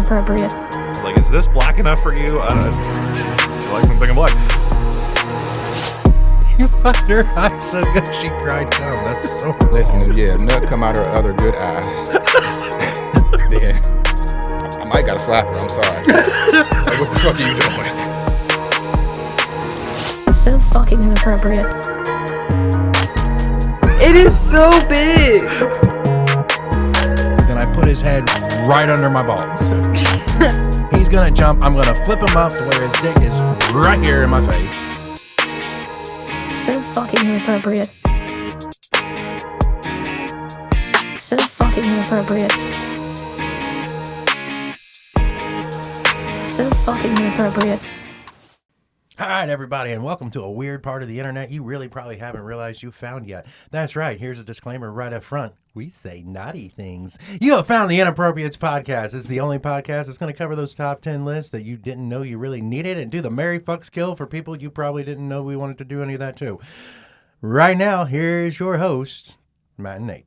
inappropriate. It's like, is this black enough for you? I don't know. I like something in black. You fucked her eye so good she cried cum. That's so... Listen, yeah, nut come out her other good eye. Then I might gotta slap her. I'm sorry. Like, what the fuck are you doing? So fucking inappropriate. It is so big. Then I put his head right under my balls. He's gonna jump. I'm gonna flip him up to where his dick is right here in my face. So fucking inappropriate. So fucking inappropriate. So fucking inappropriate. All right, everybody, and welcome to a weird part of the internet you really probably haven't realized you found yet. That's right. Here's a disclaimer right up front. We say naughty things. You have found the Inappropriates podcast. It's the only podcast that's going to cover those top 10 lists that you didn't know you really needed and do the Mary Fuck skill for people you probably didn't know we wanted to do any of that too. Right now, here's your host, Matt and Nate.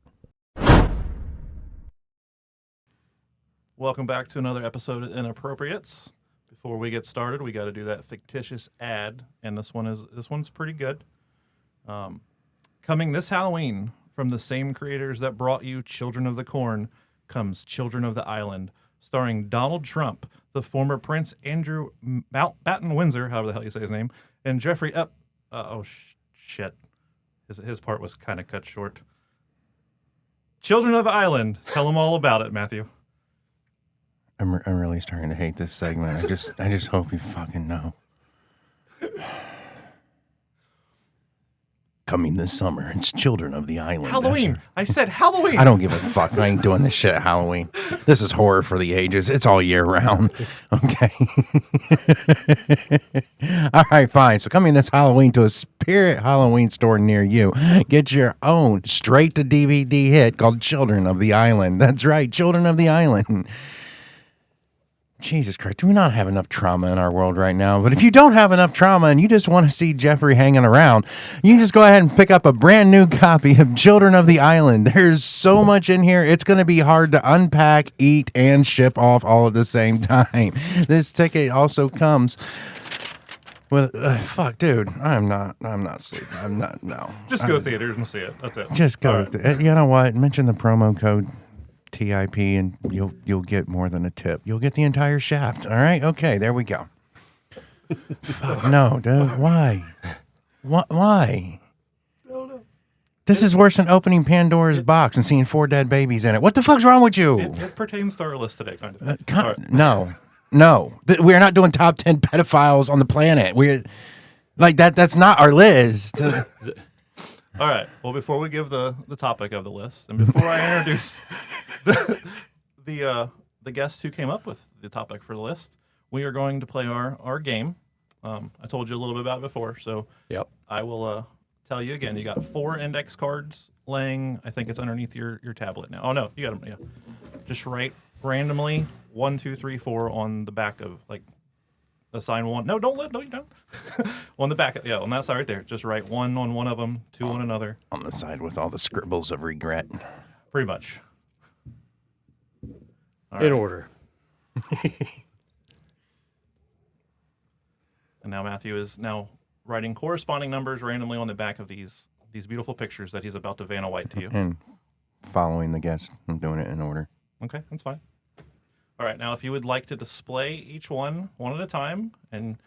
Welcome back to another episode of Inappropriates. Before we get started, we got to do that fictitious ad, and this one's pretty good. Coming this Halloween from the same creators that brought you Children of the Corn comes Children of the Island, starring Donald Trump, the former Prince Andrew Mountbatten Windsor, however the hell you say his name, and Jeffrey shit. His part was kind of cut short. Children of the Island. Tell them all about it, Matthew. I'm really starting to hate this segment. I just hope you fucking know. Coming this summer, it's Children of the Island. Halloween. I said Halloween. I don't give a fuck. I ain't doing this shit at Halloween. This is horror for the ages. It's all year round. Okay. All right, fine. So coming this Halloween to a Spirit Halloween store near you, get your own straight to DVD hit called Children of the Island. That's right, Children of the Island. Jesus Christ, do we not have enough trauma in our world right now? But if you don't have enough trauma and you just want to see Jeffrey hanging around, you can just go ahead and pick up a brand new copy of Children of the Island. There's so much in here, it's going to be hard to unpack, eat, and ship off all at the same time. This ticket also comes with, fuck, dude, I'm not sleeping. No. Just go to theaters and see it. That's it. Just go. Right. You know what? Mention the promo code TIP and you'll get more than a tip. You'll get the entire shaft. All right? Okay, there we go. Fuck no, dude. Why? Why? This is worse than opening Pandora's box and seeing 4 dead babies in it. What the fuck's wrong with you? It pertains to our list today, kind of. Right. No. We're not doing top 10 pedophiles on the planet. We're like that. That's not our list. All right. Well, before we give the topic of the list, and before I introduce the guest who came up with the topic for the list, we are going to play our game. I told you a little bit about it before, so Yep. I will tell you again. You got 4 index cards laying. I think it's underneath your tablet now. Oh no, you got them. Yeah. Just write randomly 1, 2, 3, 4 on the back of like. Assign 1. No, don't. No, you don't. On the back. On that side right there. Just write 1 on one of them, 2 on another. On the side with all the scribbles of regret. Pretty much. All In order. And now Matthew is now writing corresponding numbers randomly on the back of these beautiful pictures that he's about to Vanna White to you. And following the guest, I'm doing it in order. Okay, that's fine. All right, now if you would like to display each one at a time, and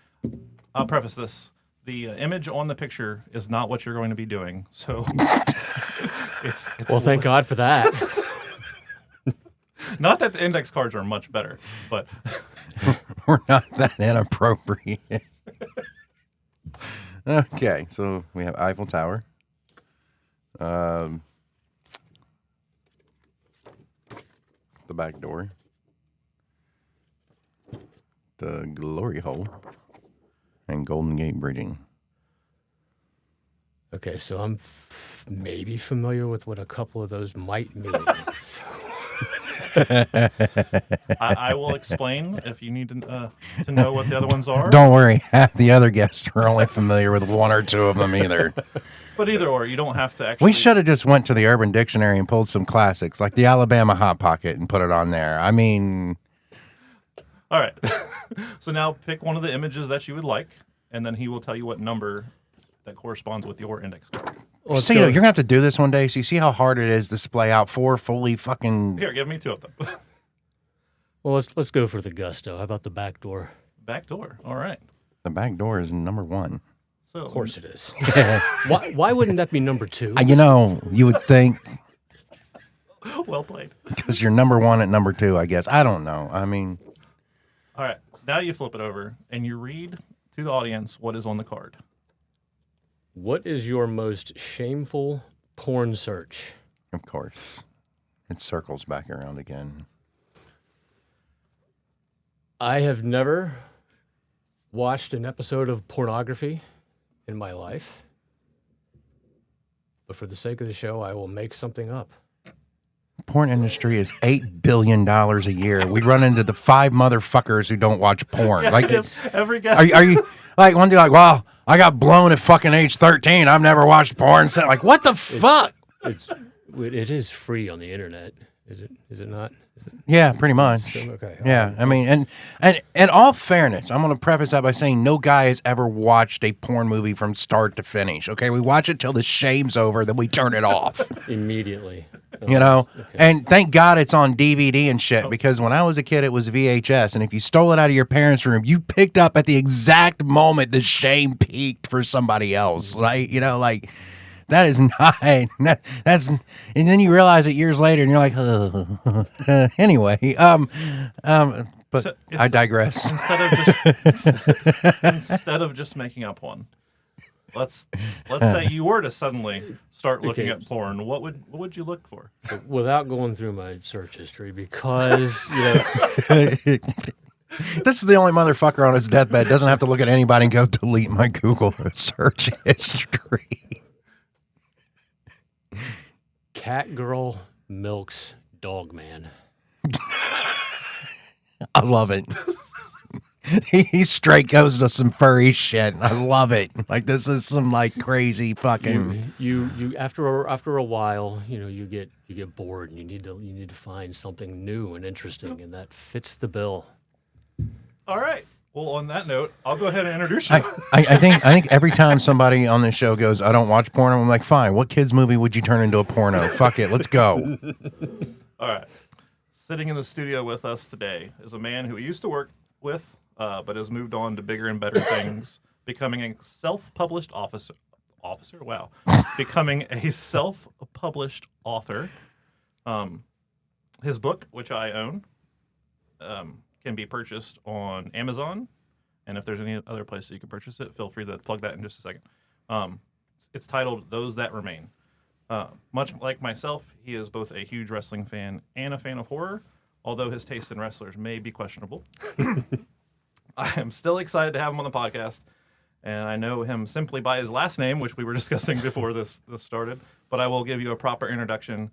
I'll preface this, the image on the picture is not what you're going to be doing, so it's Well, thank God for that. Not that the index cards are much better, but We're not that inappropriate. Okay, so we have Eiffel Tower. The back door. The Glory Hole, and Golden Gate Bridging. Okay, so I'm maybe familiar with what a couple of those might mean. So. I will explain if you need to know what the other ones are. Don't worry, half the other guests are only familiar with 1 or 2 of them either. But either or, you don't have to actually. We should have just went to the Urban Dictionary and pulled some classics, like the Alabama Hot Pocket, and put it on there. I mean, All right. So now pick one of the images that you would like, and then he will tell you what number that corresponds with your index card. Well, So, you're going to have to do this one day. So you see how hard it is to display out 4 fully fucking... Here, give me 2 of them. Well, let's go for the gusto. How about the back door? Back door. All right. The back door is number 1. So, Of course it is. Why wouldn't that be number 2? You know, you would think well played. because you're number 1 at number 2, I guess. I don't know. I mean, All right. So now you flip it over and you read to the audience what is on the card. What is your most shameful porn search? of course, it circles back around again. I have never watched an episode of pornography in my life, but for the sake of the show, I will make something up. Porn industry is $8 billion a year. We run into the 5 motherfuckers who don't watch porn. Like, Yes, every guest. are you like one dude like, well, I got blown at fucking age 13. I've never watched porn since. Like, what the fuck? It is free on the internet, is it? Is it not? Yeah, pretty much. Okay. Yeah, I mean, and in all fairness, I'm going to preface that by saying no guy has ever watched a porn movie from start to finish. Okay, we watch it till the shame's over, then we turn it off. Immediately. You know, and thank God it's on DVD and shit, because when I was a kid, it was VHS, and if you stole it out of your parents' room, you picked up at the exact moment the shame peaked for somebody else, right? You know, like, that is not, that's, and then you realize it years later, and you're like, anyway, but So I digress. Instead of just making up one, let's say you were to suddenly start looking at porn. What would you look for? Without going through my search history, because, you know, This is the only motherfucker on his deathbed doesn't have to look at anybody and go delete my Google search history. cat girl milks dog man. I love it. He straight goes to some furry shit. I love it. Like, this is some like crazy fucking. You after a while, you know, you get bored, and you need to find something new and interesting, and that fits the bill. All right. Well, on that note, I'll go ahead and introduce you. I think every time somebody on this show goes, I don't watch porno, I'm like, fine. What kids movie would you turn into a porno? Fuck it, let's go. All right. Sitting in the studio with us today is a man who we used to work with, but has moved on to bigger and better things, becoming a self-published officer. Wow. Becoming a self-published author. His book, which I own, can be purchased on Amazon. And if there's any other place that you can purchase it, feel free to plug that in just a second. It's titled Those That Remain. Much like myself, he is both a huge wrestling fan and a fan of horror, although his taste in wrestlers may be questionable. I am still excited to have him on the podcast, and I know him simply by his last name, which we were discussing before this started, but I will give you a proper introduction.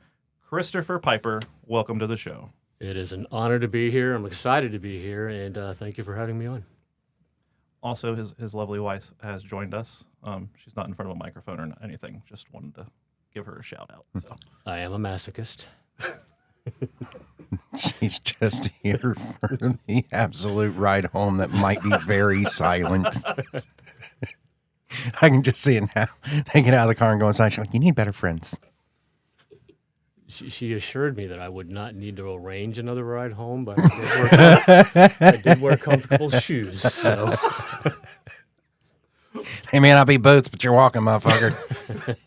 Christopher Pieper, welcome to the show. It is an honor to be here. I'm excited to be here, and thank you for having me on. Also, his lovely wife has joined us. She's not in front of a microphone or anything, just wanted to give her a shout out. So. I am a masochist. She's just here for the absolute ride home that might be very silent. I can just see it now. Taking out of the car and going inside. She's like, you need better friends. She assured me that I would not need to arrange another ride home, but I did wear comfortable shoes. So. They may not be boots, but you're walking, motherfucker.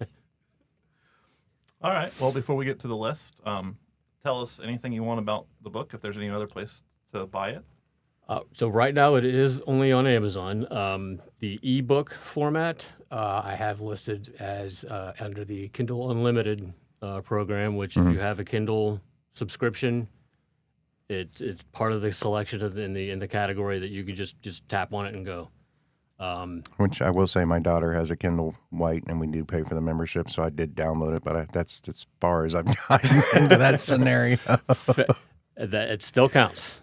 All right. Well, before we get to the list, tell us anything you want about the book, if there's any other place to buy it. So right now it is only on Amazon. The ebook format I have listed as under the Kindle Unlimited program, which if you have a Kindle subscription, it's part of the selection in the category that you could just tap on it and go. Which I will say, my daughter has a Kindle White, and we do pay for the membership, so I did download it, but that's as far as I've gotten into that scenario. That it still counts.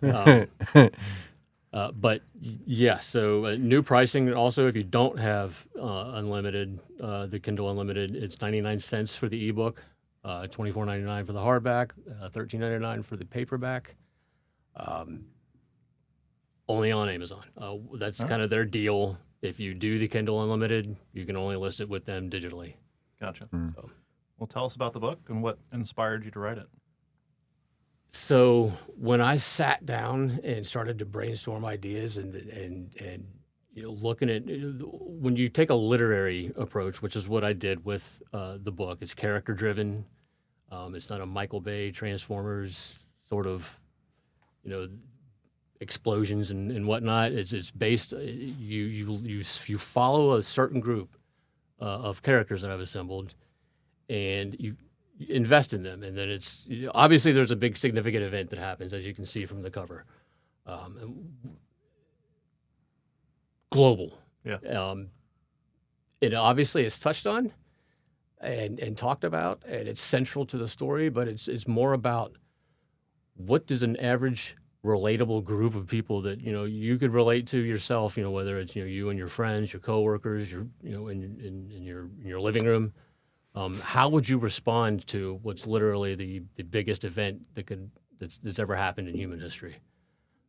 But yeah, so new pricing. Also, if you don't have unlimited, the Kindle Unlimited, it's 99 cents for the ebook, $24.99 for the hardback, $13.99 for the paperback. Only on Amazon. That's kind of their deal. If you do the Kindle Unlimited, you can only list it with them digitally. Gotcha. Well, tell us about the book and what inspired you to write it. So when I sat down and started to brainstorm ideas and looking at when you take a literary approach, which is what I did with the book, it's character driven. It's not a Michael Bay Transformers sort of, explosions and whatnot. It's based. You follow a certain group of characters that I've assembled, and you invest in them, and then it's obviously there's a big significant event that happens, as you can see from the cover. Global. Yeah. It obviously is touched on and talked about, and it's central to the story, but it's more about what does an average relatable group of people that you could relate to yourself, whether it's you and your friends, your coworkers, in your living room. How would you respond to what's literally the biggest event that's ever happened in human history?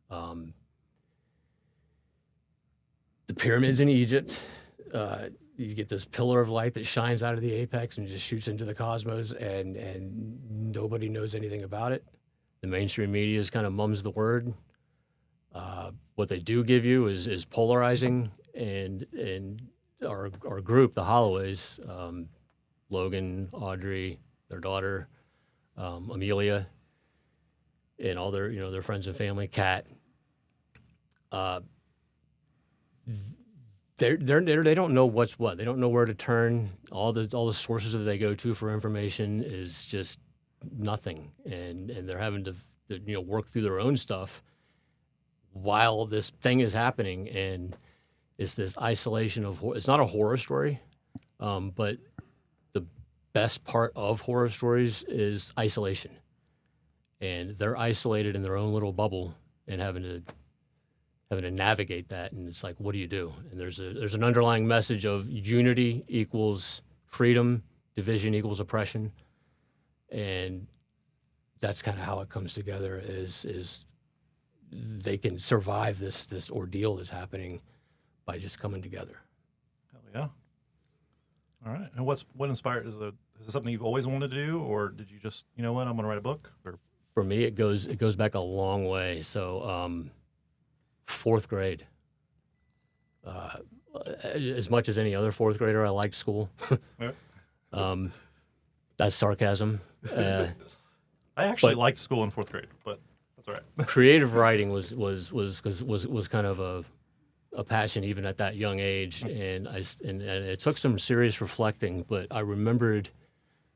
The pyramids in Egypt. You get this pillar of light that shines out of the apex and just shoots into the cosmos, and nobody knows anything about it. The mainstream media is kind of mums the word. What they do give you is polarizing, and our group, the Holloways, Logan, Audrey, their daughter, Amelia, and all their friends and family, Kat. They don't know what's what. They don't know where to turn. All the sources that they go to for information is just nothing, and they're having to work through their own stuff while this thing is happening. And it's this isolation of it's not a horror story, but the best part of horror stories is isolation, and they're isolated in their own little bubble and having to navigate that. And it's like, what do you do? And there's an underlying message of unity equals freedom, division equals oppression. And that's kind of how it comes together is they can survive this ordeal that's happening by just coming together. Hell yeah. All right. And what inspired, is it something you've always wanted to do, or did you just, I'm going to write a book? Or? For me, it goes back a long way. So, 4th grade. As much as any other 4th grader, I liked school. Yeah. That's sarcasm. I actually liked school in 4th grade, but that's all right. Creative writing was kind of a passion even at that young age, and it took some serious reflecting. But I remembered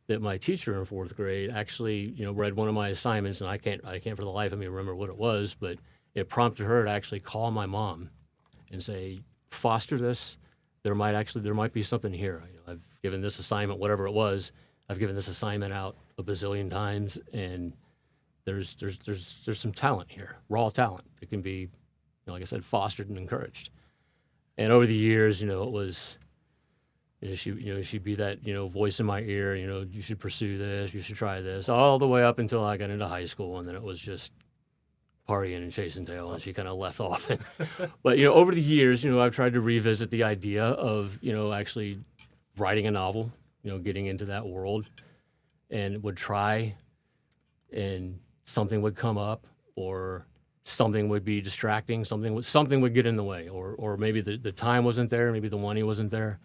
that my teacher in 4th grade actually read one of my assignments, and I can't for the life of me remember what it was, but it prompted her to actually call my mom and say, foster this. There might be something here. I've given this assignment, whatever it was. I've given this assignment out a bazillion times, and there's some talent here, raw talent that can be, like I said, fostered and encouraged. And over the years, it was, she'd be that, voice in my ear, you should pursue this, you should try this, all the way up until I got into high school, and then it was just partying and chasing tail, and she kind of left off. But over the years, I've tried to revisit the idea of actually writing a novel, getting into that world, and would try, and something would come up, or something would be distracting, something would get in the way, or maybe the time wasn't there, maybe the money wasn't there.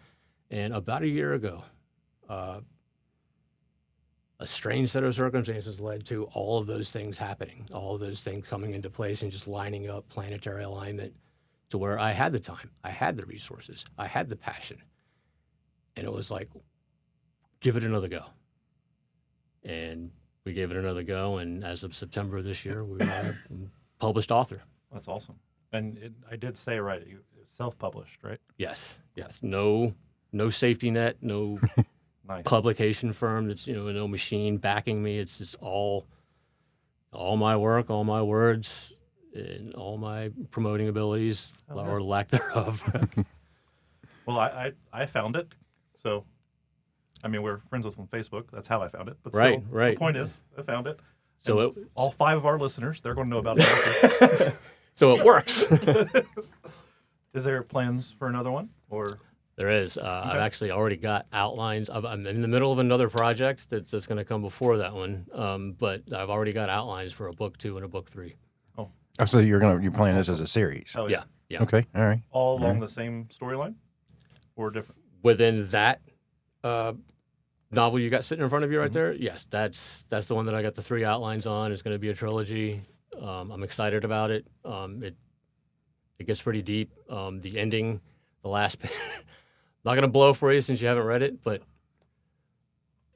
And about a year ago, a strange set of circumstances led to all of those things happening, all of those things coming into place and just lining up, planetary alignment, to where I had the time, I had the resources, I had the passion. And it was like, give it another go. And we gave it another go, and as of September of this year, we were a published author. That's awesome. And I did say right, you self-published, right? Yes. No safety net, no Nice. publication firm that's no machine backing me. It's just all my work, all my words, and all my promoting abilities, or lack thereof. Well, I found it, so we're friends with them on Facebook. That's how I found it. But Right. The point is, I found it. So all 5 of our listeners, they're going to know about it. So it works. Is there plans for another one? Or There is. I've actually already got outlines. I'm in the middle of another project that's going to come before that one. But I've already got outlines for a book 2 and a book 3. Oh, so you're playing this as a series? hell Yeah. Yeah. Okay, all right. all along the same storyline, or different? Within that novel you got sitting in front of you right there, yes, that's the one that I got the 3 outlines on. It's going to be a trilogy. I'm excited about it. It gets pretty deep. The ending, the last bit, not going to blow for you since you haven't read it, but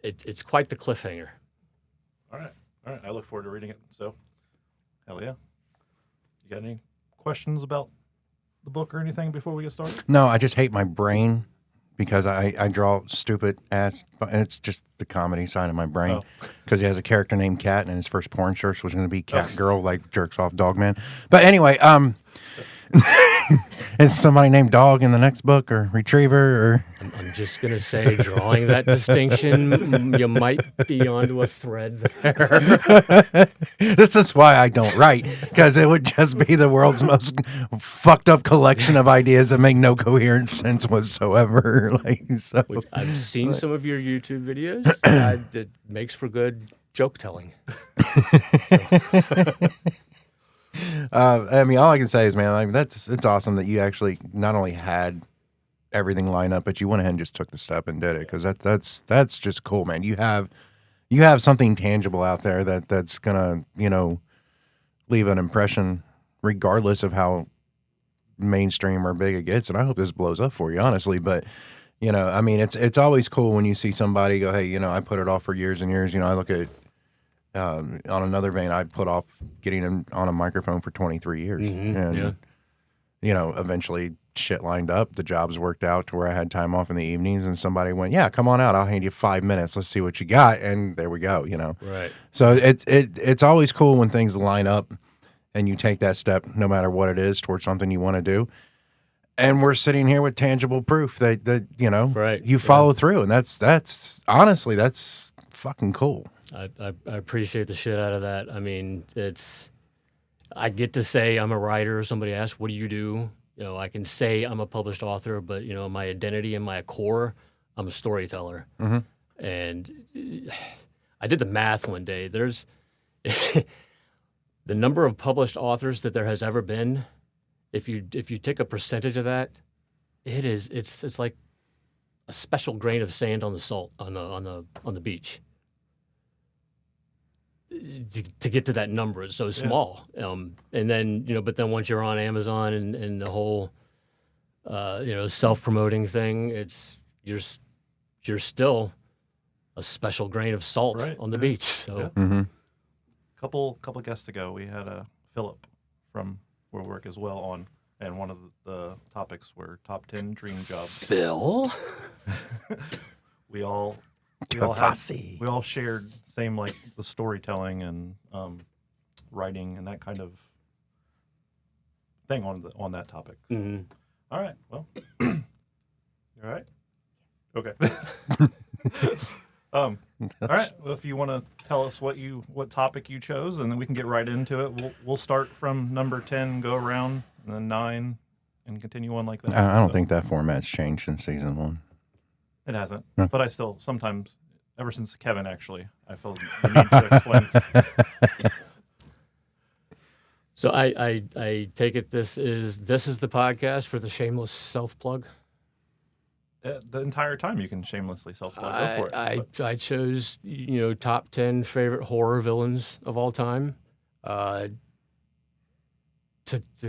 it's quite the cliffhanger. All right. I look forward to reading it. So, hell yeah. You got any questions about the book or anything before we get started? No, I just hate my brain because I draw stupid ass, and it's just the comedy side of my brain. Because he has a character named Cat, and his first porn search was going to be Cat Girl, like jerks off Dog Man. But anyway, is somebody named Dog in the next book, or Retriever, or? I'm just going to say, drawing that distinction, you might be onto a thread there. This is why I don't write, because it would just be the world's most fucked up collection of ideas that make no coherent sense whatsoever. So. Which I've seen some of your YouTube videos. That makes for good joke telling. I mean, all I can say is, man, it's awesome that you actually not only had everything lined up, but you went ahead and just took the step and did it, because that's just cool, man. You have something tangible out there that's gonna leave an impression, regardless of how mainstream or big it gets. And I hope this blows up for you, honestly. But I mean, it's always cool when you see somebody go, hey, I put it off for years and years. I look at on another vein, I put off getting him on a microphone for 23 years, and eventually shit lined up. The jobs worked out to where I had time off in the evenings, and somebody went, "Yeah, come on out. I'll hand you 5 minutes. Let's see what you got." And there we go. Right. So it's always cool when things line up, and you take that step, no matter what it is, towards something you want to do. And we're sitting here with tangible proof that Right. you follow through, and that's honestly that's fucking cool. I appreciate the shit out of that. I mean, I get to say I'm a writer. Somebody asks, what do you do? I can say I'm a published author, but, my identity and my core, I'm a storyteller. Mm-hmm. And I did the math one day. There's the number of published authors that there has ever been. If you take a percentage of that, it's like a special grain of sand on the salt on the beach. To get to that number, it's so small. And then but then once you're on Amazon and the whole self-promoting thing, you're still a special grain of salt on the beach. So Couple guests ago, we had Philip from where we work as well on, and one of the topics were top 10 dream jobs. Phil, we all shared same, like the storytelling and writing and that kind of thing on that topic. So. Mm-hmm. All right. Well, you all right? Okay. All right. Well, if you want to tell us what topic you chose, and then we can get right into it. We'll start from number 10, go around, and then 9, and continue on like that. I don't think that format's changed since season 1. It hasn't, but I still sometimes, ever since Kevin actually, I feel the need to explain. So I take it this is the podcast for the shameless self plug. The entire time you can shamelessly self-plug. Go for it. I chose top 10 favorite horror villains of all time. To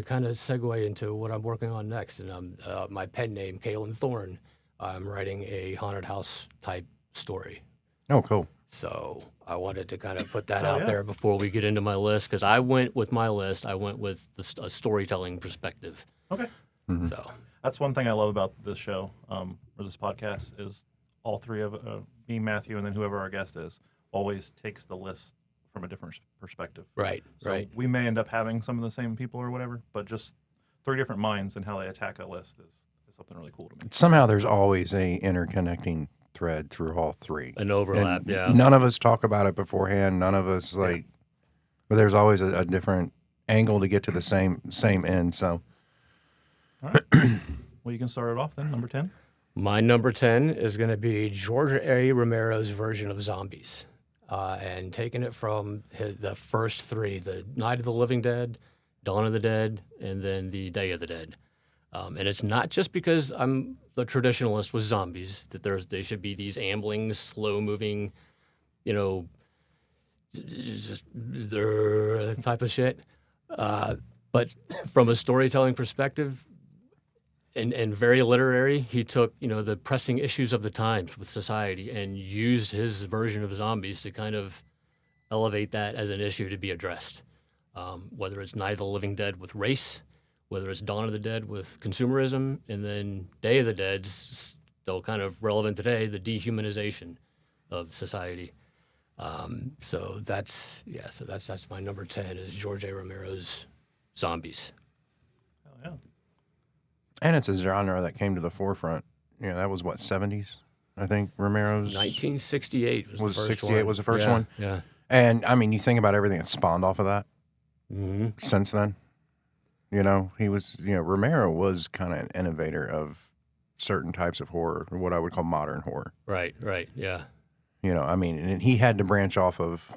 kind of segue into what I'm working on next, and I'm my pen name Kalen Thorne. I'm writing a haunted house type story. Oh, cool. So I wanted to kind of put that out there before we get into my list, because I went with a storytelling perspective. Okay. Mm-hmm. So that's one thing I love about this show, or this podcast, is all three of me, Matthew, and then whoever our guest is, always takes the list from a different perspective. Right. We may end up having some of the same people or whatever, but just 3 different minds and how they attack a list is something really cool to me. Somehow there's always a interconnecting thread through all 3. An overlap, and yeah. None of us talk about it beforehand. None of us but there's always a different angle to get to the same end. So All right. Well, you can start it off then. Number 10. My number 10 is going to be George A. Romero's version of zombies. And taking it from the first three, the Night of the Living Dead, Dawn of the Dead, and then the Day of the Dead. And it's not just because I'm the traditionalist with zombies, that they should be these ambling, slow-moving, just type of shit. But from a storytelling perspective, and very literary, he took, the pressing issues of the times with society and used his version of zombies to kind of elevate that as an issue to be addressed. Whether it's Night of the Living Dead with race, whether it's Dawn of the Dead with consumerism, and then Day of the Dead, still kind of relevant today, the dehumanization of society. So that's my number 10 is George A. Romero's Zombies. Hell yeah. and it's a genre that came to the forefront. That was what, 70s? I think Romero's 1968 was the first 68 one. was the first Yeah, one. Yeah. And I mean, you think about everything that spawned off of that Mm-hmm. since then. He was, Romero was kind of an innovator of certain types of horror, or what I would call modern horror. Right, yeah. And he had to branch off of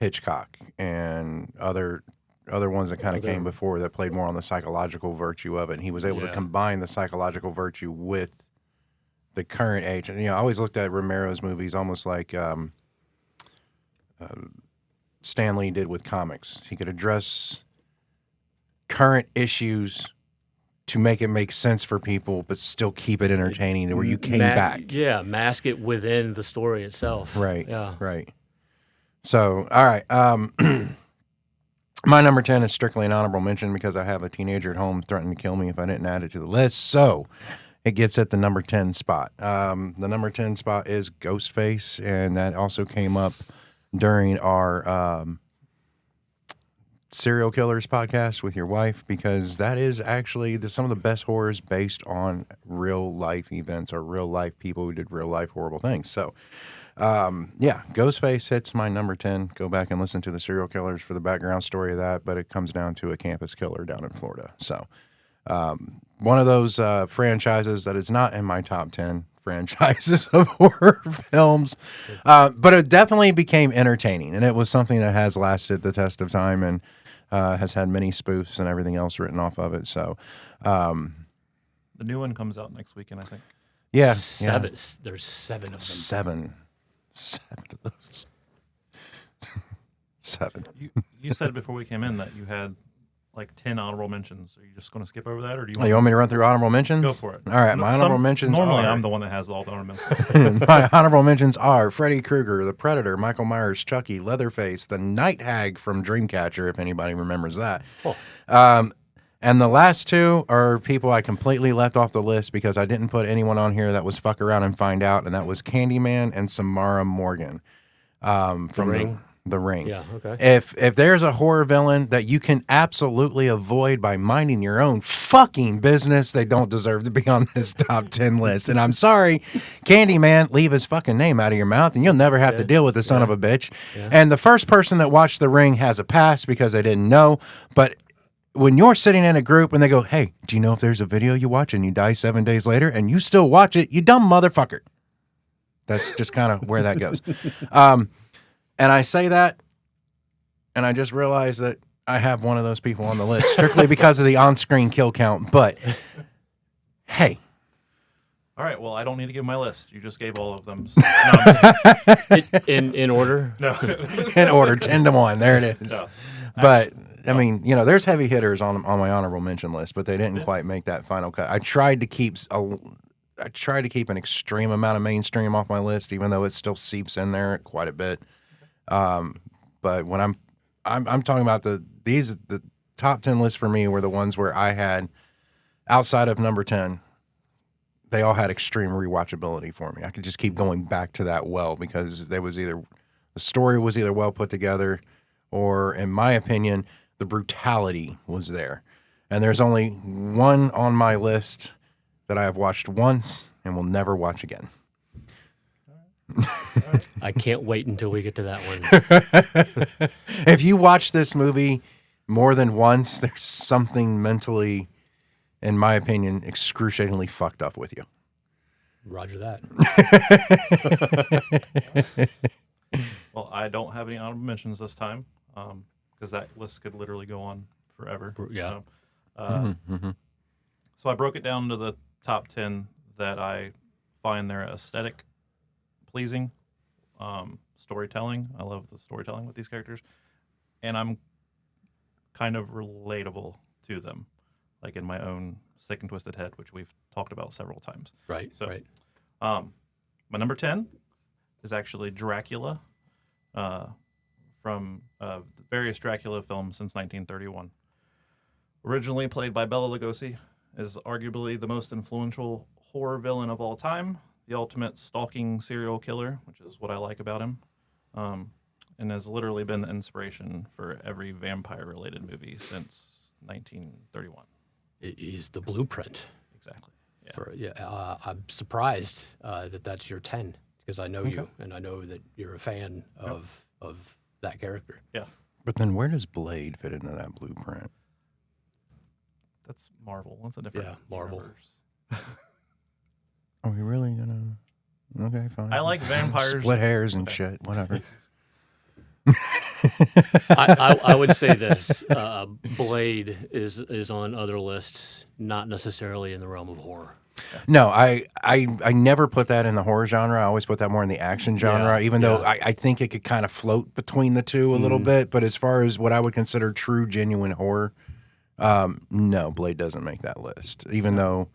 Hitchcock and other ones that kind of came before that played more on the psychological virtue of it. And he was able to combine the psychological virtue with the current age. And, I always looked at Romero's movies almost like Stan Lee did with comics. He could address current issues to make it make sense for people, but still keep it entertaining to where you came back. Yeah, mask it within the story itself. Right. Yeah. Right. So, all right. My number 10 is strictly an honorable mention because I have a teenager at home threatening to kill me if I didn't add it to the list. So it gets at the number 10 spot. The number 10 spot is Ghostface, and that also came up during our serial killers podcast with your wife, because that is actually some of the best horrors based on real life events or real life people who did real life horrible things. So, Ghostface hits my number 10. Go back and listen to the serial killers for the background story of that, but it comes down to a campus killer down in Florida. So, one of those franchises that is not in my top 10 franchises of horror films, but it definitely became entertaining, and it was something that has lasted the test of time and has had many spoofs and everything else written off of it. So, The new one comes out next weekend, I think. yeah, Seven. yeah. There's 7 of them. Seven of those. 7. You said before we came in that you had like 10 honorable mentions. Are you just going to skip over that, or do you You want me to run through honorable mentions? Go for it. All right, my honorable mentions Normally, are... I'm the one that has all the honorable mentions. My honorable mentions are Freddy Krueger, The Predator, Michael Myers, Chucky, Leatherface, the Night Hag from Dreamcatcher, if anybody remembers that. Oh. And the last two are people I completely left off the list because I didn't put anyone on here that was fuck around and find out, and that was Candyman and Samara Morgan from Ring? The Ring. Yeah, okay. If there's a horror villain that you can absolutely avoid by minding your own fucking business, they don't deserve to be on this top 10 list. And I'm sorry, Candyman, leave his fucking name out of your mouth and you'll never have to deal with the son of a bitch. Yeah. And the first person that watched The Ring has a pass because they didn't know. But when you're sitting in a group and they go, hey, do you know if there's a video you watch and you die 7 days later and you still watch it, you dumb motherfucker. That's just kind of where that goes. And I say that, and I just realized that I have one of those people on the list strictly because of the on-screen kill count. But, hey. All right, well, I don't need to give my list. You just gave all of them. So, In order? no. In order, 10 to 1. There it is. No. But, I mean, there's heavy hitters on my honorable mention list, but they didn't quite make that final cut. I tried to keep an extreme amount of mainstream off my list, even though it still seeps in there quite a bit. But when I'm talking about the top 10 lists for me were the ones where I had, outside of number 10, they all had extreme rewatchability for me. I could just keep going back to that well because the story was either well put together or, in my opinion, the brutality was there. And there's only one on my list that I have watched once and will never watch again. I can't wait until we get to that one. If you watch this movie more than once, there's something mentally, in my opinion, excruciatingly fucked up with you. Roger that. Well, I don't have any honorable mentions this time because that list could literally go on forever. Yeah. So I broke it down to the top 10 that I find their aesthetic pleasing, storytelling. I love the storytelling with these characters, and I'm kind of relatable to them, like in my own sick and twisted head, which we've talked about several times. Right. So, right. My number 10 is actually Dracula, from various Dracula films since 1931. Originally played by Bela Lugosi, is arguably the most influential horror villain of all time, the ultimate stalking serial killer, which is what I like about him, and has literally been the inspiration for every vampire-related movie since 1931. He's the blueprint. Exactly. Yeah. I'm surprised that that's your 10 because I know you and I know that you're a fan of that character. Yeah. But then where does Blade fit into that blueprint? That's Marvel. That's a different Marvel. universe. Are we really gonna? Okay, fine. I like vampires. Split hairs and shit. Whatever. I would say this: Blade is on other lists, not necessarily in the realm of horror. No, I never put that in the horror genre. I always put that more in the action genre, even though I think it could kind of float between the two a little bit. But as far as what I would consider true, genuine horror, no, Blade doesn't make that list, even though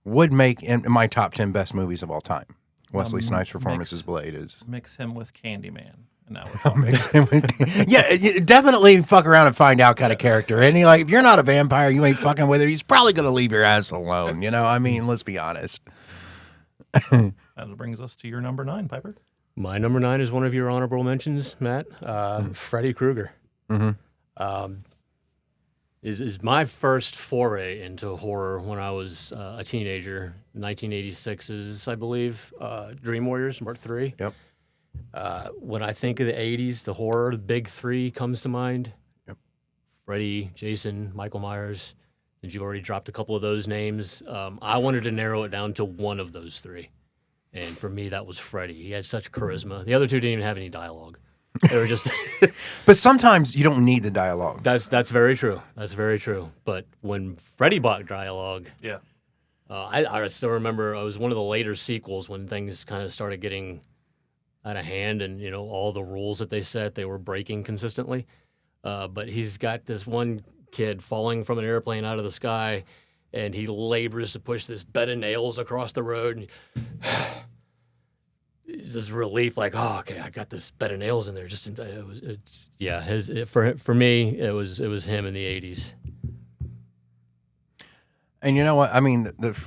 would make in my top 10 best movies of all time. Wesley Snipes' performance as Blade is. Mix him with Candyman. And now I'll mix him with, you definitely fuck around and find out kind of character. And he, like, if you're not a vampire, you ain't fucking with her. He's probably gonna leave your ass alone. You know, I mean, let's be honest. That brings us to your number 9, Piper. My number 9 is one of your honorable mentions, Matt. Freddy Krueger. Is my first foray into horror when I was a teenager. 1986's, I believe, Dream Warriors Part 3. Yep. When I think of the 80s, the horror, the big three comes to mind. Yep. Freddy, Jason, Michael Myers. Since you already dropped a couple of those names, I wanted to narrow it down to one of those three. And for me, that was Freddy. He had such charisma. The other two didn't even have any dialogue. They were just... But sometimes you don't need the dialogue. That's very true. That's very true. But when Freddy bought dialogue... Yeah. I still remember it was one of the later sequels when things kind of started getting out of hand and, you know, all the rules that they set, they were breaking consistently. But he's got this one kid falling from an airplane out of the sky, and he labors to push this bed of nails across the road. And it's this relief, like, oh, okay, I got this bed of nails in there. For me, it was him in the 80s. And you know what? I mean, the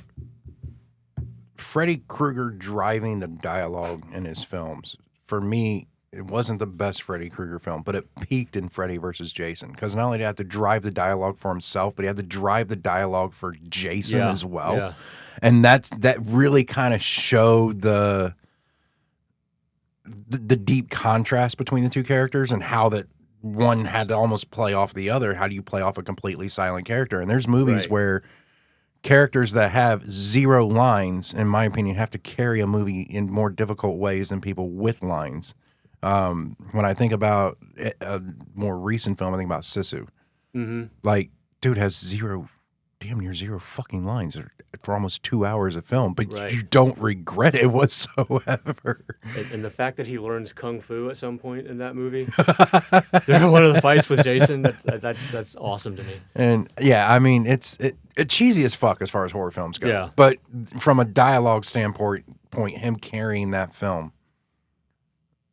Freddy Krueger driving the dialogue in his films, for me, it wasn't the best Freddy Krueger film, but it peaked in Freddy versus Jason. Because not only did he have to drive the dialogue for himself, but he had to drive the dialogue for Jason as well. Yeah. And that really kind of showed the deep contrast between the two characters and how that one had to almost play off the other. How do you play off a completely silent character? And there's movies where characters that have zero lines, in my opinion, have to carry a movie in more difficult ways than people with lines. When I think about a more recent film, I think about Sisu. Mm-hmm. Like, dude has damn near zero fucking lines for almost 2 hours of film, but you don't regret it whatsoever. And the fact that he learns kung fu at some point in that movie, during one of the fights with Jason, that's awesome to me. And yeah, I mean, it's cheesy as fuck as far as horror films go. Yeah. But from a dialogue standpoint, him carrying that film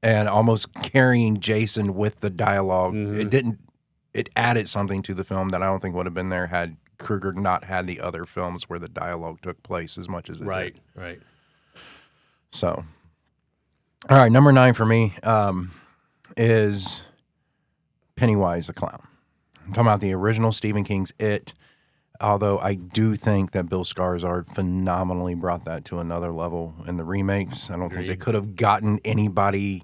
and almost carrying Jason with the dialogue, it added something to the film that I don't think would have been there had Krueger not had the other films where the dialogue took place as much as it did. Right. So, all right, number 9 for me is Pennywise the Clown. I'm talking about the original Stephen King's It, although I do think that Bill Skarsgård phenomenally brought that to another level in the remakes. I don't think they could have gotten anybody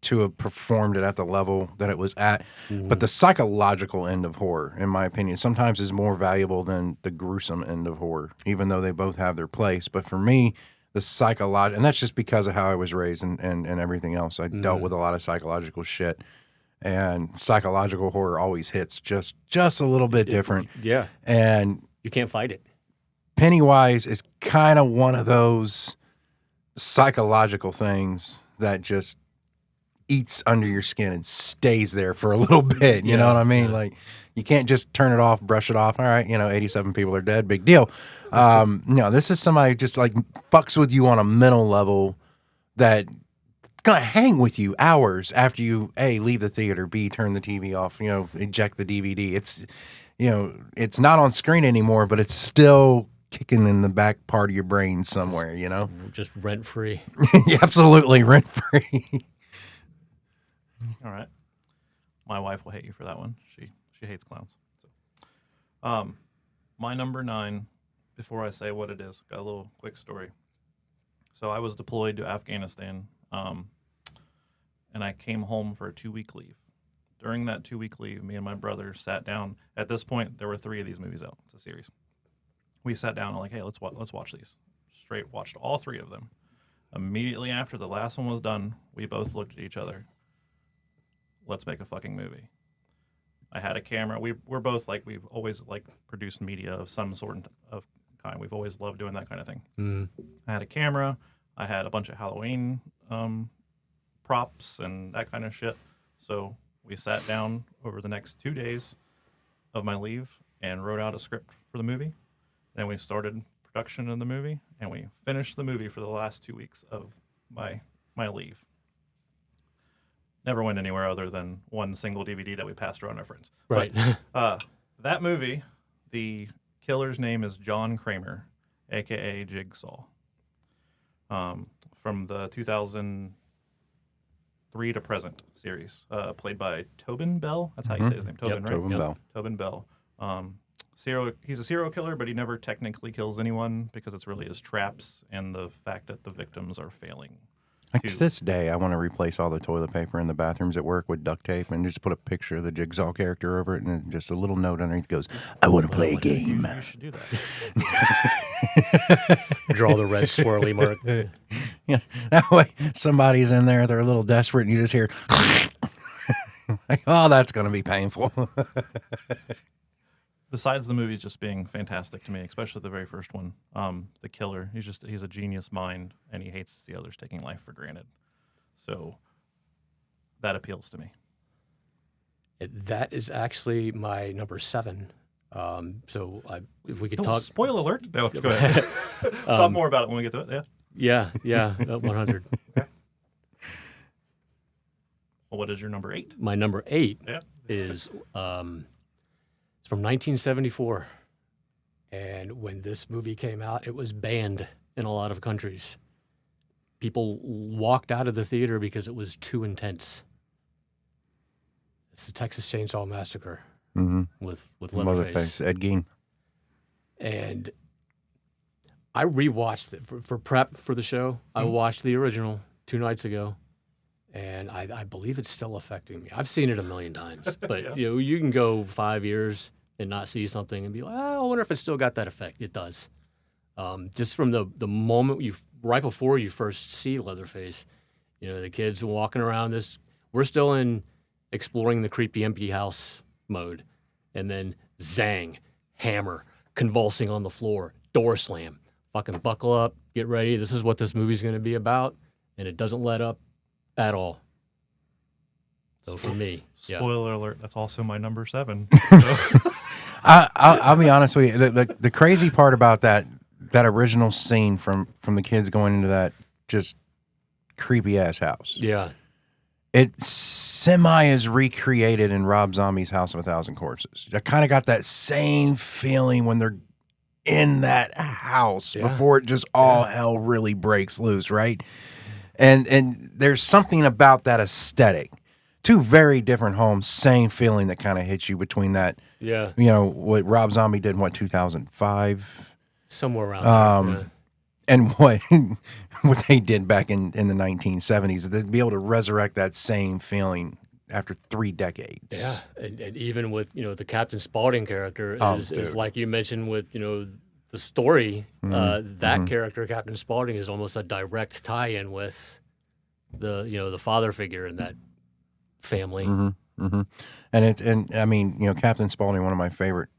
to have performed it at the level that it was at. But the psychological end of horror, in my opinion, sometimes is more valuable than the gruesome end of horror, even though they both have their place. But for me, the psychological, and that's just because of how I was raised and everything else. I dealt with a lot of psychological shit, and psychological horror always hits just a little bit different. Yeah. And You can't fight it. Pennywise is kind of one of those psychological things that just eats under your skin and stays there for a little bit. You know what I mean? Like, you can't just turn it off, brush it off. All right, 87 people are dead. Big deal. This is somebody who just like fucks with you on a mental level that gonna hang with you hours after you A, leave the theater, B, turn the TV off, eject the DVD. It's it's not on screen anymore, but it's still kicking in the back part of your brain somewhere, Just rent free. Absolutely rent free. All right. My wife will hate you for that one. She hates clowns. So, my number 9, before I say what it is, got a little quick story. So I was deployed to Afghanistan, and I came home for a 2-week leave. During that 2-week leave, me and my brother sat down. At this point, there were 3 of these movies out. It's a series. We sat down and like, hey, let's watch these. Straight watched all 3 of them. Immediately after the last one was done, we both looked at each other. Let's make a fucking movie. I had a camera. We're both like, we've always like produced media of some sort of kind. We've always loved doing that kind of thing. I had a camera. I had a bunch of Halloween props and that kind of shit. So we sat down over the next 2 days of my leave and wrote out a script for the movie. Then we started production of the movie, and we finished the movie for the last 2 weeks of my leave. Never went anywhere other than one single DVD that we passed around our friends. Right. But, that movie, the killer's name is John Kramer, a.k.a. Jigsaw. From the 2003 to present series, played by Tobin Bell. That's how you say his name. Tobin, right? Tobin Bell. Tobin Bell. He's a serial killer, but he never technically kills anyone because it's really his traps and the fact that the victims are failing. Like to this day, I want to replace all the toilet paper in the bathrooms at work with duct tape and just put a picture of the Jigsaw character over it and just a little note underneath goes, I want to play a game. You should do that. Draw the red swirly mark. Yeah, that way somebody's in there, they're a little desperate, and you just hear, like, oh, that's going to be painful. Besides the movies just being fantastic to me, especially the very first one, the killer, he's a genius mind, and he hates to see others taking life for granted. So that appeals to me. That is actually my number 7. If we could talk. Spoil alert. No, go ahead. Talk more about it when we get to it. Yeah. Yeah, 100. Okay. Well, what is your number 8? My number 8 Yeah. is it's from 1974, and when this movie came out, it was banned in a lot of countries. People walked out of the theater because it was too intense. It's the Texas Chainsaw Massacre with Leatherface. Ed Gein. And I rewatched it for prep for the show. I watched the original 2 nights ago, and I believe it's still affecting me. I've seen it a million times, but you can go 5 years and not see something and be like, I wonder if it still got that effect. It does. Just from the moment right before you first see Leatherface, the kids walking around this. We're still in exploring the creepy empty house mode, and then zang, hammer, convulsing on the floor, door slam. Fucking buckle up, get ready. This is what this movie's going to be about, and it doesn't let up at all. So for me, Spoiler alert, that's also my number 7. I'll be honest with you. The crazy part about that original scene from the kids going into that just creepy ass house. Yeah. It semi is recreated in Rob Zombie's House of a Thousand Corpses. I kind of got that same feeling when they're in that house before it just all hell really breaks loose, right? And there's something about that aesthetic. 2 very different homes, same feeling that kind of hits you between that. Yeah. What Rob Zombie did in 2005? Somewhere around there. and what what they did back in the 1970s, they'd be able to resurrect that same feeling after 3 decades. Yeah, and even with the Captain Spaulding character is dude. like you mentioned with the story. That character, Captain Spaulding, is almost a direct tie-in with the father figure in that family. And I mean, Captain Spaulding, one of my favorite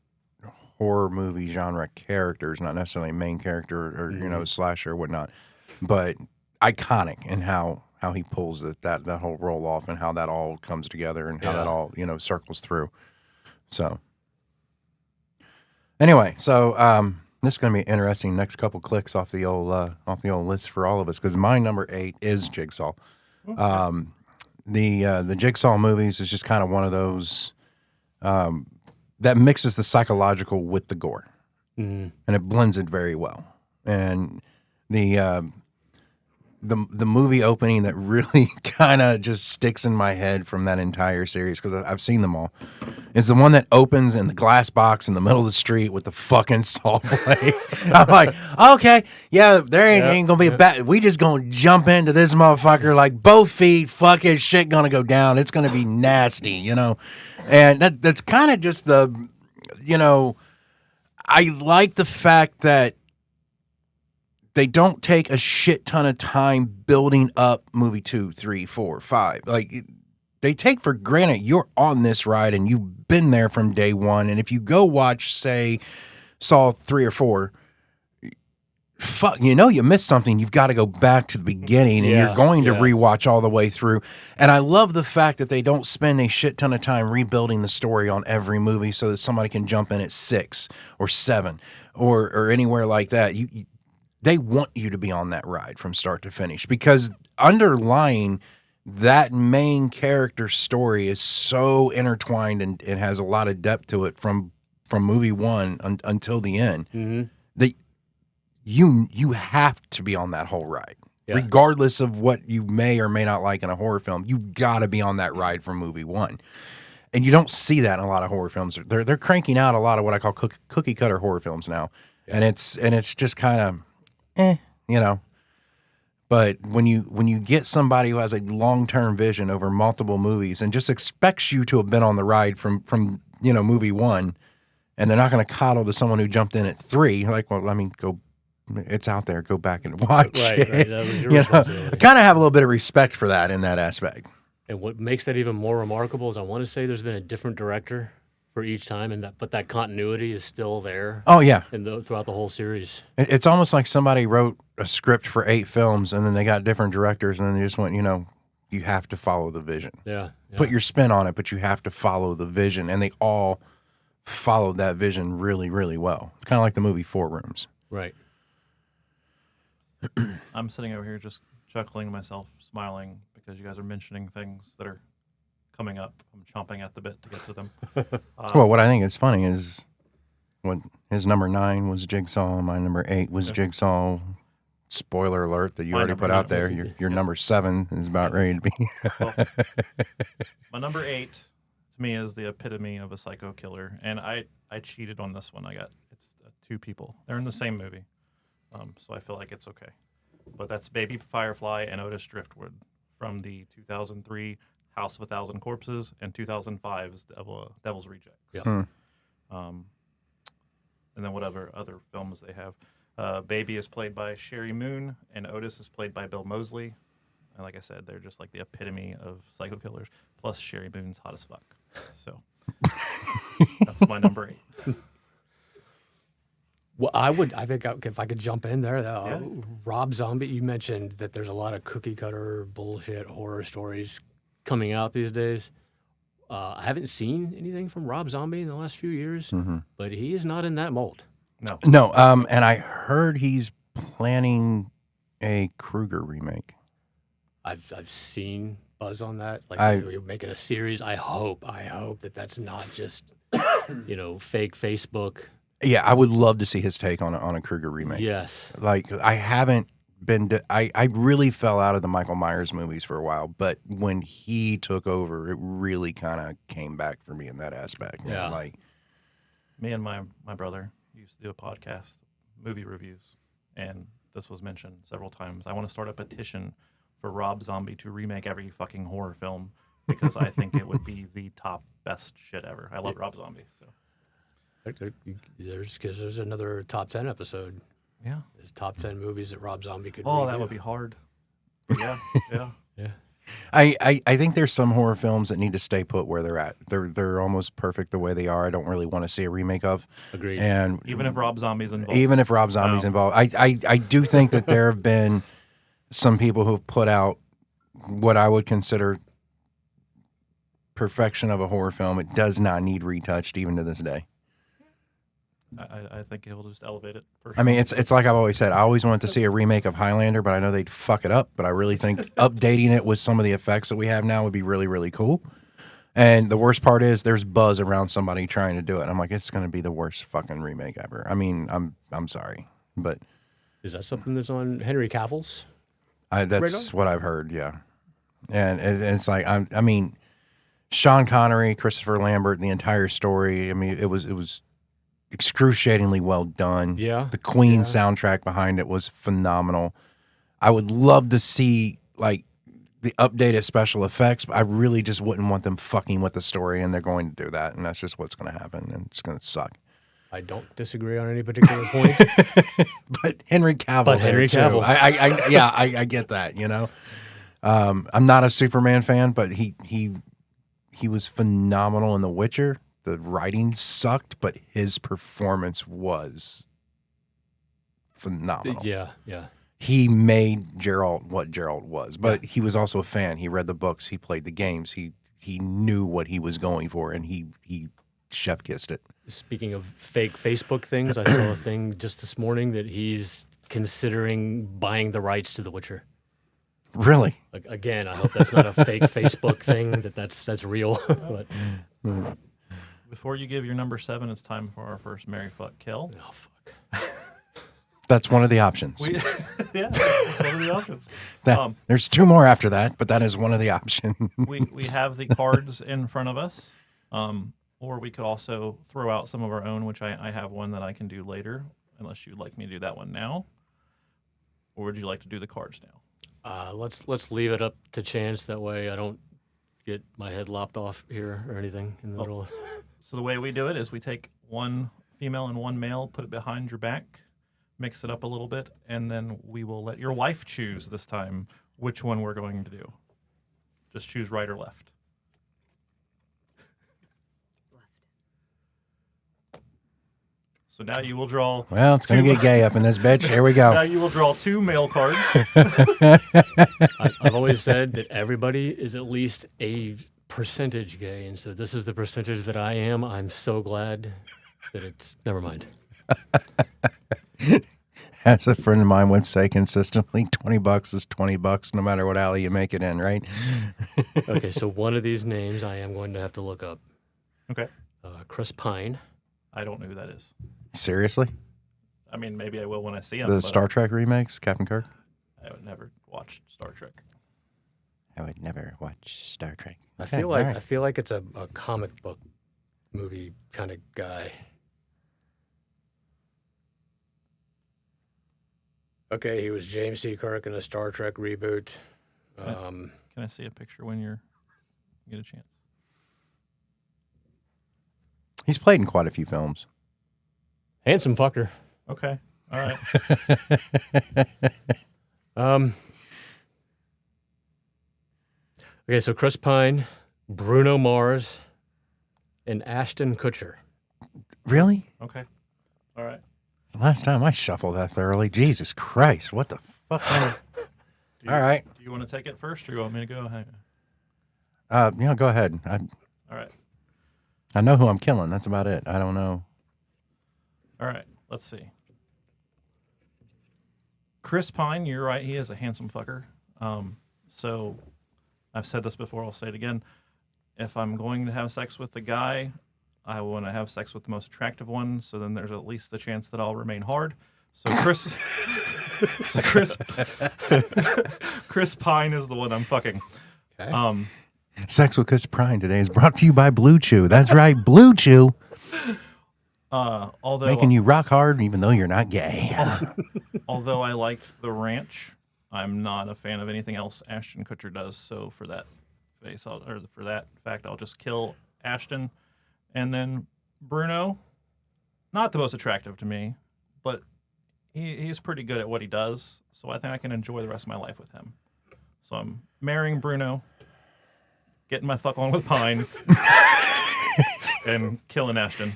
horror movie genre characters, not necessarily a main character or slasher or whatnot, but iconic in how he pulls that whole role off and how that all comes together and how that all circles through. So anyway, this is going to be interesting. Next couple clicks off the old list for all of us, because my number 8 is Jigsaw. The Jigsaw movies is just kind of one of those that mixes the psychological with the gore, and it blends it very well. And the movie opening that really kind of just sticks in my head from that entire series, because I've seen them all, is the one that opens in the glass box in the middle of the street with the fucking saw blade. I'm like, okay, yeah, there ain't gonna be a bat. We just gonna jump into this motherfucker like both feet, fucking shit gonna go down. It's gonna be nasty, And that's kind of just the, I like the fact that they don't take a shit ton of time building up movie 2, 3, 4, 5. Like, they take for granted you're on this ride and you've been there from day one. And if you go watch, say, Saw 3 or 4, fuck, you missed something. You've got to go back to the beginning, and you're going to rewatch all the way through. And I love the fact that they don't spend a shit ton of time rebuilding the story on every movie so that somebody can jump in at 6 or 7 or anywhere like that. They want you to be on that ride from start to finish, because underlying that main character story is so intertwined and has a lot of depth to it from movie 1 until the end. That you have to be on that whole ride. Regardless of what you may or may not like in a horror film, you've got to be on that ride from movie 1. And you don't see that in a lot of horror films. They're cranking out a lot of what I call cookie cutter horror films now. And it's just kind of but when you get somebody who has a long-term vision over multiple movies and just expects you to have been on the ride from movie 1, and they're not going to coddle to someone who jumped in at 3, like, well, I mean, it's out there, go back and watch it. Right. That was your responsibility. I kind of have a little bit of respect for that in that aspect. And what makes that even more remarkable is I want to say there's been a different director for each time, but that continuity is still there. Oh yeah, throughout the whole series. It's almost like somebody wrote a script for 8 films, and then they got different directors, and then they just went, you have to follow the vision. Yeah. Put your spin on it, but you have to follow the vision, and they all followed that vision really, really well. It's kind of like the movie 4 Rooms. Right. I'm sitting over here just chuckling to myself, smiling, because you guys are mentioning things that are coming up. I'm chomping at the bit to get to them. Well, what I think is funny is when his number 9 was Jigsaw, my number 8 was Jigsaw. Spoiler alert that you already put out there. Your number 7 is about ready to be. Well, my number 8 to me is the epitome of a psycho killer, and I cheated on this one. It's 2 people. They're in the same movie, so I feel like it's okay. But that's Baby Firefly and Otis Driftwood from the 2003 House of a Thousand Corpses and 2005's Devil's Rejects. Yeah. And then whatever other films they have. Baby is played by Sherry Moon, and Otis is played by Bill Moseley. And like I said, they're just like the epitome of psycho killers. Plus, Sherry Moon's hot as fuck. So that's my number 8. Well, I think if I could jump in there, Rob Zombie, you mentioned that there's a lot of cookie cutter bullshit horror stories coming out these days. I haven't seen anything from Rob Zombie in the last few years, but he is not in that mold. No. And I heard he's planning a Krueger remake. I've seen buzz on that. Like you're making a series. I hope that that's not just fake Facebook. Yeah, I would love to see his take on a Krueger remake. Yes. Like, I haven't been I really fell out of the Michael Myers movies for a while, but when he took over, it really kind of came back for me in that aspect. Yeah. Like, me and my brother used to do a podcast, movie reviews, and this was mentioned several times. I want to start a petition for Rob Zombie to remake every fucking horror film because I think it would be the top best shit ever. I love Rob Zombie. So There's another top 10 episode. yeah. There's top 10 movies that Rob Zombie could. Oh, redo. that would be hard. But yeah, yeah. Yeah. I think there's some horror films that need to stay put where they're at. They're almost perfect the way they are. I don't really want to see a remake of. Agreed. And Even if Rob Zombie's involved. even if Rob Zombie's Wow. involved, I do think that there have been some people who've put out what I would consider perfection of a horror film. It does not need retouched even to this day. I think he'll just elevate it. I mean, it's like I've always said. I always wanted to see a remake of Highlander, but I know they'd fuck it up. But I really think updating it with some of the effects that we have now would be really, really cool. And the worst part is there's buzz around somebody trying to do it. I'm like, it's going to be the worst fucking remake ever. I mean, I'm sorry, but Is that something that's on Henry Cavill's? that's what I've heard. Yeah, and it's like I mean, Sean Connery, Christopher Lambert, the entire story. I mean, it was excruciatingly well done. Yeah. The Queen soundtrack behind it was phenomenal. I would love to see like the updated special effects, but I really just wouldn't want them fucking with the story, and they're going to do that, and that's just what's going to happen, and it's going to suck. I don't disagree on any particular point. But Henry Cavill. But Henry there, too. Cavill. I get that. You know, I'm not a Superman fan, but he was phenomenal in The Witcher. The writing sucked, but his performance was phenomenal. Yeah. He made Geralt what Geralt was, but he was also a fan. He read the books. He played the games. He knew what he was going for, and he chef kissed it. Speaking of fake Facebook things, I saw a thing just this morning that he's considering buying the rights to The Witcher. Really? Like, again, I hope that's not a fake Facebook thing. That's real. But, Before you give your number 7, it's time for our first Marry, Fuck, Kill. oh fuck. That's one of the options. Yeah, that's one of the options. There's 2 more after that, but that is one of the options. We have the cards in front of us, or we could also throw out some of our own, which I have one that I can do later, unless you'd like me to do that one now. Or would you like to do the cards now? Let's leave it up to chance. That way I don't get my head lopped off here or anything in the middle. So the way we do it is we take one female and one male, put it behind your back, mix it up a little bit, and then we will let your wife choose this time which one we're going to do. Just choose right or left. So now you will draw. Well, it's going to get gay up in this bitch. Here we Now go. you will draw 2 male cards. I've always said that everybody is at least a percentage gay, and so this is the percentage that I am. I'm so glad that it's never mind. As a friend of mine would say consistently, $20 is $20 no matter what alley you make it in, right? Okay, so one of these names I am going to have to look up. Okay. Chris Pine. I don't know who that is. Seriously? I mean, maybe I will when I see him. The but Star Trek remakes, Captain Kirk? I would never watch Star Trek. I would never watch Star Trek. I Okay, feel like all right. I feel like it's a comic book movie kind of guy. Okay, he was James C. Kirk in a Star Trek reboot. Can I see a picture when you get a chance? He's played in quite a few films. Handsome fucker. Okay. All right. Okay, so Chris Pine, Bruno Mars, and Ashton Kutcher. Really? Okay. All right. The last time I shuffled that thoroughly. Jesus Christ, what the fuck? All right. Do you want to take it first, or you want me to go? Go ahead. All right. I know who I'm killing. That's about it. I don't know. All right. Let's see. Chris Pine, you're right. He is a handsome fucker. So I've said this before. I'll say it again. If I'm going to have sex with the guy, I want to have sex with the most attractive one. So then there's at least the chance that I'll remain hard. So Chris, Chris Pine is the one I'm fucking. Okay. Sex with Chris Pine today is brought to you by Blue Chew. That's right, Blue Chew. Although Making you rock hard even though you're not gay. although I like The Ranch, I'm not a fan of anything else Ashton Kutcher does. So for that for that fact, I'll just kill Ashton, and then Bruno, not the most attractive to me, but he's pretty good at what he does. So I think I can enjoy the rest of my life with him. So I'm marrying Bruno, getting my fuck on with Pine, and killing Ashton.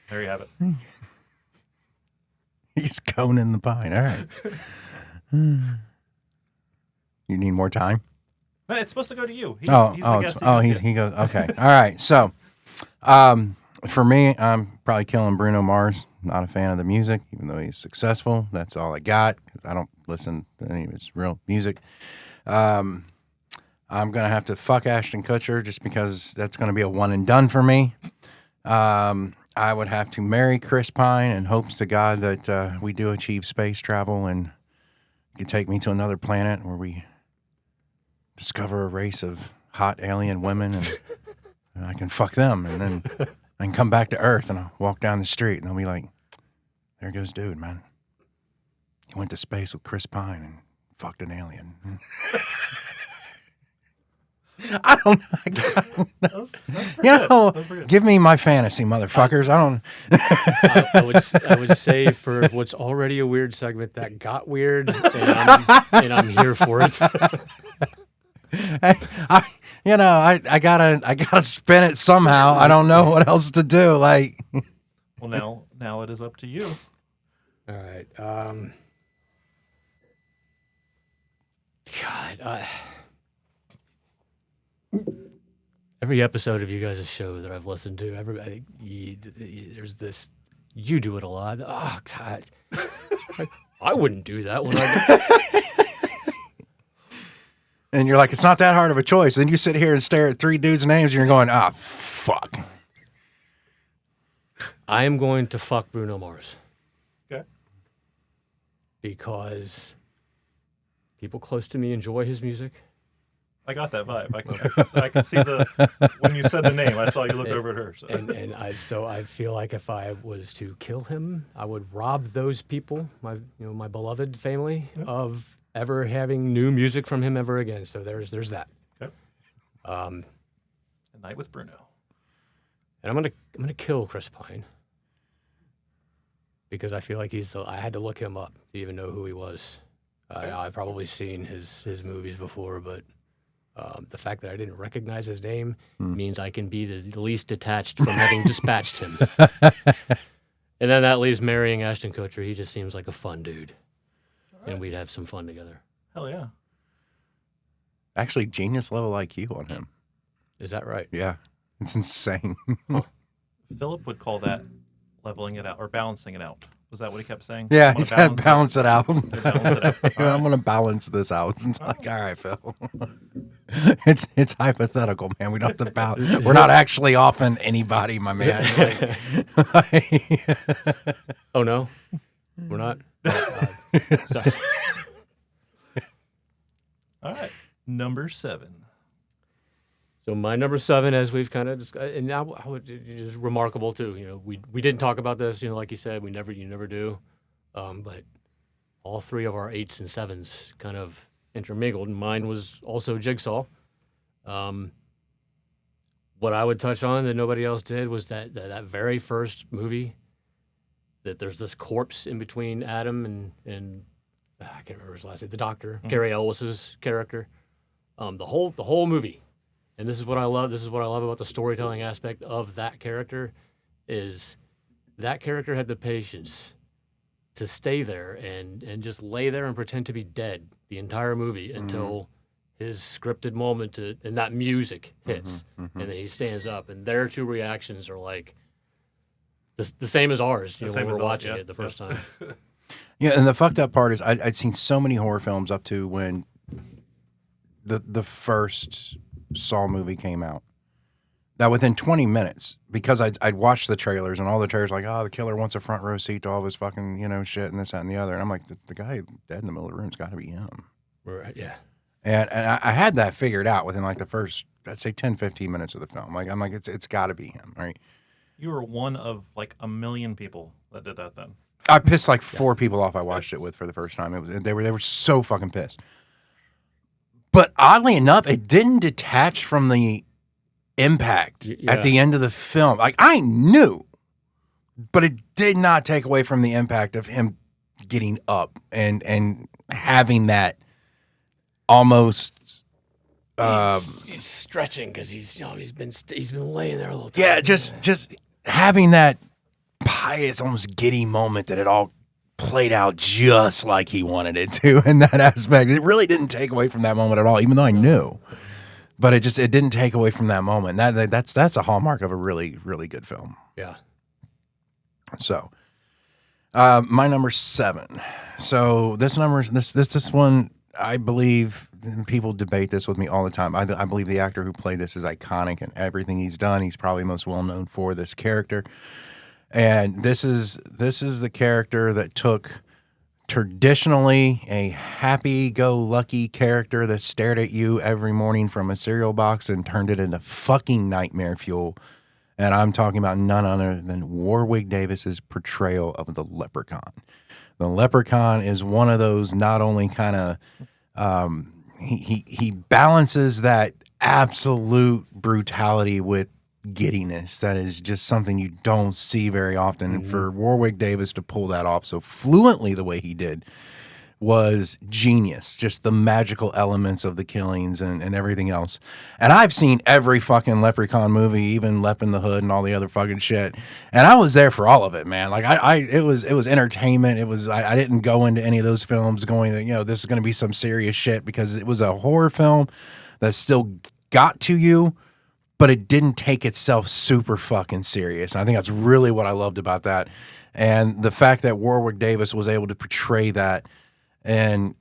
There you have it. He's Conan the Pine. All right. You need more time? No, it's supposed to go to you. He's He goes. Okay. All right. So, for me, I'm probably killing Bruno Mars. Not a fan of the music, even though he's successful. That's all I got. I don't listen to any of his real music. I'm gonna have to fuck Ashton Kutcher just because that's gonna be a one and done for me. I would have to marry Chris Pine in hopes to God that we do achieve space travel and you can take me to another planet where we discover a race of hot alien women and I can fuck them and then I can come back to Earth and I'll walk down the street and they'll be like, there goes dude, man. He went to space with Chris Pine and fucked an alien. I don't know. Give me my fantasy, motherfuckers. I would say for what's already a weird segment that got weird, and I'm here for it. I gotta spin it somehow. I don't know what else to do. Like, well, now it is up to you. All right. God. Every episode of you guys' show that I've listened to, everybody, there's this. You do it a lot. Oh God, I wouldn't do that when and you're like, it's not that hard of a choice. Then you sit here and stare at three dudes' names, and you're going, fuck. I am going to fuck Bruno Mars. Okay. Because people close to me enjoy his music. I got that vibe. I can see when you said the name, I saw you look over at her. So. I feel like if I was to kill him, I would rob those people, my beloved family, of ever having new music from him ever again. So there's that. Okay. A night with Bruno. And I'm gonna kill Chris Pine because I feel like I had to look him up to even know who he was. I've probably seen his movies before, but. The fact that I didn't recognize his name means I can be the least detached from having dispatched him. And then that leaves marrying Ashton Kutcher. He just seems like a fun dude. Right. And we'd have some fun together. Hell yeah. Actually, genius level IQ on him. Is that right? Yeah. It's insane. Philip would call that leveling it out or balancing it out. Was that what he kept saying? Yeah, he said balance it out. Balance it out. I'm going to balance this out. It's like, all right, Phil. It's hypothetical, man. We don't have to balance. We're not actually offing anybody, my man. Oh, no? We're not? Sorry. All right. Number 7. So my number 7, as we've kind of discussed, and now it is remarkable too. We didn't talk about this. Like you said, you never do. But all 3 of our 8s and 7s kind of intermingled. And mine was also Jigsaw. What I would touch on that nobody else did was that very first movie. That there's this corpse in between Adam and I can't remember his last name. The doctor, Gary Elwes's character. The whole movie. And this is what I love. This is what I love about the storytelling aspect of that character, is that character had the patience to stay there and just lay there and pretend to be dead the entire movie until his scripted moment and that music hits, and then he stands up. And their 2 reactions are like the same as ours. When we were watching it the first time. Yeah, and the fucked up part is I'd seen so many horror films up to when the first Saw movie came out, that within 20 minutes, because I'd watched the trailers and all the trailers like, the killer wants a front row seat to all of his fucking, shit and this, that, and the other. And I'm like, the guy dead in the middle of the room's got to be him. Right, yeah. And I had that figured out within like the first, I'd say 10, 15 minutes of the film. I'm like, it's got to be him, right? You were one of like a million people that did that then. I pissed like 4 people off I watched it with for the first time. They were so fucking pissed. But oddly enough, it didn't detach from the impact at the end of the film. Like, I knew, but it did not take away from the impact of him getting up and having that almost. He's stretching because he's been laying there a little time. Yeah, just having that pious, almost giddy moment that it all played out just like he wanted it to in that aspect. It really didn't take away from that moment at all, even though I knew. But it didn't take away from that moment. That's a hallmark of a really, really good film. Yeah. So, my number 7. So this one, I believe, and people debate this with me all the time. I believe the actor who played this is iconic in everything he's done. He's probably most well known for this character. And this is the character that took traditionally a happy-go-lucky character that stared at you every morning from a cereal box and turned it into fucking nightmare fuel. And I'm talking about none other than Warwick Davis's portrayal of the Leprechaun. The Leprechaun is one of those not only kind of he balances that absolute brutality with giddiness that is just something you don't see very often. And for Warwick Davis to pull that off so fluently the way he did was genius. Just the magical elements of the killings and everything else. And I've seen every fucking Leprechaun movie, even Lep in the Hood and all the other fucking shit. And I was there for all of it, man. Like it was entertainment. I didn't go into any of those films going that, this is going to be some serious shit, because it was a horror film that still got to you, but it didn't take itself super fucking serious. And I think that's really what I loved about that. And the fact that Warwick Davis was able to portray that and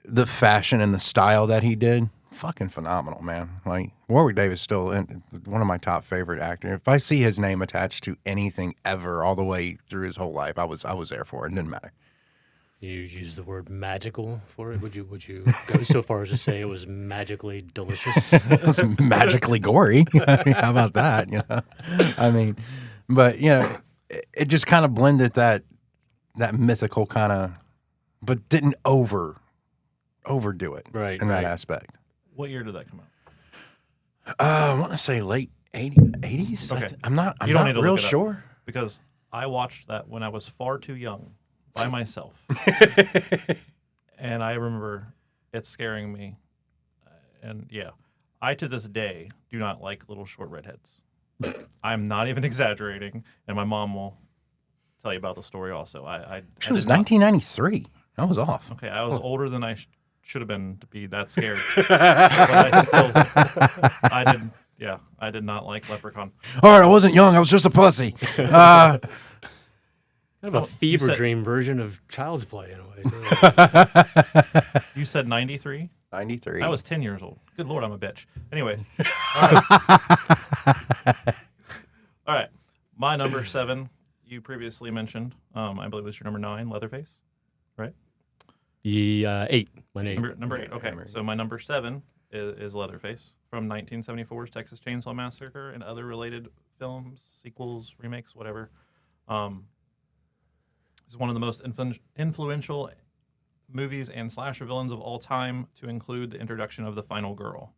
the fashion and the style that he did, fucking phenomenal, man. Like, Warwick Davis still one of my top favorite actors. If I see his name attached to anything ever all the way through his whole life, I was there for it. It didn't matter. You use the word magical for it. Would you go so far as to say it was magically delicious? It was magically gory. I mean, how about that? I mean, but it just kind of blended that mythical kind of, but didn't overdo it in that aspect. What year did that come out? I want to say late 80s. Okay. I'm not You don't need to real look it up, sure. because I watched that when I was far too young by myself. And I remember it scaring me. And yeah, I to this day do not like little short redheads. I'm not even exaggerating, and my mom will tell you about the story also. It was 1993. I was off. Okay, I was older than I should have been to be that scared. But I did not like Leprechaun. All right, I wasn't young. I was just a pussy. Kind of a fever dream version of Child's Play in a way, too. You said 93? 93. I was 10 years old. Good Lord, I'm a bitch. Anyways. All right. My number 7, you previously mentioned, I believe was your number 9, Leatherface, right? The 8. My name. Number 8. Okay. So my number 7 is Leatherface from 1974's Texas Chainsaw Massacre and other related films, sequels, remakes, whatever. He's one of the most influential movies and slasher villains of all time, to include the introduction of the final girl.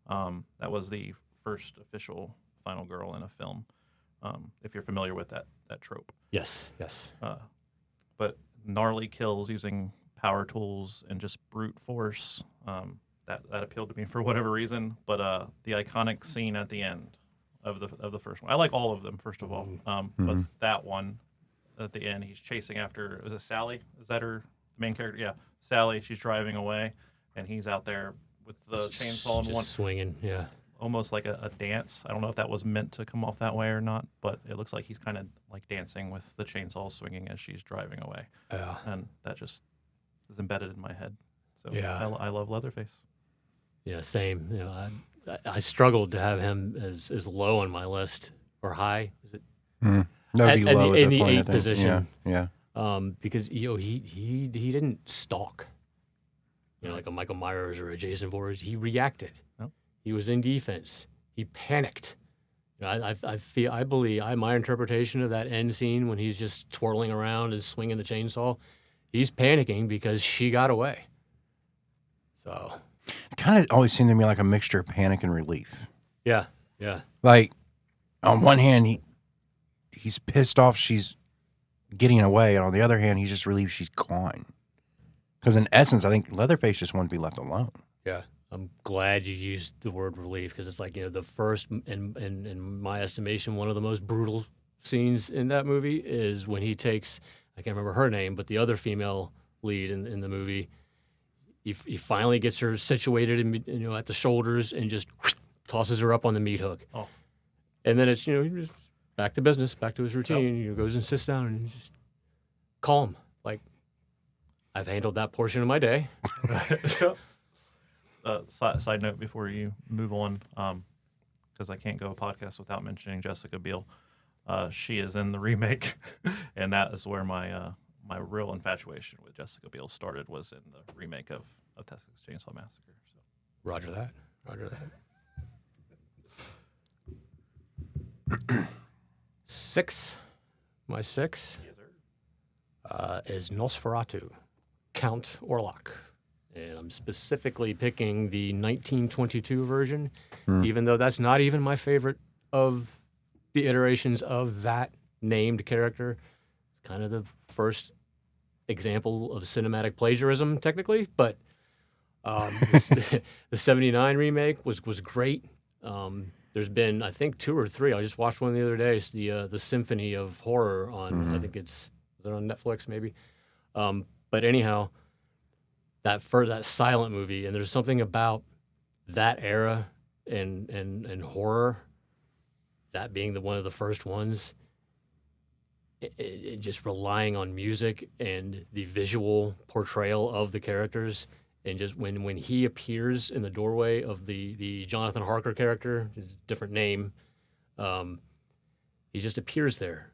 That was the first official final girl in a film, if you're familiar with that trope. Yes. But gnarly kills using power tools and just brute force, that appealed to me for whatever reason. But the iconic scene at the end of the first one, I like all of them, first of all, but that one at the end, he's chasing after, is it Sally? Is that her main character? Yeah, Sally. She's driving away, and he's out there with the chainsaw and one swinging. Yeah, almost like a dance. I don't know if that was meant to come off that way or not, but it looks like he's kind of like dancing with the chainsaw swinging as she's driving away. Yeah, and that just is embedded in my head. So yeah, I love Leatherface. Yeah, same. I struggled to have him as low on my list, or high. Is it? That'd be low in the the 8th position. Yeah. Because he didn't stalk, like a Michael Myers or a Jason Voorhees. He reacted. Oh. He was in defense. He panicked, I believe my interpretation of that end scene when he's just twirling around and swinging the chainsaw, he's panicking because she got away. So, It kind of always seemed to me like a mixture of panic and relief. yeah. Like, on one hand, he's pissed off she's getting away, and on the other hand, he's just relieved she's gone. Because in essence, I think Leatherface just wanted to be left alone. Yeah. I'm glad you used the word relief because it's like, the first, in my estimation, one of the most brutal scenes in that movie is when he takes, I can't remember her name, but the other female lead in the movie, he finally gets her situated at the shoulders and just tosses her up on the meat hook. Oh. And then it's, he just back to business, back to his routine. He goes and sits down and he's just calm. Like, I've handled that portion of my day. Side note before you move on, because I can't go a podcast without mentioning Jessica Biel. She is in the remake, and that is where my my real infatuation with Jessica Biel started, was in the remake of Texas Chainsaw Massacre. So. Roger that. My six is Nosferatu, Count Orlok. And I'm specifically picking the 1922 version, even though that's not even my favorite of the iterations of that named character. It's kind of the first example of cinematic plagiarism, technically, but the 79 remake was great. There's been, I think, 2 or 3. I just watched one the other day. It's the Symphony of Horror on, I think is it on Netflix maybe? But anyhow, that silent movie, and there's something about that era and horror, that being one of the first ones, it just relying on music and the visual portrayal of the characters. And just when he appears in the doorway of the Jonathan Harker character, his different name, he just appears there.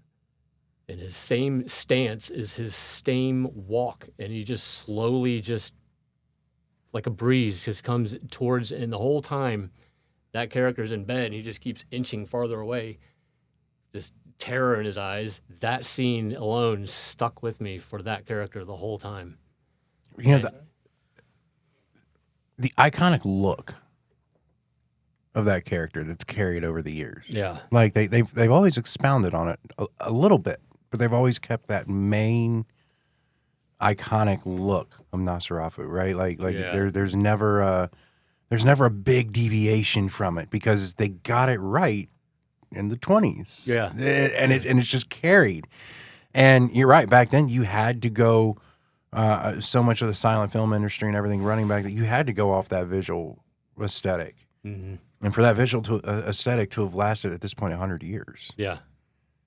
And his same stance is his same walk. And he just slowly, just like a breeze, just comes towards, and the whole time that character's in bed and he just keeps inching farther away. This terror in his eyes. That scene alone stuck with me for that character the whole time. The iconic look of that character that's carried over the years. Yeah. Like they've always expounded on it a little bit, but they've always kept that main iconic look of Nosferatu, right? Like Yeah. there's never a big deviation from it because they got it right in the 20s. Yeah. And it's just carried. And you're right, back then you had to go so much of the silent film industry and everything running back that you had to go off that visual aesthetic. Mm-hmm. And for that visual aesthetic to have lasted at this point 100 years. Yeah.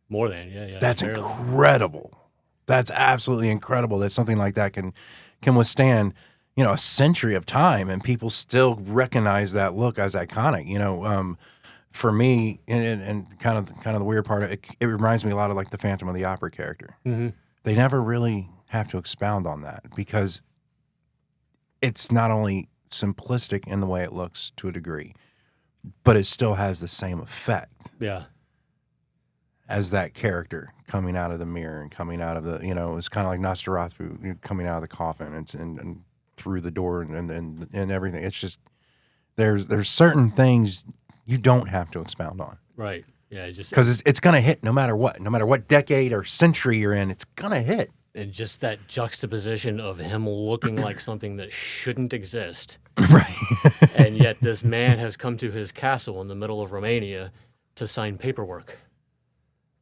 More than, yeah. That's barely. incredible. That's absolutely incredible that something like that can withstand, a century of time and people still recognize that look as iconic. For me, and kind of the weird part of it, it reminds me a lot of like the Phantom of the Opera character. Mm-hmm. They never really have to expound on that because it's not only simplistic in the way it looks to a degree, but it still has the same effect. Yeah. As that character coming out of the mirror and coming out of the, it's kind of like Nosferatu coming out of the coffin and through the door and everything. It's just, there's certain things you don't have to expound on. Right. Yeah. Just because it's going to hit no matter what decade or century you're in, it's going to hit. And just that juxtaposition of him looking like something that shouldn't exist. Right. And yet this man has come to his castle in the middle of Romania to sign paperwork.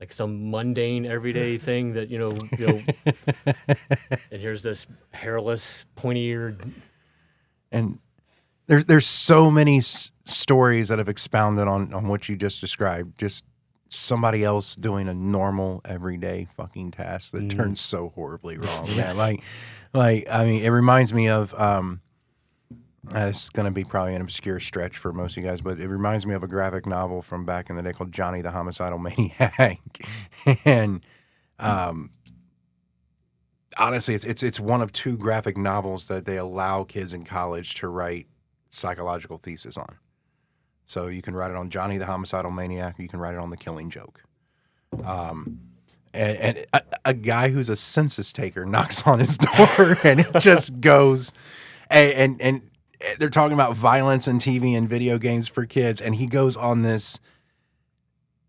Like some mundane, everyday thing that, and here's this hairless, pointy-eared. And there's so many stories that have expounded on what you just described. Just somebody else doing a normal, everyday fucking task that turns so horribly wrong, man. Yes. It reminds me of, it's going to be probably an obscure stretch for most of you guys, but it reminds me of a graphic novel from back in the day called Johnny the Homicidal Maniac. And honestly, it's one of 2 graphic novels that they allow kids in college to write psychological thesis on. So you can write it on Johnny the Homicidal Maniac, or you can write it on The Killing Joke. And a guy who's a census taker knocks on his door, and it just goes, and they're talking about violence in TV and video games for kids, and he goes on this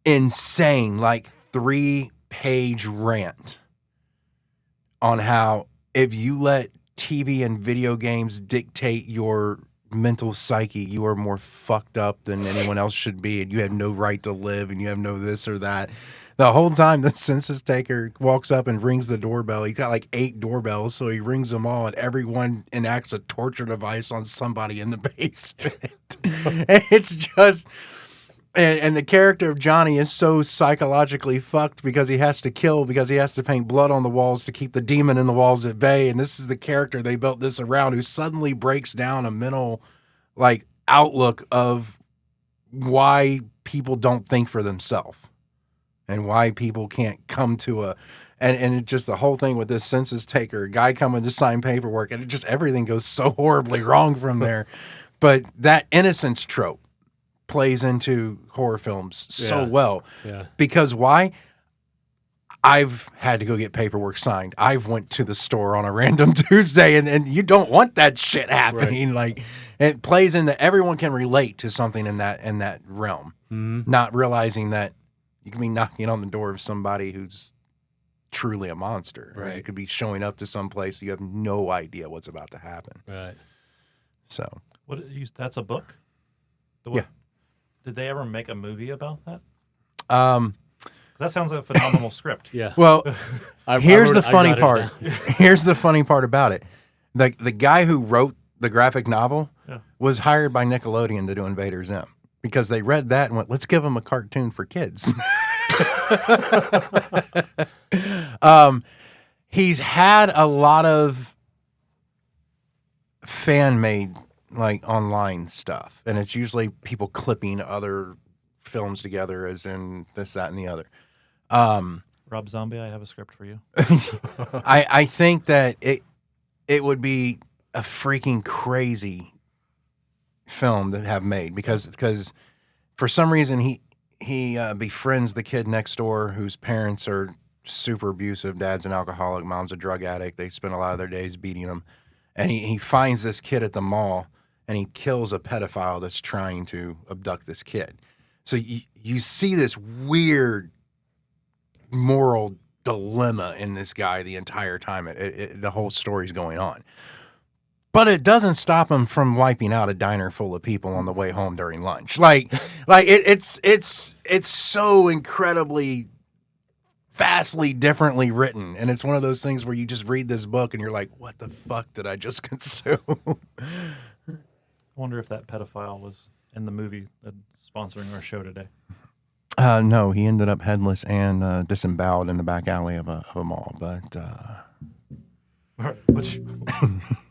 insane, like 3-page rant on how if you let TV and video games dictate your mental psyche, you are more fucked up than anyone else should be, and you have no right to live, and you have no this or that. The whole time the census taker walks up and rings the doorbell. He's got like 8 doorbells, so he rings them all, and everyone enacts a torture device on somebody in the basement. And it's just, and the character of Johnny is so psychologically fucked because he has to kill, because he has to paint blood on the walls to keep the demon in the walls at bay. And this is the character they built this around, who suddenly breaks down a mental like outlook of why people don't think for themselves. And why people can't come to and it just the whole thing with this census taker, a guy coming to sign paperwork, and it just everything goes so horribly wrong from there. But that innocence trope plays into horror films so well. Yeah. Because why? I've had to go get paperwork signed. I've went to the store on a random Tuesday, and you don't want that shit happening. Right. Like it plays in that everyone can relate to something in that realm, not realizing that you can be knocking on the door of somebody who's truly a monster. Right. You could be showing up to some place you have no idea what's about to happen. Right. So That's a book? Yeah. Did they ever make a movie about that? That sounds like a phenomenal script. Yeah. Well, here's the funny part. Yeah. Here's the funny part about it. The guy who wrote the graphic novel was hired by Nickelodeon to do Invader Zim. Because they read that and went, let's give them a cartoon for kids. He's had a lot of fan-made, like, online stuff. And it's usually people clipping other films together, as in this, that, and the other. Rob Zombie, I have a script for you. I think that it would be a freaking crazy film to have made because for some reason he befriends the kid next door whose parents are super abusive. Dad's an alcoholic, mom's a drug addict. They spend a lot of their days beating him, and he finds this kid at the mall and he kills a pedophile that's trying to abduct this kid. So you see this weird moral dilemma in this guy the entire time the whole story's going on. But it doesn't stop him from wiping out a diner full of people on the way home during lunch. It's so incredibly, vastly differently written, and it's one of those things where you just read this book and you're like, "What the fuck did I just consume?" I wonder if that pedophile was in the movie that's sponsoring our show today. No, he ended up headless and disemboweled in the back alley of a mall. But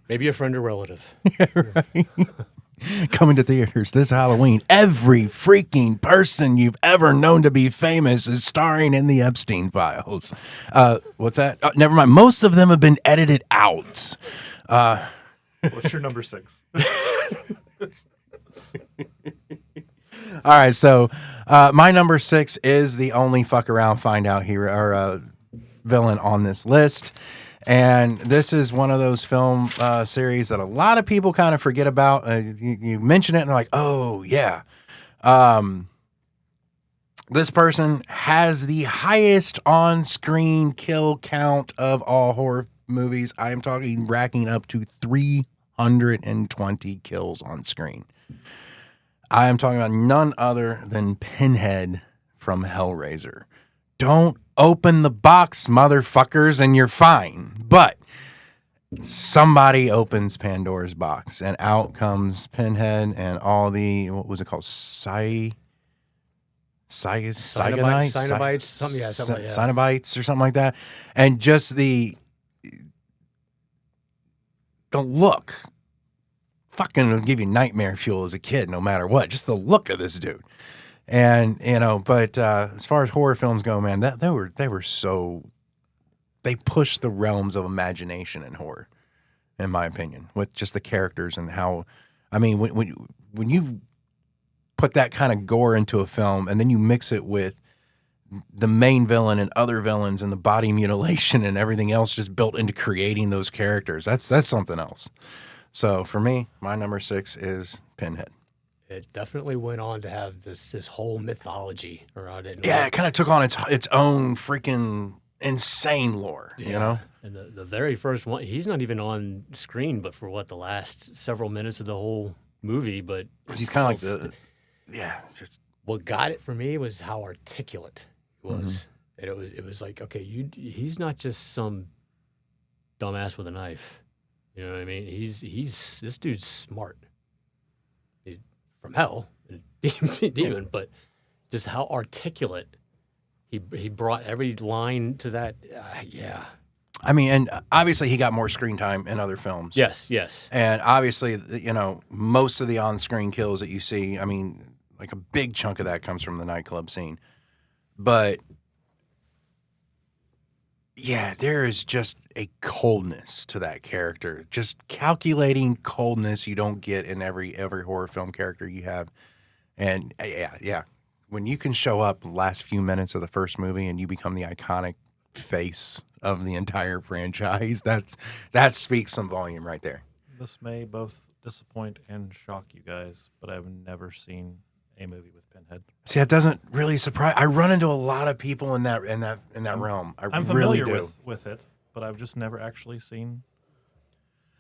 maybe a friend or relative. Right. Coming to theaters this Halloween. Every freaking person you've ever known to be famous is starring in the Epstein Files. What's that? Never mind. Most of them have been edited out. What's your number 6? All right, so my number 6 is the only fuck around, find out hero or villain on this list. And this is one of those film series that a lot of people kind of forget about. You mention it and they're like, oh, yeah. This person has the highest on-screen kill count of all horror movies. I am talking racking up to 320 kills on screen. I am talking about none other than Pinhead from Hellraiser. Don't open the box, motherfuckers, and you're fine. But somebody opens Pandora's box, and out comes Pinhead and all the, what was it called? Cyanobites, something like that. Cyanobites or something like that. And just the look. Fucking will give you nightmare fuel as a kid, no matter what. Just the look of this dude. And, but as far as horror films go, man, they were so, they pushed the realms of imagination in horror, in my opinion, with just the characters and how, I mean, when you put that kind of gore into a film, and then you mix it with the main villain and other villains and the body mutilation and everything else just built into creating those characters. That's something else. So for me, my number 6 is Pinhead. It definitely went on to have this whole mythology around it. Yeah, it kind of took on its own freaking insane lore, you know? And the very first one, he's not even on screen, but for the last several minutes of the whole movie. But He's kind of like just what got it for me was how articulate he was. And it was like, okay, he's not just some dumbass with a knife. You know what I mean? This dude's smart. He's from hell, demon, but just how articulate he brought every line to that. Yeah. I mean, and obviously he got more screen time in other films. Yes. And obviously, you know, most of the on-screen kills that you see, I mean, like a big chunk of that comes from the nightclub scene. But yeah, there is just a coldness to that character. Just calculating coldness you don't get in every horror film character you have. And yeah. When you can show up the last few minutes of the first movie and you become the iconic face of the entire franchise, that speaks some volume right there. This may both disappoint and shock you guys, but I've never seen a movie with Pinhead. See, that doesn't really surprise. I run into a lot of people in that realm. I'm really familiar do. with it, but I've just never actually seen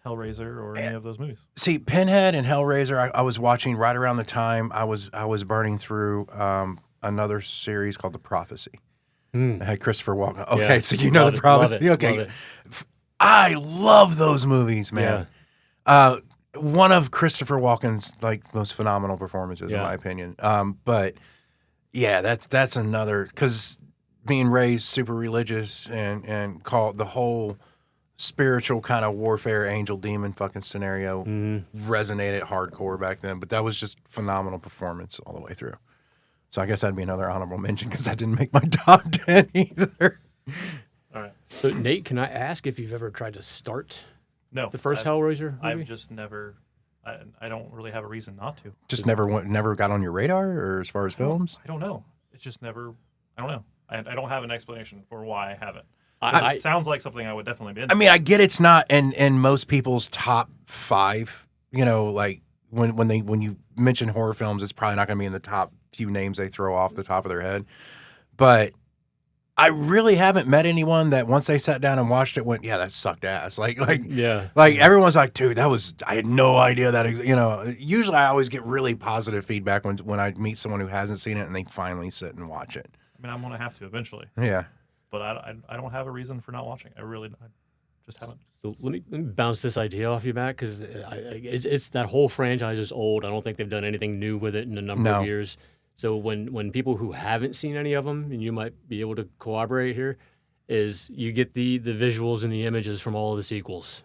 Hellraiser or any of those movies. See, Pinhead and Hellraiser, I was watching right around the time I was burning through another series called The Prophecy. It had Christopher Walken. Okay, Yeah. so you know Love The it, Prophecy. love it, Okay, love it. I love those movies, man. One of Christopher Walken's like most phenomenal performances, in my opinion. But yeah, that's another, because being raised super religious and called the whole spiritual kind of warfare, angel demon fucking scenario resonated hardcore back then. But that was just phenomenal performance all the way through. So I guess that'd be another honorable mention because that didn't make my top 10 either. All right. So Nate, can I ask if you've ever tried to start No. the first Hellraiser movie? I've just never. I don't really have a reason not to. Just never got on your radar, or as far as films? I don't know. It's just never. I don't know. I don't have an explanation for why I haven't. I- It sounds like something I would definitely be into. I mean, I get it's not in most people's top 5. You know, like when you mention horror films, it's probably not going to be in the top few names they throw off the top of their head. But I really haven't met anyone that once they sat down and watched it went, yeah, that sucked ass. Like everyone's like, dude, I had no idea that. Usually I always get really positive feedback when I meet someone who hasn't seen it and they finally sit and watch it. I mean, I'm going to have to eventually. Yeah. But I don't have a reason for not watching. I just haven't. So let me bounce this idea off you back, because it's that whole franchise is old. I don't think they've done anything new with it in a number of years. So when people who haven't seen any of them, and you might be able to corroborate here, is you get the visuals and the images from all of the sequels,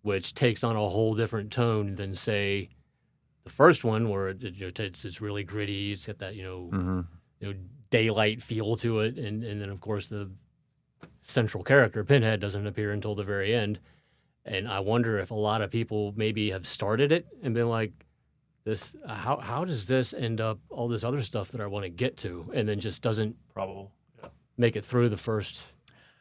which takes on a whole different tone than, say, the first one, where it's really gritty. It's got that daylight feel to it, and then of course the central character Pinhead doesn't appear until the very end. And I wonder if a lot of people maybe have started it and been like, this, how does this end up all this other stuff that I want to get to, and then just doesn't make it through the first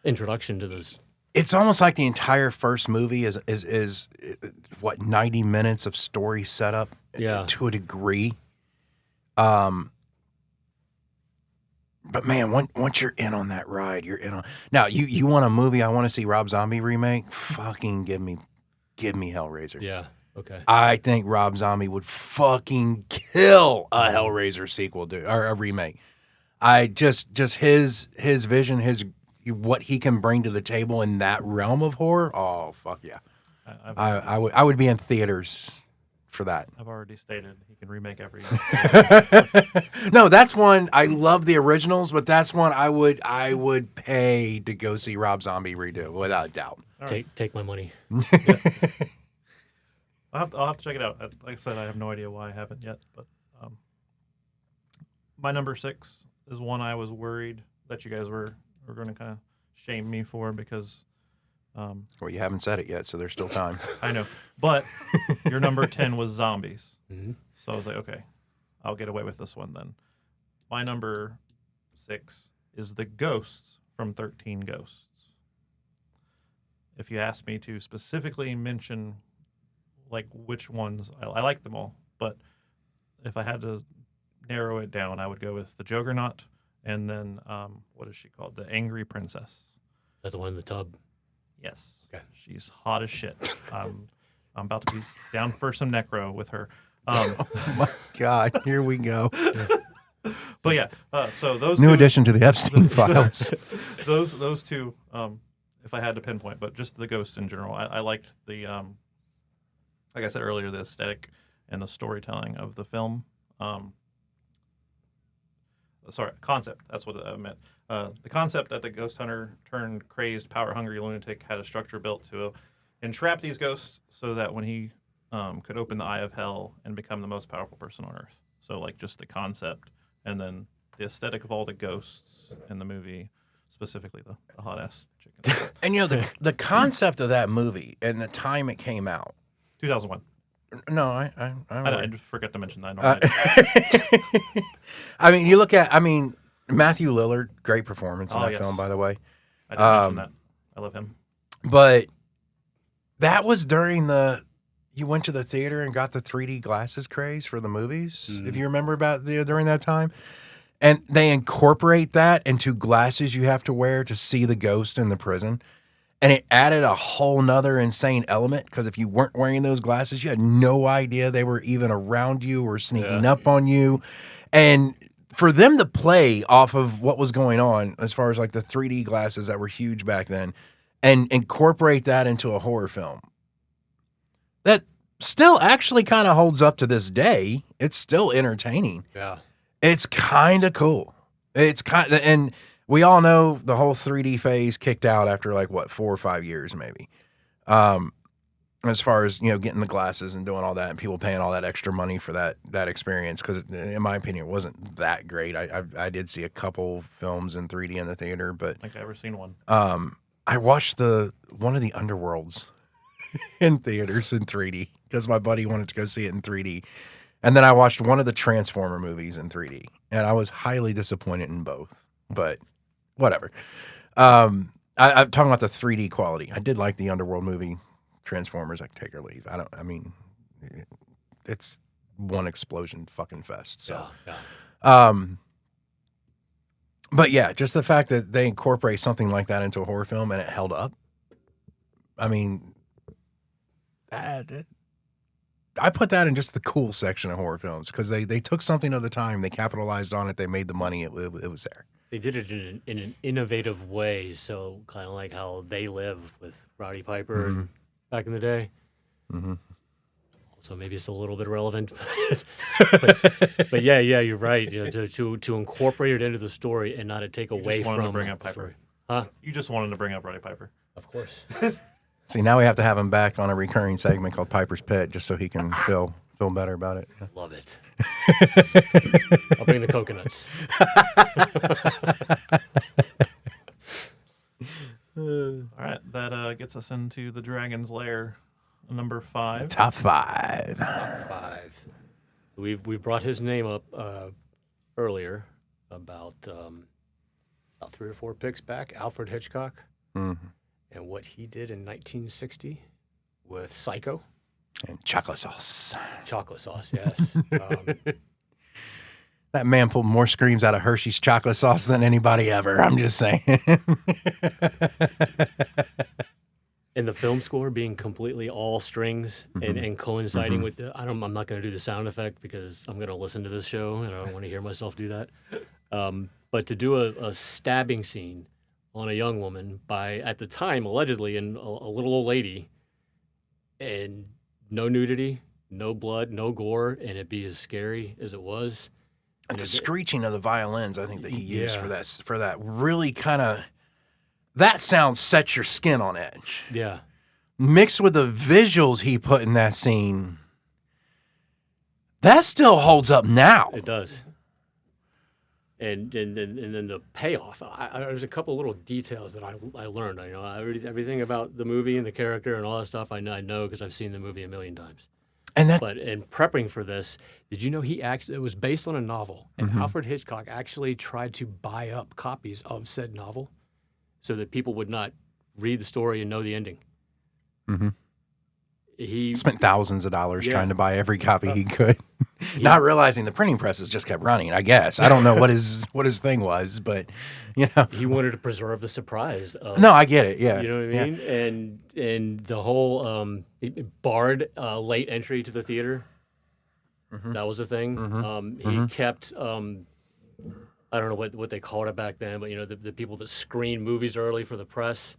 introduction to this. It's almost like the entire first movie is what, 90 minutes of story setup to a degree. But man, once you're in on that ride, you're in on. Now you want a movie? I want to see Rob Zombie remake. Fucking give me Hellraiser. Yeah. Okay. I think Rob Zombie would fucking kill a Hellraiser sequel, dude, or a remake. I just his vision, what he can bring to the table in that realm of horror. Oh fuck yeah! I would be in theaters for that. I've already stated he can remake every. No, that's one. I love the originals, but that's one I would pay to go see Rob Zombie redo without a doubt. Take my money. I'll have to check it out. Like I said, I have no idea why I haven't yet. But my number 6 is one I was worried that you guys were going to kind of shame me for because. Well, you haven't said it yet, so there's still time. I know, but your number 10 was zombies. Mm-hmm. So I was like, okay, I'll get away with this one then. My number 6 is the ghosts from 13 Ghosts. If you ask me to specifically mention like which ones, I like them all, but if I had to narrow it down, I would go with the Juggernaut and then what is she called? The Angry Princess. That's the one in the tub. Yes. Okay. She's hot as shit. I'm about to be down for some necro with her. Oh my God, here we go. But yeah, so those New two, addition to the Epstein files. those two, if I had to pinpoint, but just the ghosts in general, I liked the, like I said earlier, the aesthetic and the storytelling of the film. Concept. That's what I meant. The concept that the ghost hunter turned crazed, power-hungry lunatic had a structure built to entrap these ghosts so that when he could open the eye of hell and become the most powerful person on Earth. So, like, just the concept, and then the aesthetic of all the ghosts in the movie, specifically the hot-ass chicken. And you know, the concept of that movie and the time it came out. 2001. No, I forgot to mention that. I mean, you look at, Matthew Lillard, great performance in that yes. film, by the way. I didn't mention that. I love him. But that was during you went to the theater and got the 3D glasses craze for the movies, if you remember during that time. And they incorporate that into glasses you have to wear to see the ghost in the prison. And it added a whole nother insane element because if you weren't wearing those glasses, you had no idea they were even around you or sneaking up on you. And for them to play off of what was going on as far as like the 3D glasses that were huge back then and incorporate that into a horror film, that still actually kind of holds up to this day. It's still entertaining. Yeah. It's kind of cool. And we all know the whole 3D phase kicked out after like 4 or 5 years, maybe. As far as, getting the glasses and doing all that and people paying all that extra money for that experience. Cause in my opinion, it wasn't that great. I did see a couple films in 3D in the theater, but I don't think I've ever seen one. I watched one of the Underworlds in theaters in 3D because my buddy wanted to go see it in 3D. And then I watched one of the Transformer movies in 3D and I was highly disappointed in both, but whatever. I'm talking about the 3D quality. I did like the Underworld movie, Transformers. I can take or leave. It's one explosion fucking fest. So, but yeah, just the fact that they incorporate something like that into a horror film and it held up. I mean, I put that in just the cool section of horror films because they took something of the time, they capitalized on it, they made the money, it was there. They did it in an innovative way, so kind of like how They Live with Roddy Piper back in the day. Mm-hmm. So maybe it's a little bit irrelevant, but yeah, you're right. To incorporate it into the story and not to take away from to bring up the Piper. story. Huh? You just wanted to bring up Roddy Piper. Of course. See, now we have to have him back on a recurring segment called Piper's Pit just so he can feel better about it. Yeah. Love it. I'll bring the coconuts. All right, that gets us into the Dragon's Lair, number 5. Top 5. Top 5. We brought his name up earlier about 3 or 4 picks back. Alfred Hitchcock and what he did in 1960 with Psycho. And chocolate sauce. Chocolate sauce, yes. That man pulled more screams out of Hershey's chocolate sauce than anybody ever. I'm just saying. And the film score being completely all strings and coinciding with I'm not going to do the sound effect because I'm going to listen to this show and I don't want to hear myself do that. But to do a stabbing scene on a young woman by, at the time, allegedly, and a little old lady, and no nudity, no blood, no gore, and it be as scary as it was. And the screeching of the violins, I think that he used for that really kind of, that sound sets your skin on edge. Yeah. Mixed with the visuals he put in that scene, that still holds up now. It does. And then the payoff. There's a couple little details that I learned. Everything about the movie and the character and all that stuff. I know because I've seen the movie a million times. And that But in prepping for this, did you know it was based on a novel, and Alfred Hitchcock actually tried to buy up copies of said novel so that people would not read the story and know the ending. He spent thousands of dollars Yeah. trying to buy every copy he could, not realizing the printing presses just kept running. I guess I don't know what his thing was, but you know, he wanted to preserve the surprise of no, I get it. Yeah, You know what I mean? And the whole it barred late entry to the theater. That was a thing. He kept I don't know what they called it back then, but you know the people that screened movies early for the press.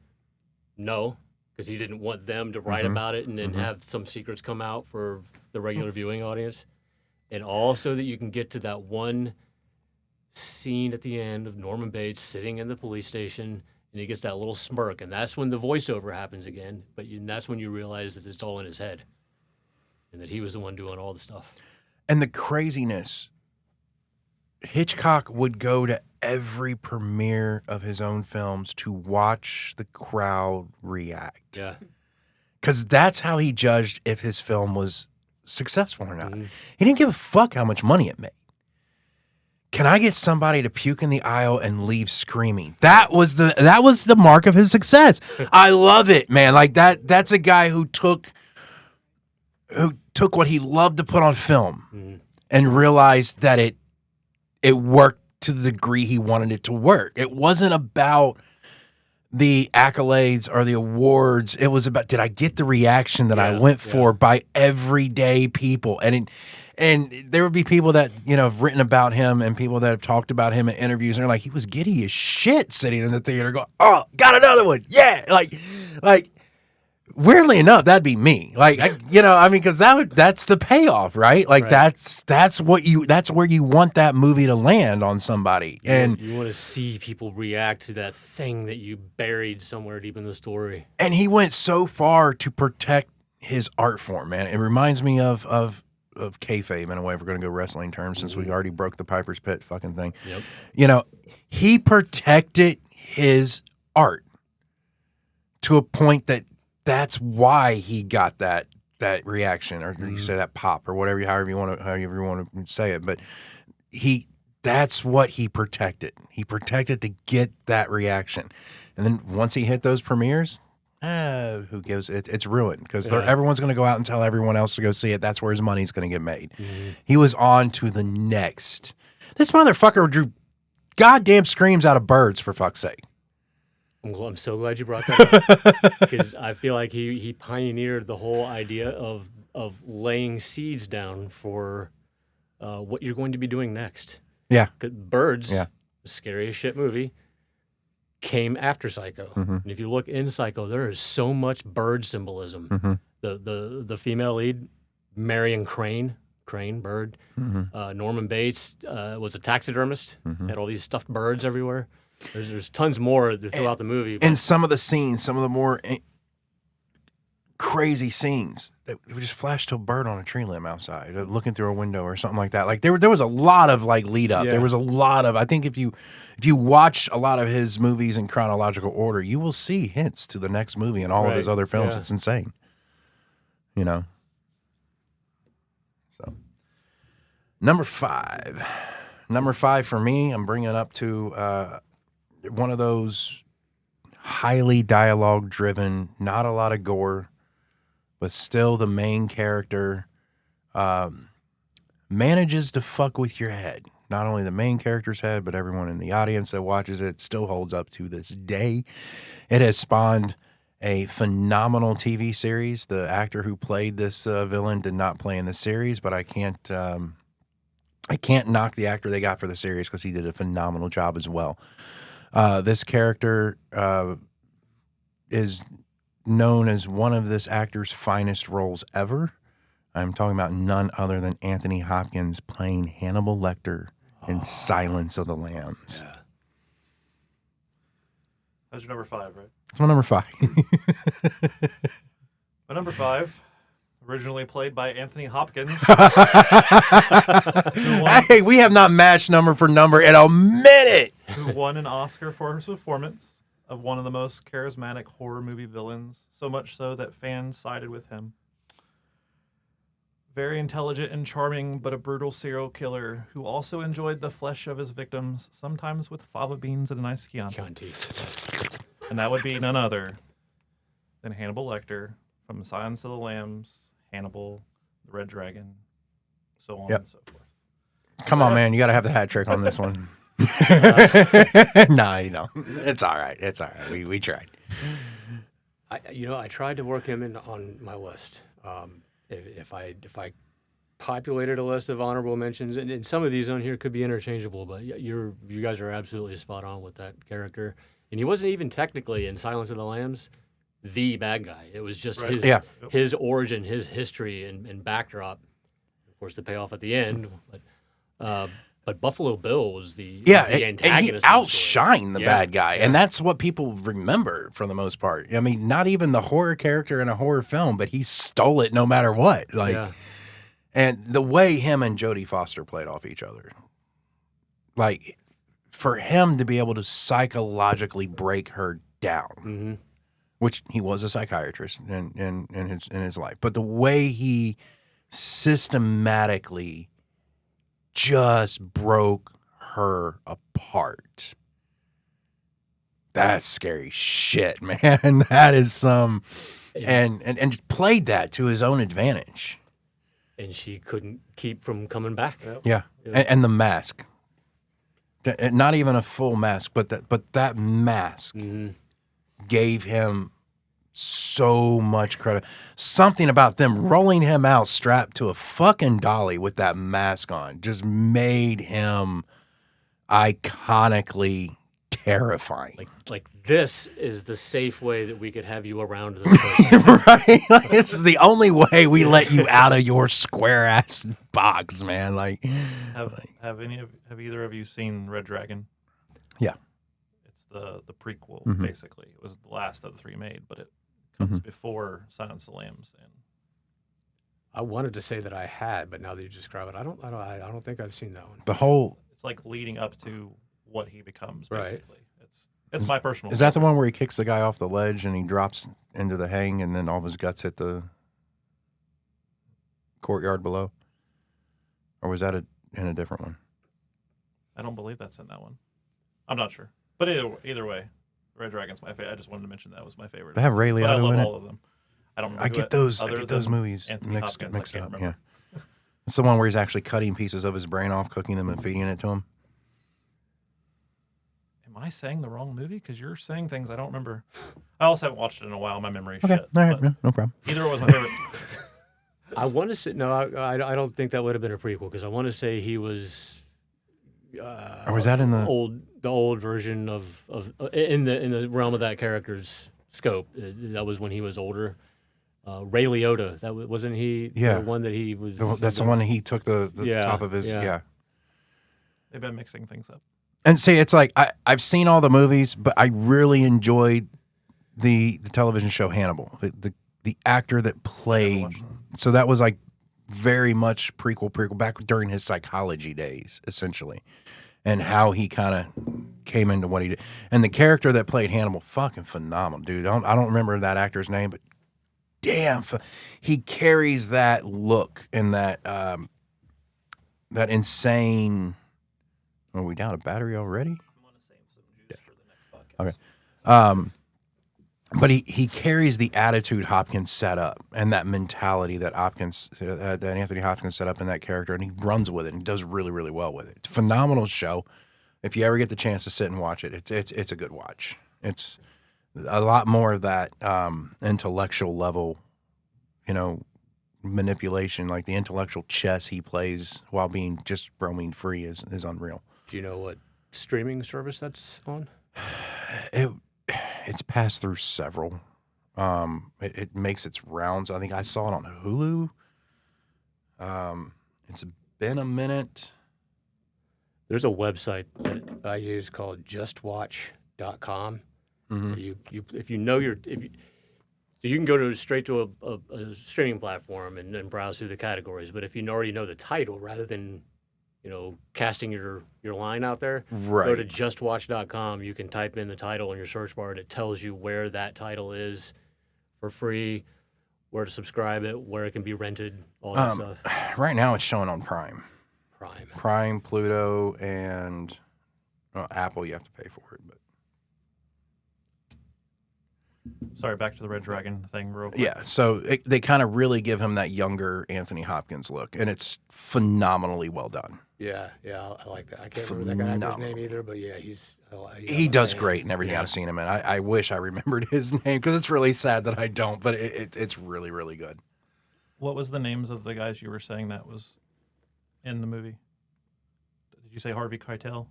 No, because he didn't want them to write about it and then have some secrets come out for the regular viewing audience. And also that you can get to that one scene at the end of Norman Bates sitting in the police station, and he gets that little smirk, and that's when the voiceover happens again. And that's when you realize that it's all in his head, and that he was the one doing all the stuff. And the craziness, Hitchcock would go to every premiere of his own films to watch the crowd react. Yeah. Because that's how he judged if his film was successful or not. He didn't give a fuck how much money it made. Can I get somebody to puke in the aisle and leave screaming? That was the mark of his success. I love it, man. Like that's a guy who took what he loved to put on film and realized that it worked to the degree he wanted it to work. It wasn't about the accolades or the awards. It was about, did I get the reaction that I went for by everyday people? And there would be people that, you know, have written about him and people that have talked about him in interviews, and they're like, he was giddy as shit sitting in the theater going, oh, got another one. Yeah. Like weirdly enough, that'd be me. Like, because that's the payoff, right? Like that's where you want that movie to land on somebody. And you want to see people react to that thing that you buried somewhere deep in the story. And he went so far to protect his art form, man. It reminds me of kayfabe in a way, if we're going to go wrestling terms, since we already broke the Piper's Pit fucking thing. Yep. You know, he protected his art to a point that's why he got that reaction, or you say that pop, or whatever, however you want to say it. But that's what he protected. He protected to get that reaction. And then once he hit those premieres, who gives it? It's ruined, because everyone's going to go out and tell everyone else to go see it. That's where his money's going to get made. He was on to the next. This motherfucker drew goddamn screams out of birds, for fuck's sake. I'm so glad you brought that up, because I feel like he pioneered the whole idea of laying seeds down for what you're going to be doing next. Yeah. 'Cause Birds, the scariest shit movie, came after Psycho. And if you look in Psycho, there is so much bird symbolism. The female lead, Marion Crane, bird. Norman Bates was a taxidermist, had all these stuffed birds everywhere. There's tons more throughout the movie. And some of the scenes, some of the more crazy scenes, that we just flashed to a bird on a tree limb outside, looking through a window or something like that. Like there was a lot of like lead up. Yeah. There was a lot of, I think if you watch a lot of his movies in chronological order, you will see hints to the next movie and all of his other films. Yeah. It's insane. You know? So, number five for me, I'm bringing up to one of those highly dialogue driven, not a lot of gore, but still the main character manages to fuck with your head. Not only the main character's head, but everyone in the audience that watches it. Still holds up to this day. It has spawned a phenomenal TV series. The actor who played this villain did not play in the series, but I can't knock the actor they got for the series, because he did a phenomenal job as well. This character is known as one of this actor's finest roles ever. I'm talking about none other than Anthony Hopkins playing Hannibal Lecter in Silence of the Lambs. Yeah. That's your number 5, right? That's my number 5. My number 5, originally played by Anthony Hopkins. Hey, we have not matched number for number in a minute. Who won an Oscar for his performance of one of the most charismatic horror movie villains, so much so that fans sided with him. Very intelligent and charming, but a brutal serial killer who also enjoyed the flesh of his victims, sometimes with fava beans and a nice Chianti. Chianti. And that would be none other than Hannibal Lecter from Silence of the Lambs, Hannibal, the Red Dragon, so on and so forth. Come on, man. You got to have the hat trick on this one. No, you don't. It's all right. It's all right. We tried. I tried to work him in on my list. If I populated a list of honorable mentions, and some of these on here could be interchangeable, but you guys are absolutely spot on with that character. And he wasn't even technically in Silence of the Lambs the bad guy. It was just his origin, his history, and backdrop. Of course, the payoff at the end. But Buffalo Bill was the antagonist. And he of the outshined the story. bad guy, and that's what people remember for the most part. I mean, not even the horror character in a horror film, but he stole it no matter what. And the way him and Jodie Foster played off each other, like for him to be able to psychologically break her down, which he was a psychiatrist in his life, but the way he systematically just broke her apart. That's scary shit, man. That is some, and played that to his own advantage. And she couldn't keep from coming back. Yeah. And the mask, not even a full mask, but that mask gave him so much credit. Something about them rolling him out strapped to a fucking dolly with that mask on just made him iconically terrifying. Like this is the safe way that we could have you around this person. Right? Like, this is the only way we let you out of your square ass box, man. Like, Have either of you seen Red Dragon? yeah. It's the prequel, Mm-hmm. basically. It was the last of the three made, but it comes before Silence of the Lambs. And I wanted to say that I had, but now that you describe it, I don't think I've seen that one. The whole, it's like leading up to what he becomes, Right. basically. It's my personal. is that the one where he kicks the guy off the ledge and he drops into the hang and then all of his guts hit the courtyard below? Or was that in a different one? I don't believe that's in that one. I'm not sure, but either way, Red Dragon's my favorite. I just wanted to mention that was my favorite. They have Ray But I Liotta love in it. all of them. I don't. Remember I who get it- those other those than movies Anthony mixed Hopkins, I up. can't Yeah, remember. it's the one where he's actually cutting pieces of his brain off, cooking them, and feeding it to him. Am I saying the wrong movie? Because you're saying things I don't remember. I also haven't watched it in a while. My memory's Okay, shit. all right, but no problem. either was my favorite. I want to say no. I don't think that would have been a prequel because I want to say he was. Or was that in the old version of in the realm of that character's scope? That was when he was older. Ray Liotta. Wasn't he? Yeah. The one that he was. That's the one that he took the Yeah, top of his yeah. They've been mixing things up. And see, it's like I've seen all the movies, but I really enjoyed the television show Hannibal. The actor that played, so that was like very much prequel back during his psychology days, essentially, and how he kind of came into what he did. And the character that played Hannibal, fucking phenomenal, dude. I don't remember that actor's name, but damn, he carries that look and that that insane. Are we down a battery already? Okay. But he carries the attitude Hopkins set up and that mentality that that Anthony Hopkins set up in that character, and he runs with it and does really, really well with it. Phenomenal show. If you ever get the chance to sit and watch it, it's a good watch. It's a lot more of that intellectual level, manipulation, like the intellectual chess he plays while being just bromine free is unreal. Do you know what streaming service that's on? It's passed through several. It makes its rounds. I think I saw it on Hulu. It's been a minute. There's a website that I use called justwatch.com. So you can go straight to a streaming platform and browse through the categories. But if you already know the title, rather than casting your line out there, Right. go to justwatch.com. You can type in the title in your search bar, and it tells you where that title is for free, where to subscribe it, where it can be rented, all that stuff. Right now, it's showing on Prime. Prime. Pluto, and Apple. You have to pay for it, but Sorry, back to the Red Dragon thing real quick. yeah. So they kind of really give him that younger Anthony Hopkins look, and it's phenomenally well done. Yeah, I like that. I can't remember that actor's name either, but yeah, He does great in everything I've seen him in. I wish I remembered his name because it's really sad that I don't, but it's really, really good. What was the names of the guys you were saying that was in the movie? Did you say Harvey Keitel?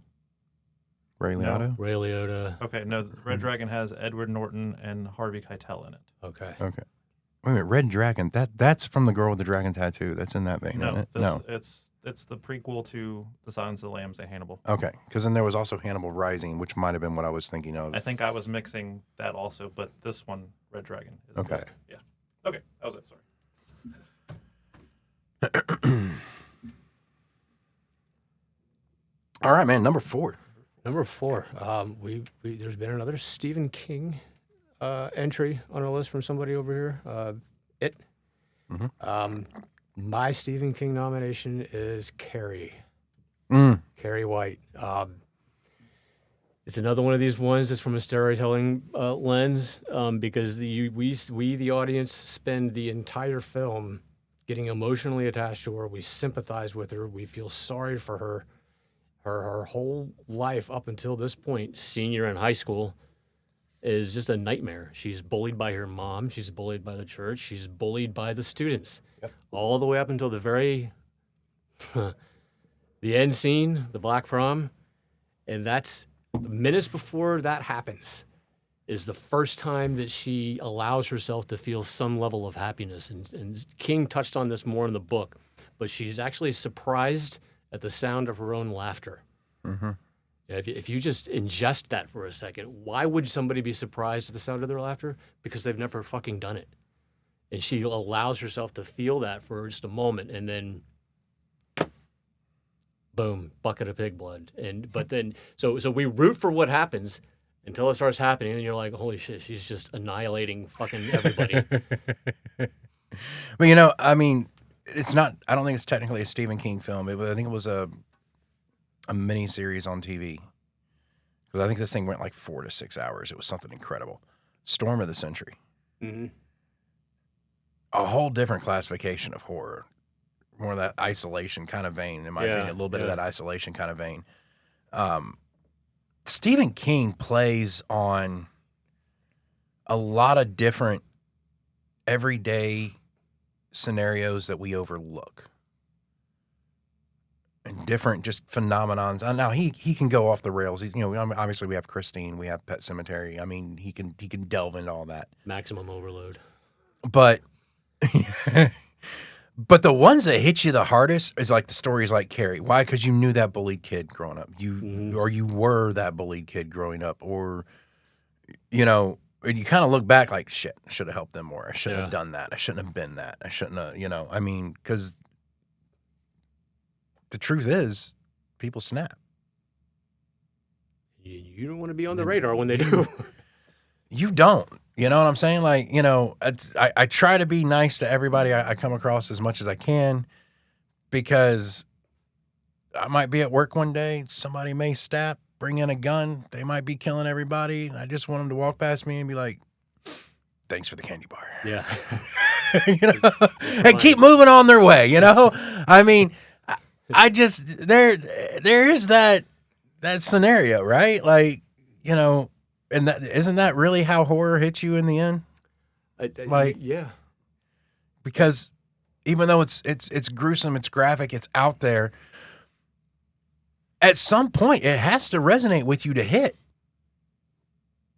Ray Liotta? Ray Liotta. Okay, no, Red Dragon has Edward Norton and Harvey Keitel in it. Okay. Okay. Wait a minute, Red Dragon. That's from the girl with the dragon tattoo. That's in that vein, isn't it? No, it's the prequel to The Silence of the Lambs and Hannibal. Okay, because then there was also Hannibal Rising, which might have been what I was thinking of. I think I was mixing that also, but this one, Red Dragon. Is Okay. Yeah. Okay, that was it. Sorry. All right, man. Number 4. Number 4. There's been another Stephen King entry on our list from somebody over here. It. My Stephen King nomination is Carrie. Carrie White. It's another one of these ones that's from a storytelling lens, because we, the audience, spend the entire film getting emotionally attached to her. We sympathize with her. We feel sorry for her. Her whole life up until this point, senior in high school, is just a nightmare. She's bullied by her mom. She's bullied by the church. She's bullied by the students. Yep. All the way up until the very the end scene, the Black Prom. And that's minutes before that happens is the first time that she allows herself to feel some level of happiness. And King touched on this more in the book, but she's actually surprised at the sound of her own laughter. Mm-hmm. If you just ingest that for a second, why would somebody be surprised at the sound of their laughter? Because they've never fucking done it. And she allows herself to feel that for just a moment, and then boom, bucket of pig blood. But then so we root for what happens until it starts happening, and you're like, holy shit, she's just annihilating fucking everybody. But I mean, it's not. I don't think it's technically a Stephen King film. I think it was a mini series on TV, because I think this thing went like 4 to 6 hours. It was something incredible. Storm of the Century. Mm-hmm. A whole different classification of horror. More of that isolation kind of vein, in my opinion. A little bit of that isolation kind of vein. Stephen King plays on a lot of different everyday scenarios that we overlook, and different just phenomenons. Now he can go off the rails. He's obviously we have Christine, we have Pet Sematary. I mean, he can delve into all that. Maximum overload. But but the ones that hit you the hardest is like the stories like Carrie. Why? Because you knew that bullied kid growing up. Or you were that bullied kid growing up, or and you kind of look back like, shit, I should have helped them more. I shouldn't have done that. I shouldn't have been that. I shouldn't have, I mean, because the truth is, people snap. You don't want to be on the radar when they do. You don't. You know what I'm saying? Like, I try to be nice to everybody I come across as much as I can, because I might be at work one day, somebody may snap, bring in a gun, they might be killing everybody, and I just want them to walk past me and be like, thanks for the candy bar. Yeah. And keep moving on their way, I mean, I just, there is that scenario, right? Like, and isn't that really how horror hits you in the end? Yeah. Because even though it's gruesome, it's graphic, it's out there, at some point it has to resonate with you to hit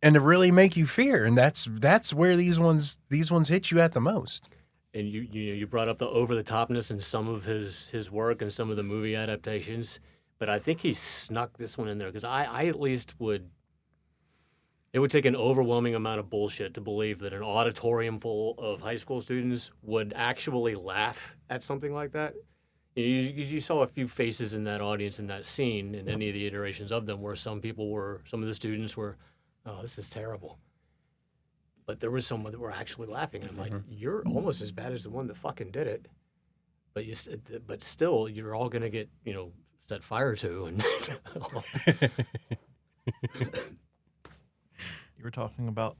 and to really make you fear, and that's where these ones hit you at the most. And you brought up the over the topness in some of his work and some of the movie adaptations, but I think he snuck this one in there, because I at least would. It would take an overwhelming amount of bullshit to believe that an auditorium full of high school students would actually laugh at something like that. You saw a few faces in that audience in that scene, in any of the iterations of them, where some of the students were, oh, this is terrible. but there was someone that were actually laughing. I'm like, you're almost as bad as the one that fucking did it, but still, you're all gonna get set fire to. And You were talking about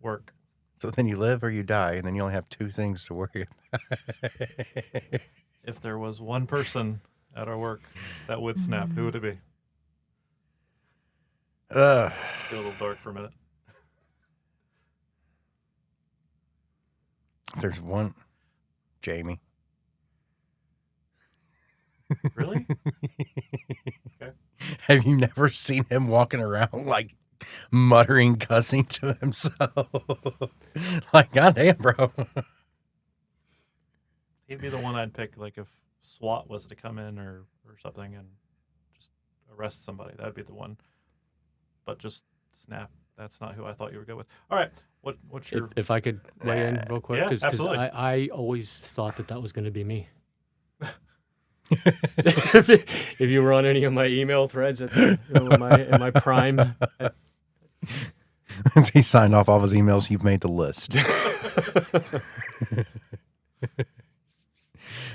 work. So then you live or you die, and then you only have two things to worry about. If there was one person at our work that would snap, who would it be? Get a little dark for a minute. There's one, Jamie. Really? Okay. Have you never seen him walking around like muttering, cussing to himself? Like, goddamn, bro. He'd be the one I'd pick, like if SWAT was to come in or something and just arrest somebody. That'd be the one. But just snap. That's not who I thought you would go with. All right. What's your... if I could weigh in real quick, Yeah, because absolutely. I always thought that was going to be me. If you were on any of my email threads at in my prime, He signed off all of his emails. You've made the list.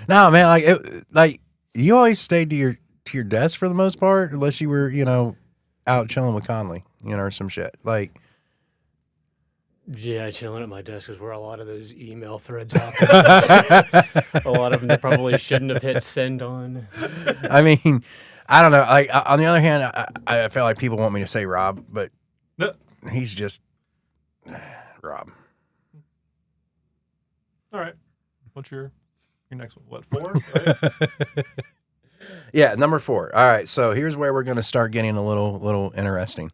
No, man, like you always stayed to your desk for the most part, unless you were, out chilling with Conley, or some shit. Like, yeah, chilling at my desk is where a lot of those email threads happen. A lot of them that probably shouldn't have hit send on. I mean, I don't know. Like, on the other hand, I feel like people want me to say Rob, but No. he's just Rob. All right. What's your next one? What, 4? Right? Yeah, number 4. All right, so here's where we're going to start getting a little interesting.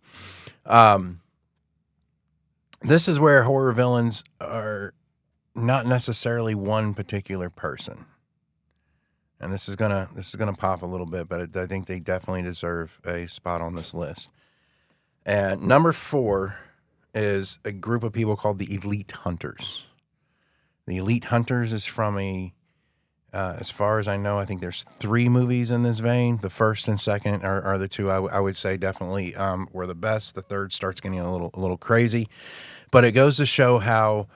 This is where horror villains are not necessarily one particular person, and this is gonna pop a little bit, but I think they definitely deserve a spot on this list. And number 4 is a group of people called the Elite Hunters. The Elite Hunters is from as far as I know, I think there's 3 movies in this vein. The first and second are the two I would say definitely were the best. The third starts getting a little crazy, but it goes to show how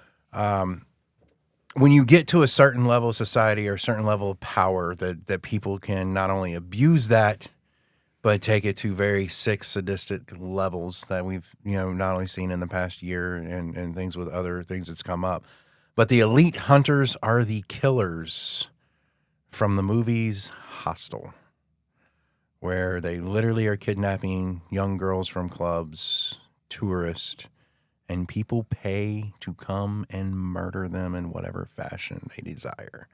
when you get to a certain level of society or a certain level of power, that people can not only abuse that, but take it to very sick, sadistic levels that we've not only seen in the past year and things with other things that's come up. But the Elite Hunters are the killers from the movies Hostel, where they literally are kidnapping young girls from clubs, tourists, and people pay to come and murder them in whatever fashion they desire.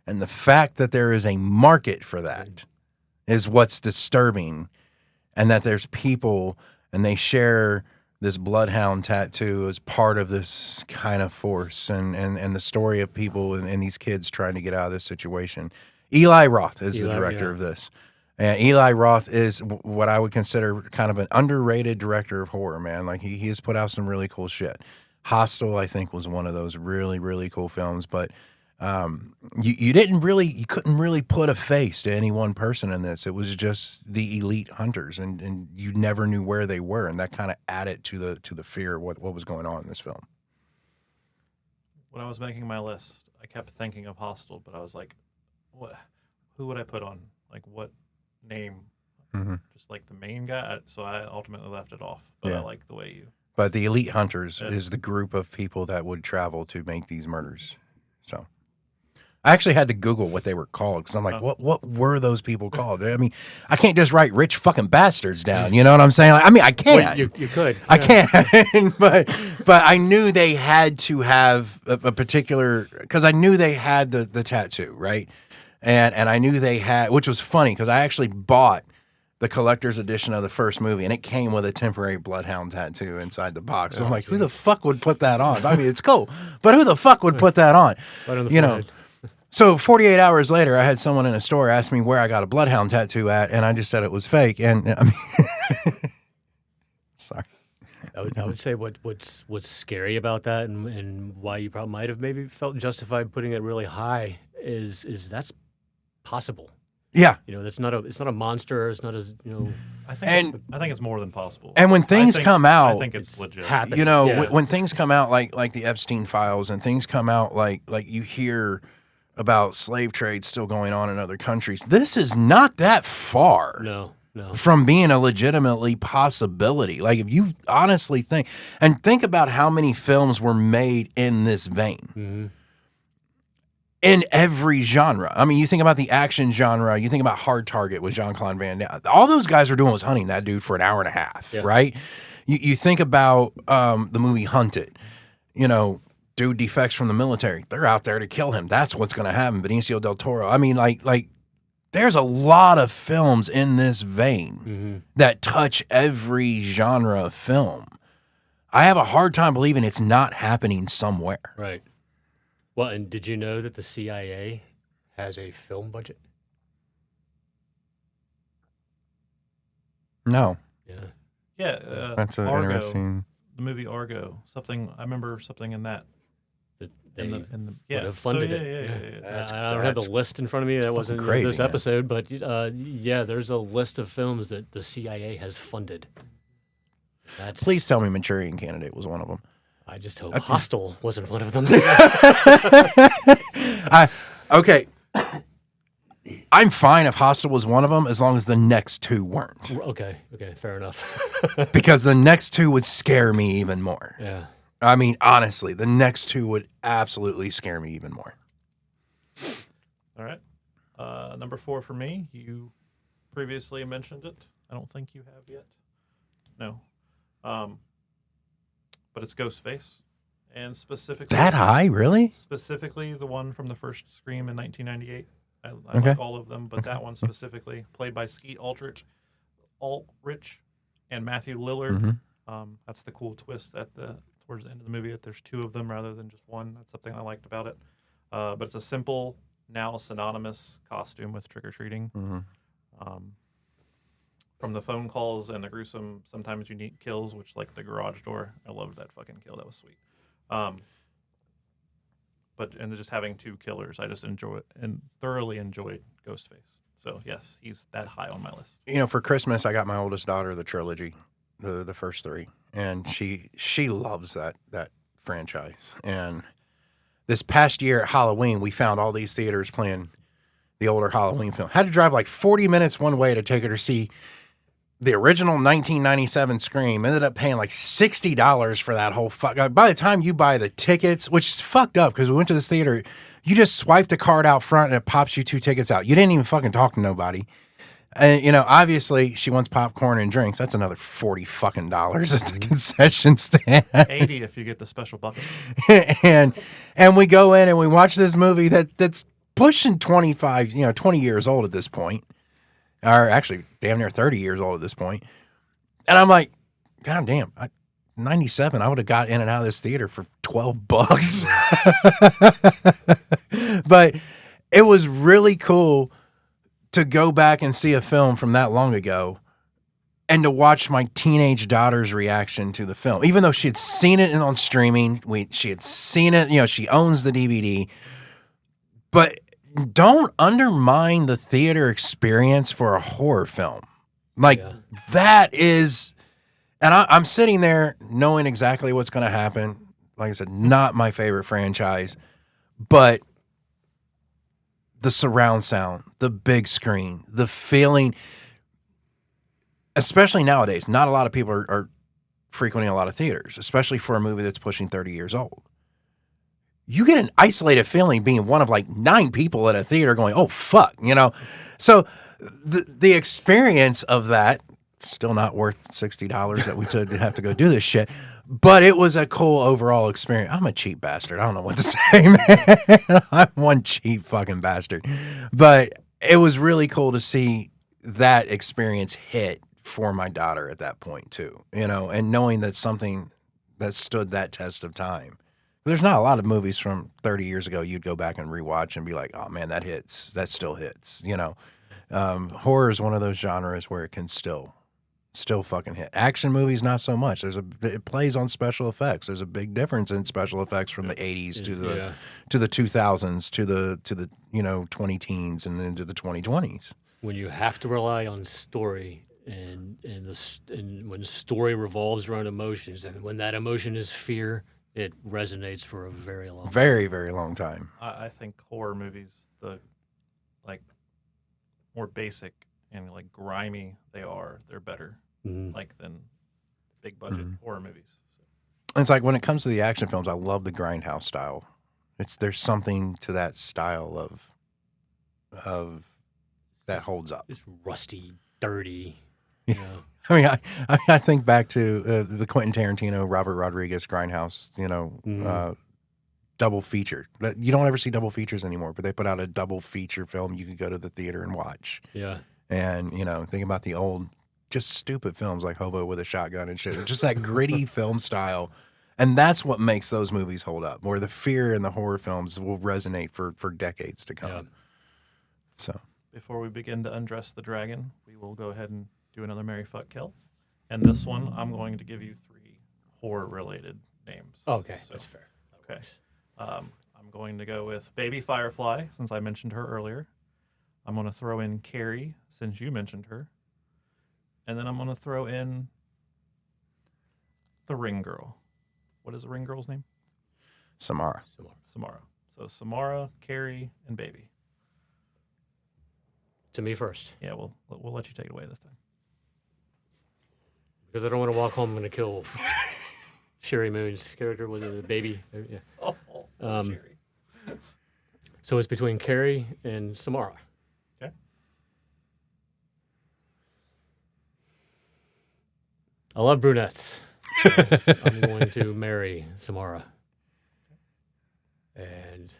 And the fact that there is a market for that is what's disturbing, and that there's people and they share this bloodhound tattoo as part of this kind of force and the story of people and these kids trying to get out of this situation. Eli Roth is the director of this. And Eli Roth is what I would consider kind of an underrated director of horror, man. Like he has put out some really cool shit. Hostel, I think, was one of those really, really cool films, but you couldn't really put a face to any one person in this. It was just the Elite Hunters, and you never knew where they were, and that kind of added to the fear of what was going on in this film. When I was making my list, I kept thinking of Hostel, but I was like, who would I put on? Like, what name? Mm-hmm. Just like the main guy? So I ultimately left it off, but I like the way you... But the Elite Hunters is the group of people that would travel to make these murders. So I actually had to Google what they were called, because I'm like, what were those people called? I mean, I can't just write rich fucking bastards down. You know what I'm saying? Like, I mean, I can. Well, you could. I can. but I knew they had to have a particular, because I knew they had the tattoo, right? And I knew they had, which was funny, because I actually bought the collector's edition of the first movie, and it came with a temporary bloodhound tattoo inside the box. So I'm like, who the fuck would put that on? I mean, it's cool, but who the fuck would put that on? Right on the You know. forehead. So 48 hours later, I had someone in a store ask me where I got a bloodhound tattoo at, and I just said it was fake. And I mean, sorry. I would say what's scary about that, and why you probably might have maybe felt justified putting it really high is that's possible. Yeah. You know, it's not a monster. It's not as, you know, I think it's more than possible. And when things come out, I think it's legit. happening. you know, Yeah. when things come out like the Epstein files, and things come out like you hear about slave trade still going on in other countries, this is not that far No. from being a legitimately possibility. Like, if you honestly think about how many films were made in this vein. Mm-hmm. In every genre. I mean, you think about the action genre, you think about Hard Target with Jean-Claude Van Damme. All those guys were doing was hunting that dude for an hour and a half, right? You think about the movie Hunted. You know, dude defects from the military. They're out there to kill him. That's what's going to happen. Benicio del Toro. I mean, like there's a lot of films in this vein that touch every genre of film. I have a hard time believing it's not happening somewhere. Right. Well, and did you know that the CIA has a film budget? No. Yeah. Yeah, That's an Argo, interesting. the movie Argo. I remember something in that. That they In the, would yeah, have funded so, it. Yeah. I don't have the list in front of me. That wasn't crazy, this man. episode, but yeah, there's a list of films that the CIA has funded. That's, Please tell me Manchurian Candidate was one of them. I just hope Hostel wasn't one of them. Okay. I'm fine if Hostel was one of them as long as the next two weren't. Okay, fair enough. Because the next two would scare me even more. Yeah. I mean, honestly, the next two would absolutely scare me even more. All right. Number 4 for me. You previously mentioned it. I don't think you have yet. No. But it's Ghostface, and specifically That high, really? Specifically, the one from the first Scream in 1998. I Okay. like all of them, but that one specifically, played by Skeet Ulrich, and Matthew Lillard. That's the cool twist towards the end of the movie, that there's 2 of them rather than just one. That's something I liked about it. But it's a simple, now synonymous costume with trick-or-treating. From the phone calls and the gruesome, sometimes unique kills, which, like the garage door, I loved that fucking kill. That was sweet. And just having 2 killers, I just enjoy it and thoroughly enjoyed Ghostface. So yes, he's that high on my list. You know, for Christmas, I got my oldest daughter the trilogy, the first 3, and she loves that franchise. And this past year at Halloween, we found all these theaters playing the older Halloween film. Had to drive like 40 minutes one way to take her to see the original 1997 Scream. Ended up paying like $60 for that whole by the time you buy the tickets, which is fucked up because we went to this theater, you just swipe the card out front and it pops you 2 tickets out. You didn't even fucking talk to nobody. And, you know, obviously she wants popcorn and drinks. That's another $40 fucking at the concession stand. 80 if you get the special bucket. and we go in and we watch this movie that's pushing 20 years old at this point. Or actually damn near 30 years old at this point. And I'm like, God damn, 97, I would have got in and out of this theater for $12. But it was really cool to go back and see a film from that long ago and to watch my teenage daughter's reaction to the film. Even though she had seen it on streaming, she had seen it, you know, she owns the DVD. But don't undermine the theater experience for a horror film. Like, that is, and I'm sitting there knowing exactly what's going to happen. Like I said, not my favorite franchise, but the surround sound, the big screen, the feeling, especially nowadays, not a lot of people are frequenting a lot of theaters, especially for a movie that's pushing 30 years old. You get an isolated feeling being one of like 9 people at a theater going, oh, fuck, you know? So the experience of that, still not worth $60 that we have to go do this shit, but it was a cool overall experience. I'm a cheap bastard. I don't know what to say, man. I'm one cheap fucking bastard. But it was really cool to see that experience hit for my daughter at that point too, you know, and knowing that something that stood that test of time. There's not a lot of movies from 30 years ago you'd go back and rewatch and be like, oh man, that hits. That still hits, you know. Horror is one of those genres where it can still still fucking hit. Action movies, not so much. It plays on special effects. There's a big difference in special effects from the 80s to the 2000s to the 20 teens and into the 2020s. When you have to rely on story and when story revolves around emotions, and when that emotion is fear, it resonates for a very long very, very long time. I think horror movies, the like more basic and like grimy they're better like than big budget horror movies. So. It's like when it comes to the action films, I love the grindhouse style. There's something to that style of that holds up. It's rusty, dirty. You know. I mean, I think back to the Quentin Tarantino, Robert Rodriguez grindhouse. Double feature. You don't ever see double features anymore, but they put out a double feature film you could go to the theater and watch. Yeah. And think about the old, just stupid films like Hobo with a Shotgun and shit. Just that gritty film style. And that's what makes those movies hold up, where the fear in the horror films will resonate for decades to come. Yeah. So before we begin to undress the dragon, we will go ahead and do another Marry, Fuck, Kill. And this one, I'm going to give you 3 horror-related names. Okay, So, that's fair. Okay. I'm going to go with Baby Firefly, since I mentioned her earlier. I'm going to throw in Carrie, since you mentioned her. And then I'm going to throw in the Ring Girl. What is the Ring Girl's name? Samara. Samara. So Samara, Carrie, and Baby. To me first. Yeah, we'll let you take it away this time. Because I don't want to walk home and kill Sherry Moon's character. Was it the baby? Yeah. Carrie. So it's between Carrie and Samara. Okay. I love brunettes. I'm going to marry Samara. And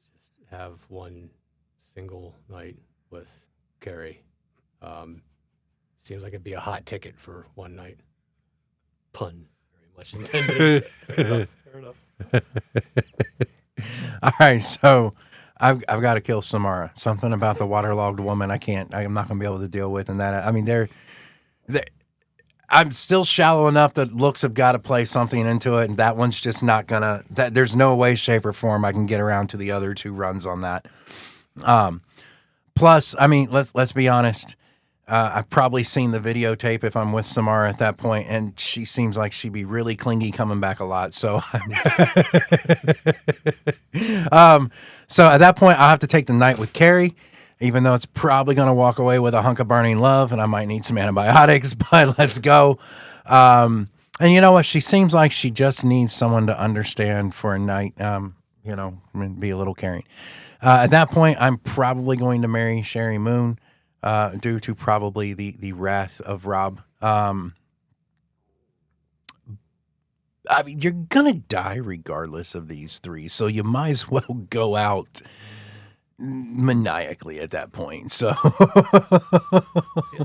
just have one single night with Carrie. Seems like it'd be a hot ticket for one night. Pun very much intended. Fair enough. All right, so I've got to kill Samara. Something about the waterlogged woman I'm not going to be able to deal with. And that, I mean, I'm still shallow enough that looks have got to play something into it. And that one's just not going to, there's no way, shape, or form I can get around to the other 2 runs on that. Plus, I mean, let's be honest. I've probably seen the videotape if I'm with Samara at that point, and she seems like she'd be really clingy coming back a lot. So, so at that point, I'll have to take the night with Carrie, even though it's probably going to walk away with a hunk of burning love, and I might need some antibiotics, but let's go. And you know what? She seems like she just needs someone to understand for a night, be a little caring. At that point, I'm probably going to marry Sherry Moon. Due to probably the wrath of Rob. I mean, you're gonna die regardless of these 3, so you might as well go out maniacally at that point. So, See,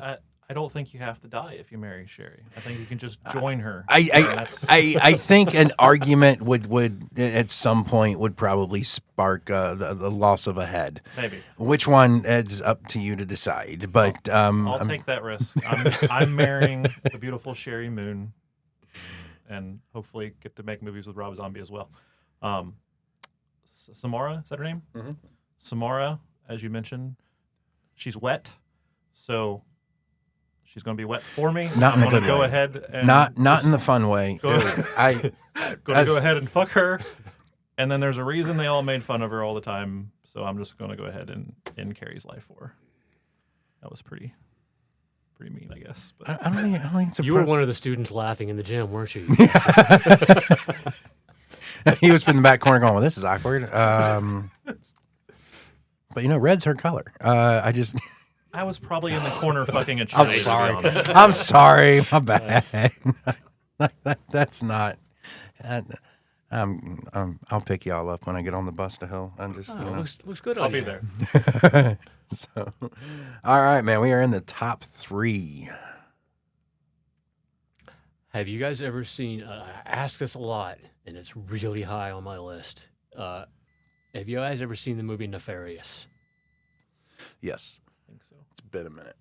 I don't think you have to die if you marry Sherry. I think you can just join her. I think an argument would at some point would probably spark the loss of a head. Maybe. Which one is up to you to decide. But I'll take that risk. I'm marrying the beautiful Sherry Moon, and hopefully get to make movies with Rob Zombie as well. Samara, is that her name? Mm-hmm. Samara, as you mentioned, she's wet, so. She's going to be wet for me. Not in a good way. Go ahead and not in the fun way. Dude, going to go ahead and fuck her. And then there's a reason they all made fun of her all the time. So I'm just going to go ahead and end Carrie's life for her. That was pretty mean, I guess. But I don't think it's a You were one of the students laughing in the gym, weren't you? He was in the back corner going, well, this is awkward. But red's her color. I was probably in the corner fucking a child. I'm sorry. I'm sorry. My bad. That's not. I'll pick y'all up when I get on the bus to hell. I'm just. Looks good. I'll on be you. there. So, all right, man. We are in the top 3. Have you guys ever seen? I ask this a lot, and it's really high on my list. Have you guys ever seen the movie Nefarious? Yes. I think so. It's been a minute.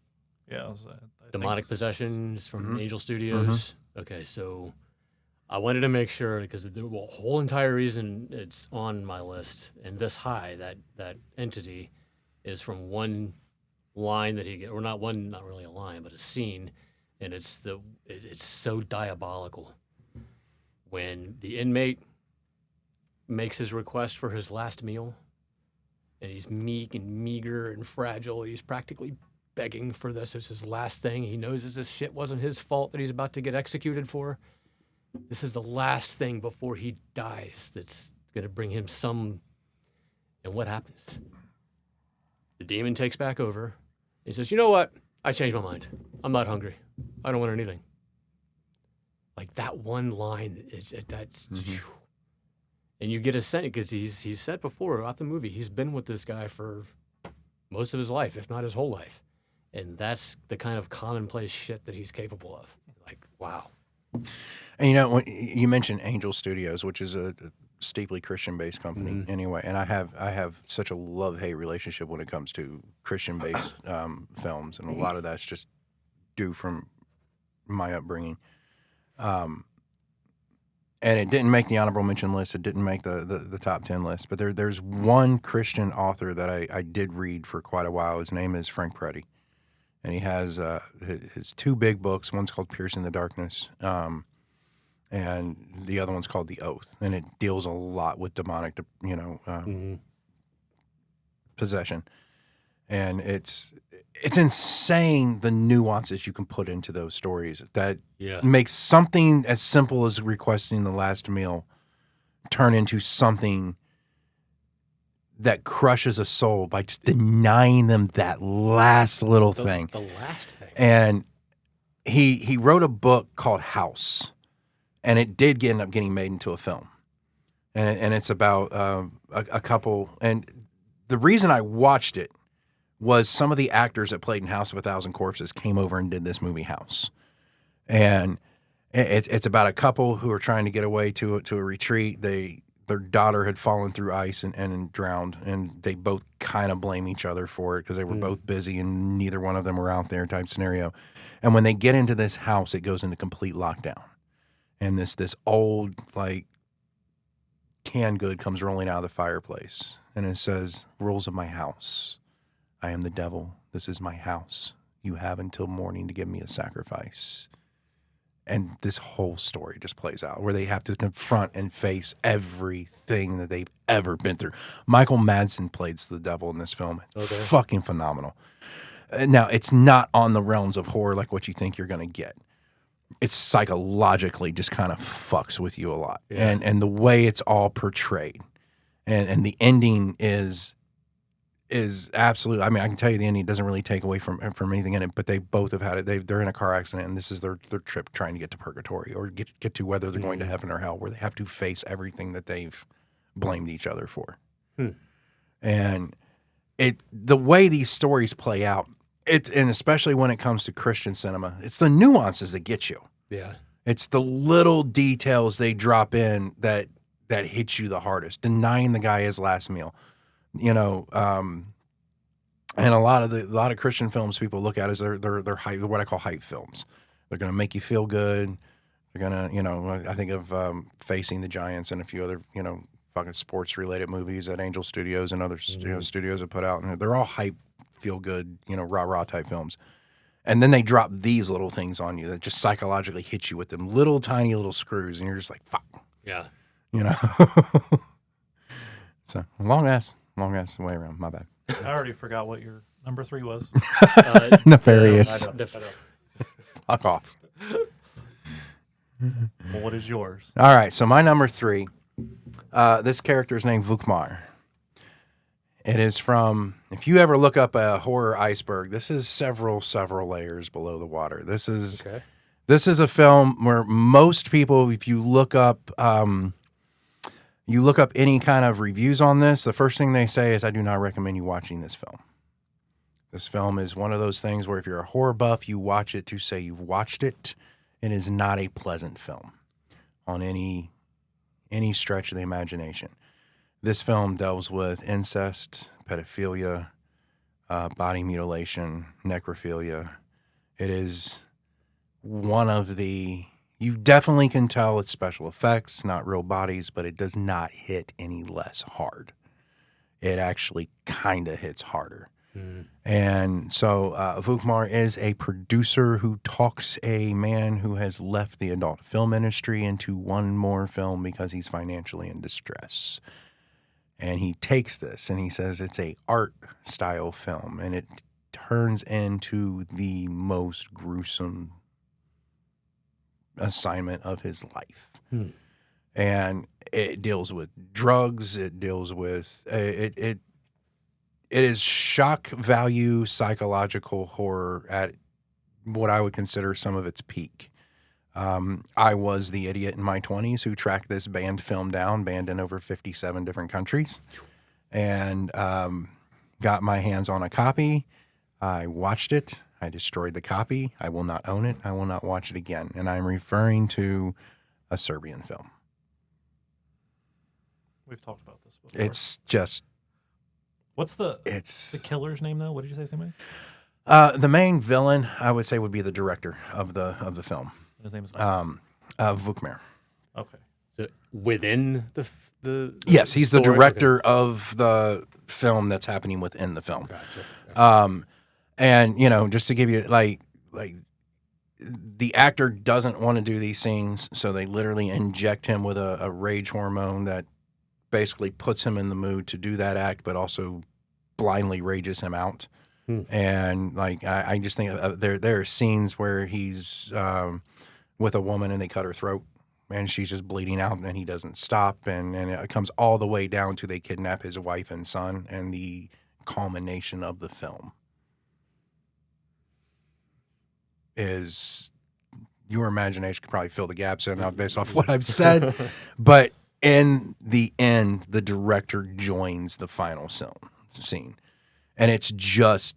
Yeah, I Demonic think Possessions from Angel Studios. Okay, so I wanted to make sure because the whole entire reason it's on my list and this high, that entity, is from one line that he get, or not really a line, but a scene, and it's so diabolical when the inmate makes his request for his last meal, and he's meek and meager and fragile. He's practically begging for this. It's his last thing. He knows this shit wasn't his fault that he's about to get executed for. This is the last thing before he dies that's going to bring him some. And what happens? The demon takes back over. He says, you know what? I changed my mind. I'm not hungry. I don't want anything. Like that one line, that's... And you get a sense, because he's said before about the movie, he's been with this guy for most of his life, if not his whole life. And that's the kind of commonplace shit that he's capable of. Like, wow. And you know, when you mentioned Angel Studios, which is a steeply Christian-based company anyway, and I have such a love-hate relationship when it comes to Christian-based films, and a lot of that's just due from my upbringing. And it didn't make the honorable mention list. It didn't make the top 10 list. But there's one Christian author that I did read for quite a while. His name is Frank Preddy. And he has his two big books. One's called Piercing the Darkness, and the other one's called The Oath. And it deals a lot with demonic, possession. And it's insane the nuances you can put into those stories that makes something as simple as requesting the last meal turn into something that crushes a soul by just denying them that last little thing. The last thing. And he wrote a book called House, and it did end up getting made into a film. And it's about a couple. And the reason I watched it was some of the actors that played in House of a Thousand Corpses came over and did this movie House. And it's about a couple who are trying to get away to a retreat. Their daughter had fallen through ice and drowned, and they both kind of blame each other for it because they were both busy and neither one of them were out there type scenario. And when they get into this house, it goes into complete lockdown. And this old, like, canned good comes rolling out of the fireplace. And it says, rules of my house. I am the devil. This is my house. You have until morning to give me a sacrifice. And this whole story just plays out where they have to confront and face everything that they've ever been through. Michael Madsen plays the devil in this film. Okay. Fucking phenomenal. Now, it's not on the realms of horror like what you think you're going to get. It's psychologically just kind of fucks with you a lot. Yeah. And the way it's all portrayed. And the ending is absolutely, I mean, I can tell you the ending doesn't really take away from anything in it, but they both have had it. They're in a car accident, and this is their trip trying to get to purgatory or get to whether they're going to heaven or hell, where they have to face everything that they've blamed each other for. And the way these stories play out, and especially when it comes to Christian cinema, it's the nuances that get you. Yeah. It's the little details they drop in that hit you the hardest. Denying the guy his last meal. And a lot of Christian films people look at as they're hype, what I call hype films. They're going to make you feel good. They're going to, I think of Facing the Giants and a few other, fucking sports related movies that Angel Studios and other studios have put out, and they're all hype, feel good, rah type films. And then they drop these little things on you that just psychologically hit you with them little tiny little screws, and you're just like, fuck. Yeah. So long ass way around. My bad. I already forgot what your number 3 was. Nefarious. Fuck off. Well, what is yours? All right. So my number 3, this character is named Vukmar. It is from, if you ever look up a horror iceberg, this is several layers below the water. This is a film where most people, if you look up any kind of reviews on this, the first thing they say is, I do not recommend you watching this film. This film is one of those things where if you're a horror buff, you watch it to say you've watched it. It is not a pleasant film on any stretch of the imagination. This film deals with incest, pedophilia, body mutilation, necrophilia, It is one of the, you definitely can tell it's special effects, not real bodies, but it does not hit any less hard. It actually kind of hits harder. And so Vukmar is a producer who talks a man who has left the adult film industry into one more film because he's financially in distress. And he takes this and he says it's a art style film, and it turns into the most gruesome assignment of his life. And it deals with drugs. It deals with it is shock value psychological horror at what I would consider some of its peak. I was the idiot in my 20s who tracked this banned film down, banned in over 57 different countries, and got my hands on a copy. I watched it. I destroyed the copy. I will not own it. I will not watch it again. And I'm referring to a Serbian film. We've talked about this before. It's just... What's the killer's name, though? What did you say his name is? The main villain, I would say, would be the director of the film. His name is Vukmar. Okay. So within the Yes, he's the story? director of the film that's happening within the film. Gotcha. And just to give you like the actor doesn't want to do these scenes, so they literally inject him with a rage hormone that basically puts him in the mood to do that act, but also blindly rages him out. And I just think there are scenes where he's with a woman and they cut her throat and she's just bleeding out and he doesn't stop, and it comes all the way down to they kidnap his wife and son, and the culmination of the film is, your imagination could probably fill the gaps in based off what I've said, but in the end, the director joins the final scene, and it's just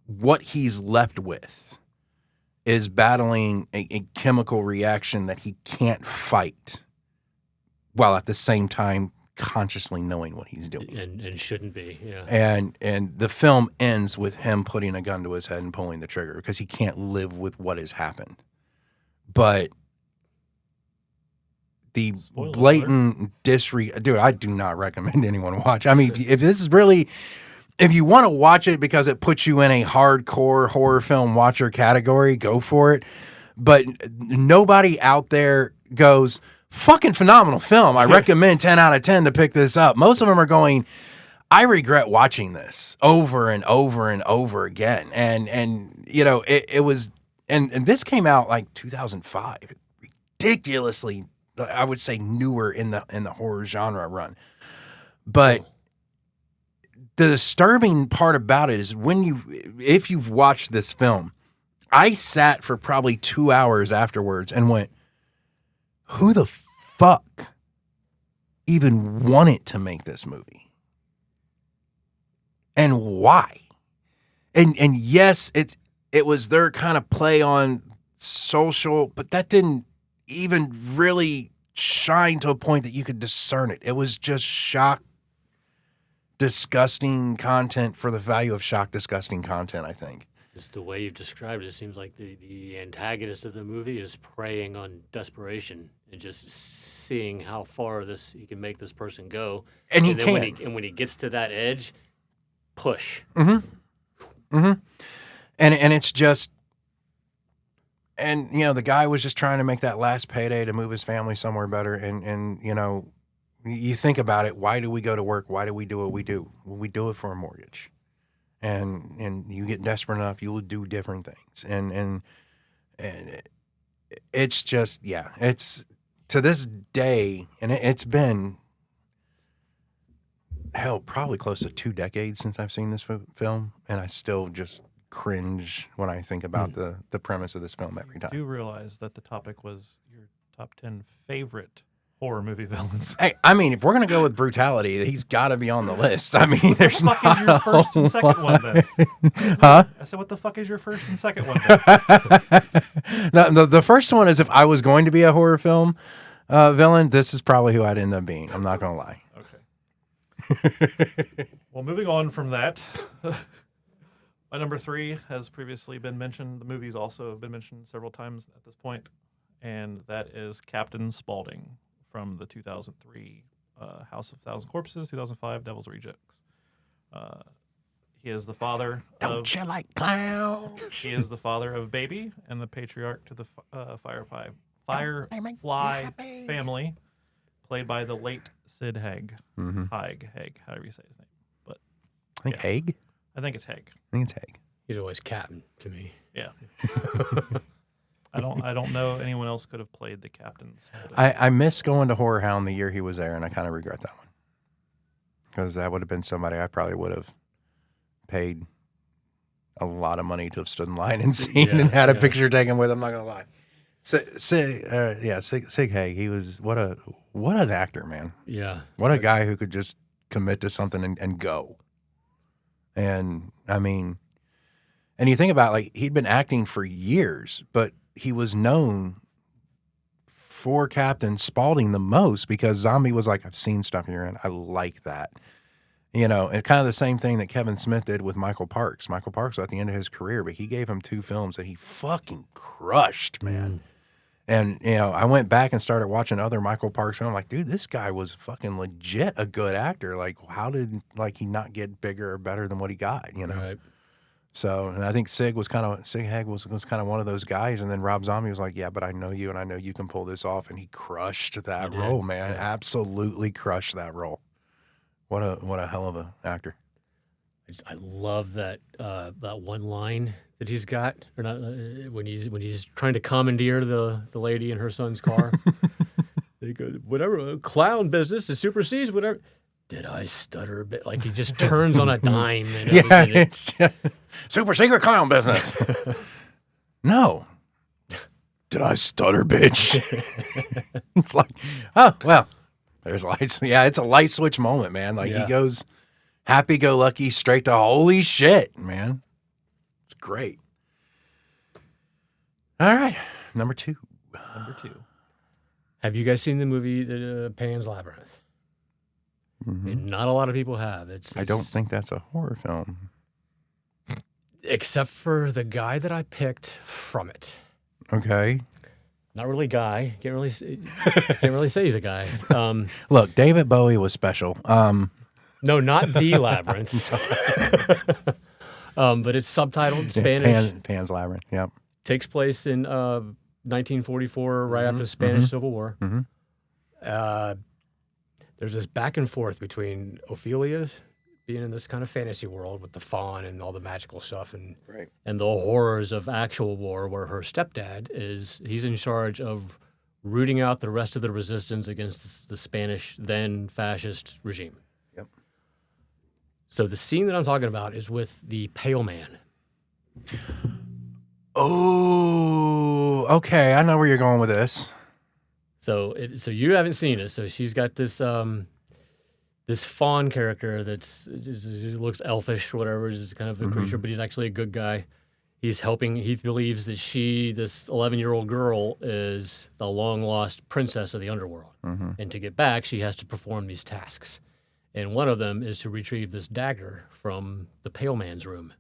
what he's left with is battling a chemical reaction that he can't fight, while at the same time consciously knowing what he's doing. And shouldn't be, yeah. And the film ends with him putting a gun to his head and pulling the trigger because he can't live with what has happened. But the Spoiler blatant disregard, dude, I do not recommend anyone watch. I mean, if this is really, if you want to watch it because it puts you in a hardcore horror film watcher category, go for it. But nobody out there goes, fucking phenomenal film, I recommend 10 out of 10 to pick this up. Most of them are going, I regret watching this over and over and over again. And it was, and this came out like 2005, ridiculously, I would say, newer in the horror genre run. But the disturbing part about it is if you've watched this film, I sat for probably 2 hours afterwards and went, who the fuck even wanted to make this movie? And why? And yes, it was their kind of play on social, but that didn't even really shine to a point that you could discern it. It was just shock, disgusting content for the value of shock, disgusting content, I think. Just the way you've described it, it seems like the antagonist of the movie is preying on desperation and just seeing how far he can make this person go. And he then can. when he gets to that edge, push. And it's just, and the guy was just trying to make that last payday to move his family somewhere better. And you think about it, why do we go to work? Why do we do what we do? Well, we do it for a mortgage. And you get desperate enough, you will do different things. And it's just, yeah, it's to this day, and it's been, hell, probably close to 2 decades since I've seen this film, and I still just cringe when I think about the premise of this film every time. I do realize that the topic was your top 10 favorite horror movie villains. Hey, I mean, if we're going to go with brutality, he's got to be on the list. I mean, there's What the fuck is your first and second one then? Huh? I said, what the fuck is your first and second one then? No, the first one is if I was going to be a horror film villain, this is probably who I'd end up being. I'm not going to lie. Okay. Well, moving on from that, My number 3 has previously been mentioned. The movies also have been mentioned several times at this point, and that is Captain Spaulding from the 2003 House of Thousand Corpses, 2005 Devil's Rejects. He is the father Don't you like clowns? He is the father of Baby and the patriarch to the Firefly family, played by the late Sid Haig. Haig, however you say his name. But I think Haig. I think it's Haig. I think it's Haig. He's always Captain to me. Yeah. I don't know anyone else could have played the captains. I miss going to Horror Hound the year he was there, and I kind of regret that one. Because that would have been somebody I probably would have paid a lot of money to have stood in line and seen and had a picture taken with. I'm not gonna lie. Sig Haig. He was what an actor, man. Yeah. What a guy who could just commit to something and go. And I mean, and you think about like he'd been acting for years, but he was known for Captain Spaulding the most because Zombie was like, I've seen stuff you're in. I like that. You know, and kind of the same thing that Kevin Smith did with Michael Parks. Michael Parks was at the end of his career, but he gave him 2 films that he fucking crushed, man. And, you know, I went back and started watching other Michael Parks films. I'm like, dude, this guy was fucking legit a good actor. Like, how did, like, he not get bigger or better than what he got, you know? Right. So, and I think Sig Haig was kind of one of those guys. And then Rob Zombie was like, yeah, but I know you and I know you can pull this off. And he crushed that role, man. Yeah. Absolutely crushed that role. What a hell of an actor. I love that that one line that he's got, or not, when he's trying to commandeer the lady in her son's car. They go, whatever clown business is supersedes whatever. Did I stutter a bit? Like he just turns on a dime. And it's just, super secret clown business. No. Did I stutter, bitch? It's like, oh well. There's lights. Yeah, it's a light switch moment, man. Like he goes happy-go-lucky straight to holy shit, man. It's great. All right, number 2. Have you guys seen the movie Pan's Labyrinth? And not a lot of people have. I don't think that's a horror film. Except for the guy that I picked from it. Okay. Not really guy. Can't really say he's a guy. Look, David Bowie was special. No, not The Labyrinth. But it's subtitled in Spanish. Pan's Labyrinth, yep. Takes place in 1944, right after the Spanish Civil War. There's this back and forth between Ophelia being in this kind of fantasy world with the faun and all the magical stuff and the horrors of actual war, where her stepdad he's in charge of rooting out the rest of the resistance against the Spanish then fascist regime. Yep. So the scene that I'm talking about is with the Pale Man. Oh, okay. I know where you're going with this. So you haven't seen it. So she's got this this faun character looks elfish or whatever, is kind of a creature, but he's actually a good guy. He's helping. He believes that this 11-year-old girl, is the long-lost princess of the underworld. And to get back, she has to perform these tasks. And one of them is to retrieve this dagger from the Pale Man's room.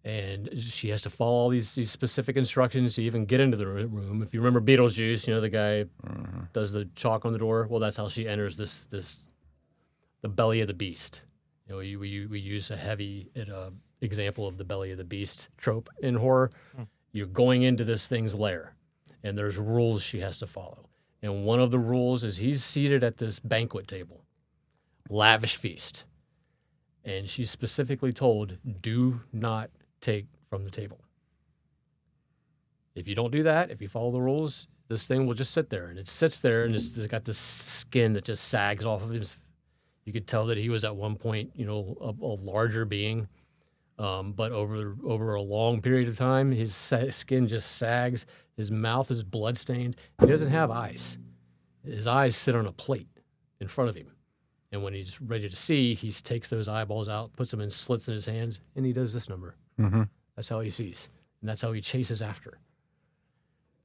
And she has to follow all these specific instructions to even get into the room. If you remember Beetlejuice, you know, the guy does the chalk on the door. Well, that's how she enters the belly of the beast. You know, we use a heavy example of the belly of the beast trope in horror. You're going into this thing's lair, and there's rules she has to follow. And one of the rules is he's seated at this banquet table, lavish feast, and she's specifically told, do not take from the table. If you don't do that, if you follow the rules, this thing will just sit there, and it sits there, and it's got this skin that just sags off of his. You could tell that he was at one point, you know, a larger being, but over a long period of time, his skin just sags. His mouth is bloodstained. He doesn't have eyes. His eyes sit on a plate in front of him, and when he's ready to see, he takes those eyeballs out, puts them in slits in his hands, and he does this number. That's how he sees, and that's how he chases after.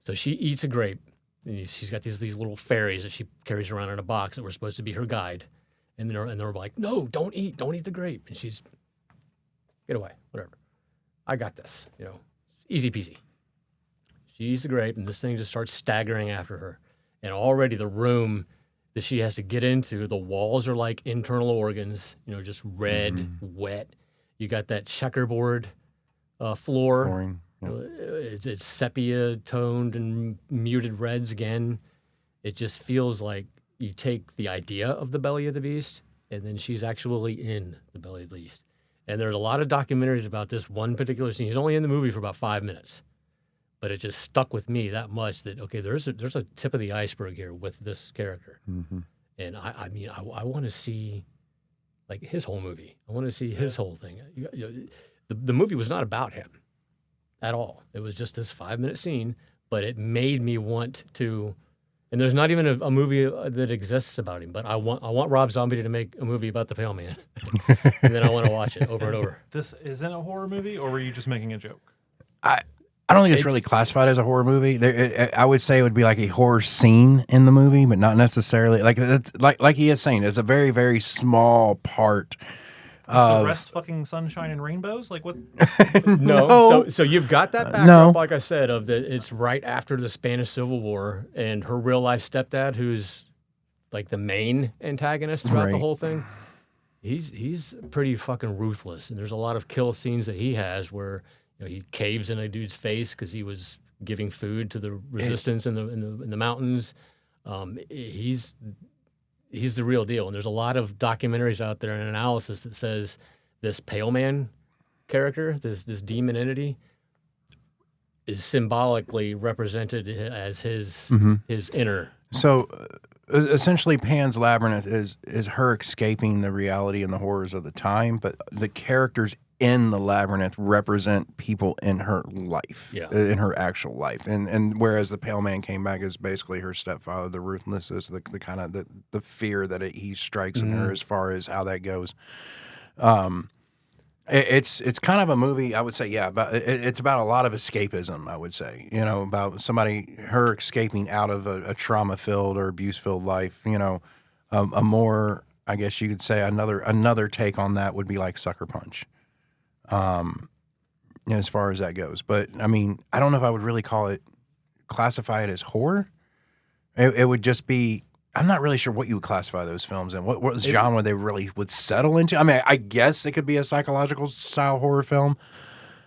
So she eats a grape, and she's got these little fairies that she carries around in a box that were supposed to be her guide. And they're like, no, don't eat the grape. And she's, get away, whatever. I got this, easy peasy. She eats the grape, and this thing just starts staggering after her. And already the room that she has to get into, the walls are like internal organs, just red, wet. You got that checkerboard floor. Flooring. It's sepia toned and muted reds again. It just feels like you take the idea of the belly of the beast, and then she's actually in the belly of the beast. And there's a lot of documentaries about this one particular scene. He's only in the movie for about 5 minutes, but it just stuck with me that much that, okay, there's a tip of the iceberg here with this character. And I want to see like his whole movie. I want to see his whole thing. The movie was not about him at all. It was just this 5-minute scene, but it made me want to. And there's not even a movie that exists about him, but I want Rob Zombie to make a movie about the Pale Man, and then I want to watch it over and over. This isn't a horror movie, or were you just making a joke? I don't think it's really classified as a horror movie. I would say it would be like a horror scene in the movie, but not necessarily like he is saying. It's a very, very small part. The rest fucking sunshine and rainbows? Like what? No. So you've got that backdrop, like I said, of it's right after the Spanish Civil War, and her real life stepdad, who's like the main antagonist throughout the whole thing. He's pretty fucking ruthless, and there's a lot of kill scenes that he has where he caves in a dude's face because he was giving food to the resistance in the mountains. He's the real deal. And there's a lot of documentaries out there and analysis that says this Pale Man character, this demon entity, is symbolically represented as his inner. So essentially Pan's Labyrinth is her escaping the reality and the horrors of the time, but the characters in the labyrinth represent people in her life, in her actual life. And whereas the Pale Man came back as basically her stepfather, the ruthlessness, the kind of the fear that he strikes in her as far as how that goes. It's kind of a movie, I would say, it's about a lot of escapism, I would say, about her escaping out of a trauma-filled or abuse-filled life, a more, I guess you could say another take on that would be like Sucker Punch. As far as that goes. But I mean, I don't know if I would really classify it as horror. It would just be, I'm not really sure what you would classify those films in. What genre they really would settle into? I mean, I guess it could be a psychological style horror film.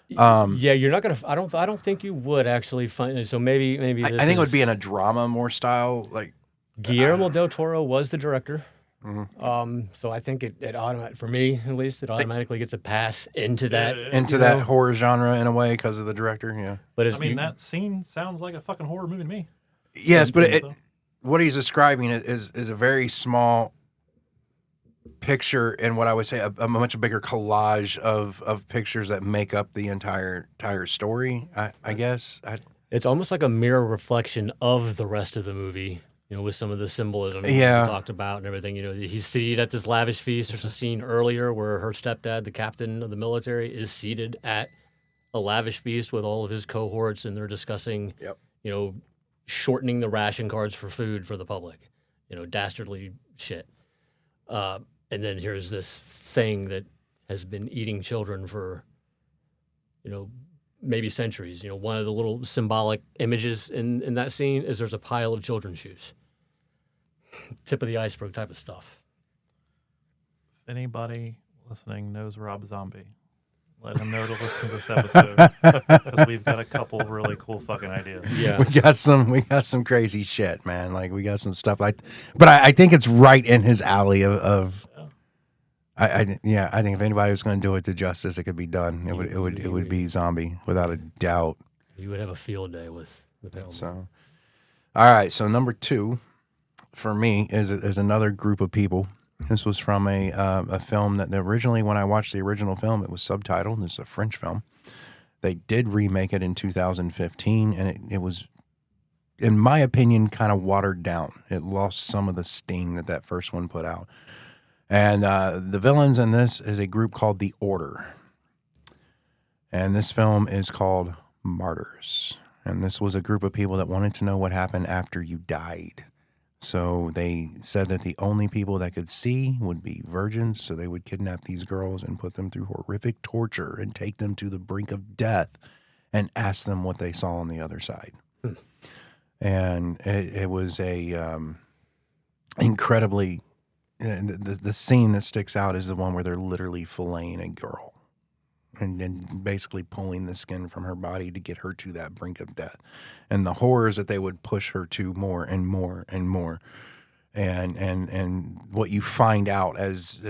You're not gonna. I don't think you would actually find it. So maybe. I think it would be in a drama more style. Like Guillermo del Toro was the director. So I think it automatically, for me at least, it automatically gets a pass into that that horror genre in a way because of the director. Yeah, but that scene sounds like a fucking horror movie to me. Yes, but what he's describing is a very small picture and what I would say a much bigger collage of pictures that make up the entire story. I guess it's almost like a mirror reflection of the rest of the movie. With some of the symbolism we talked about and everything. He's seated at this lavish feast. There's a scene earlier where her stepdad, the captain of the military, is seated at a lavish feast with all of his cohorts, and they're discussing, shortening the ration cards for food for the public. Dastardly shit. And then here's this thing that has been eating children for, maybe centuries. One of the little symbolic images in that scene is there's a pile of children's shoes. Tip of the iceberg type of stuff. If anybody listening knows Rob Zombie, let him know to listen to this episode because we've got a couple really cool fucking ideas. Yeah, we got some crazy shit, man. Like we got some stuff but I think it's right in his alley of. I think if anybody was going to do it to justice, it could be done. It would be Zombie without a doubt. You would have a field day with the Pale Man. So, all right. So number 2 for me is another group of people. This was from a film that originally, when I watched the original film, it was subtitled. It's a French film. They did remake it in 2015, and it was, in my opinion, kind of watered down. It lost some of the sting that first one put out. And the villains in this is a group called The Order. And this film is called Martyrs. And this was a group of people that wanted to know what happened after you died. So they said that the only people that could see would be virgins. So they would kidnap these girls and put them through horrific torture and take them to the brink of death and ask them what they saw on the other side. And it was a incredibly, the scene that sticks out is the one where they're literally filleting a girl and basically pulling the skin from her body to get her to that brink of death, and the horrors that they would push her to more and more and more. And what you find out as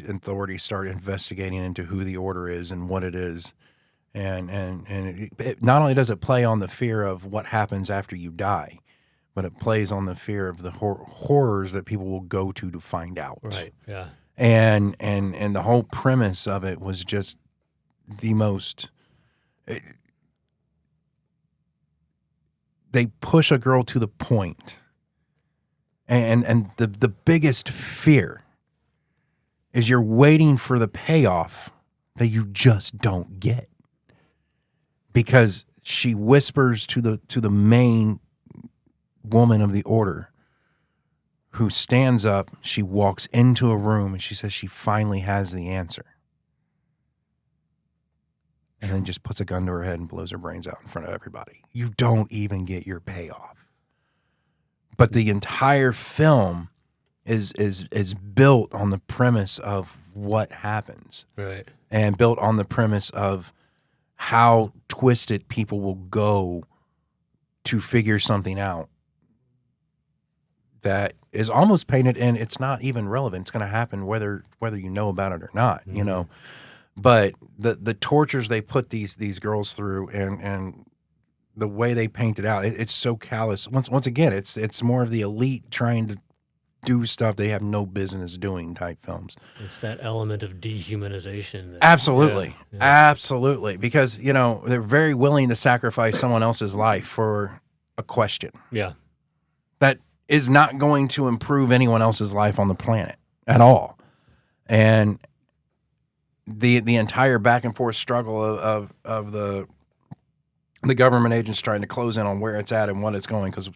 authorities start investigating into who the order is and what it is. And it not only does it play on the fear of what happens after you die, but it plays on the fear of the horrors that people will go to find out. Right. Yeah. And the whole premise of it was just the most. They push a girl to the point, and the biggest fear is you're waiting for the payoff that you just don't get. Because she whispers to the main woman of the order, who stands up. She walks into a room and she says she finally has the answer, and then just puts a gun to her head and blows her brains out in front of everybody. You don't even get your payoff. But the entire film is built on the premise of what happens, Right. and built on the premise of how twisted people will go to figure something out that is almost painted in it's not even relevant. It's going to happen whether you know about it or not, you know. But the tortures they put these girls through, and the way they paint it out, it's so callous. Once again, it's more of the elite trying to do stuff they have no business doing type films. It's that element of dehumanization. Absolutely. Yeah. Absolutely. Because, they're very willing to sacrifice someone else's life for a question Yeah. that is not going to improve anyone else's life on the planet at all. And the entire back and forth struggle of the government agents trying to close in on where it's at and what it's going. Because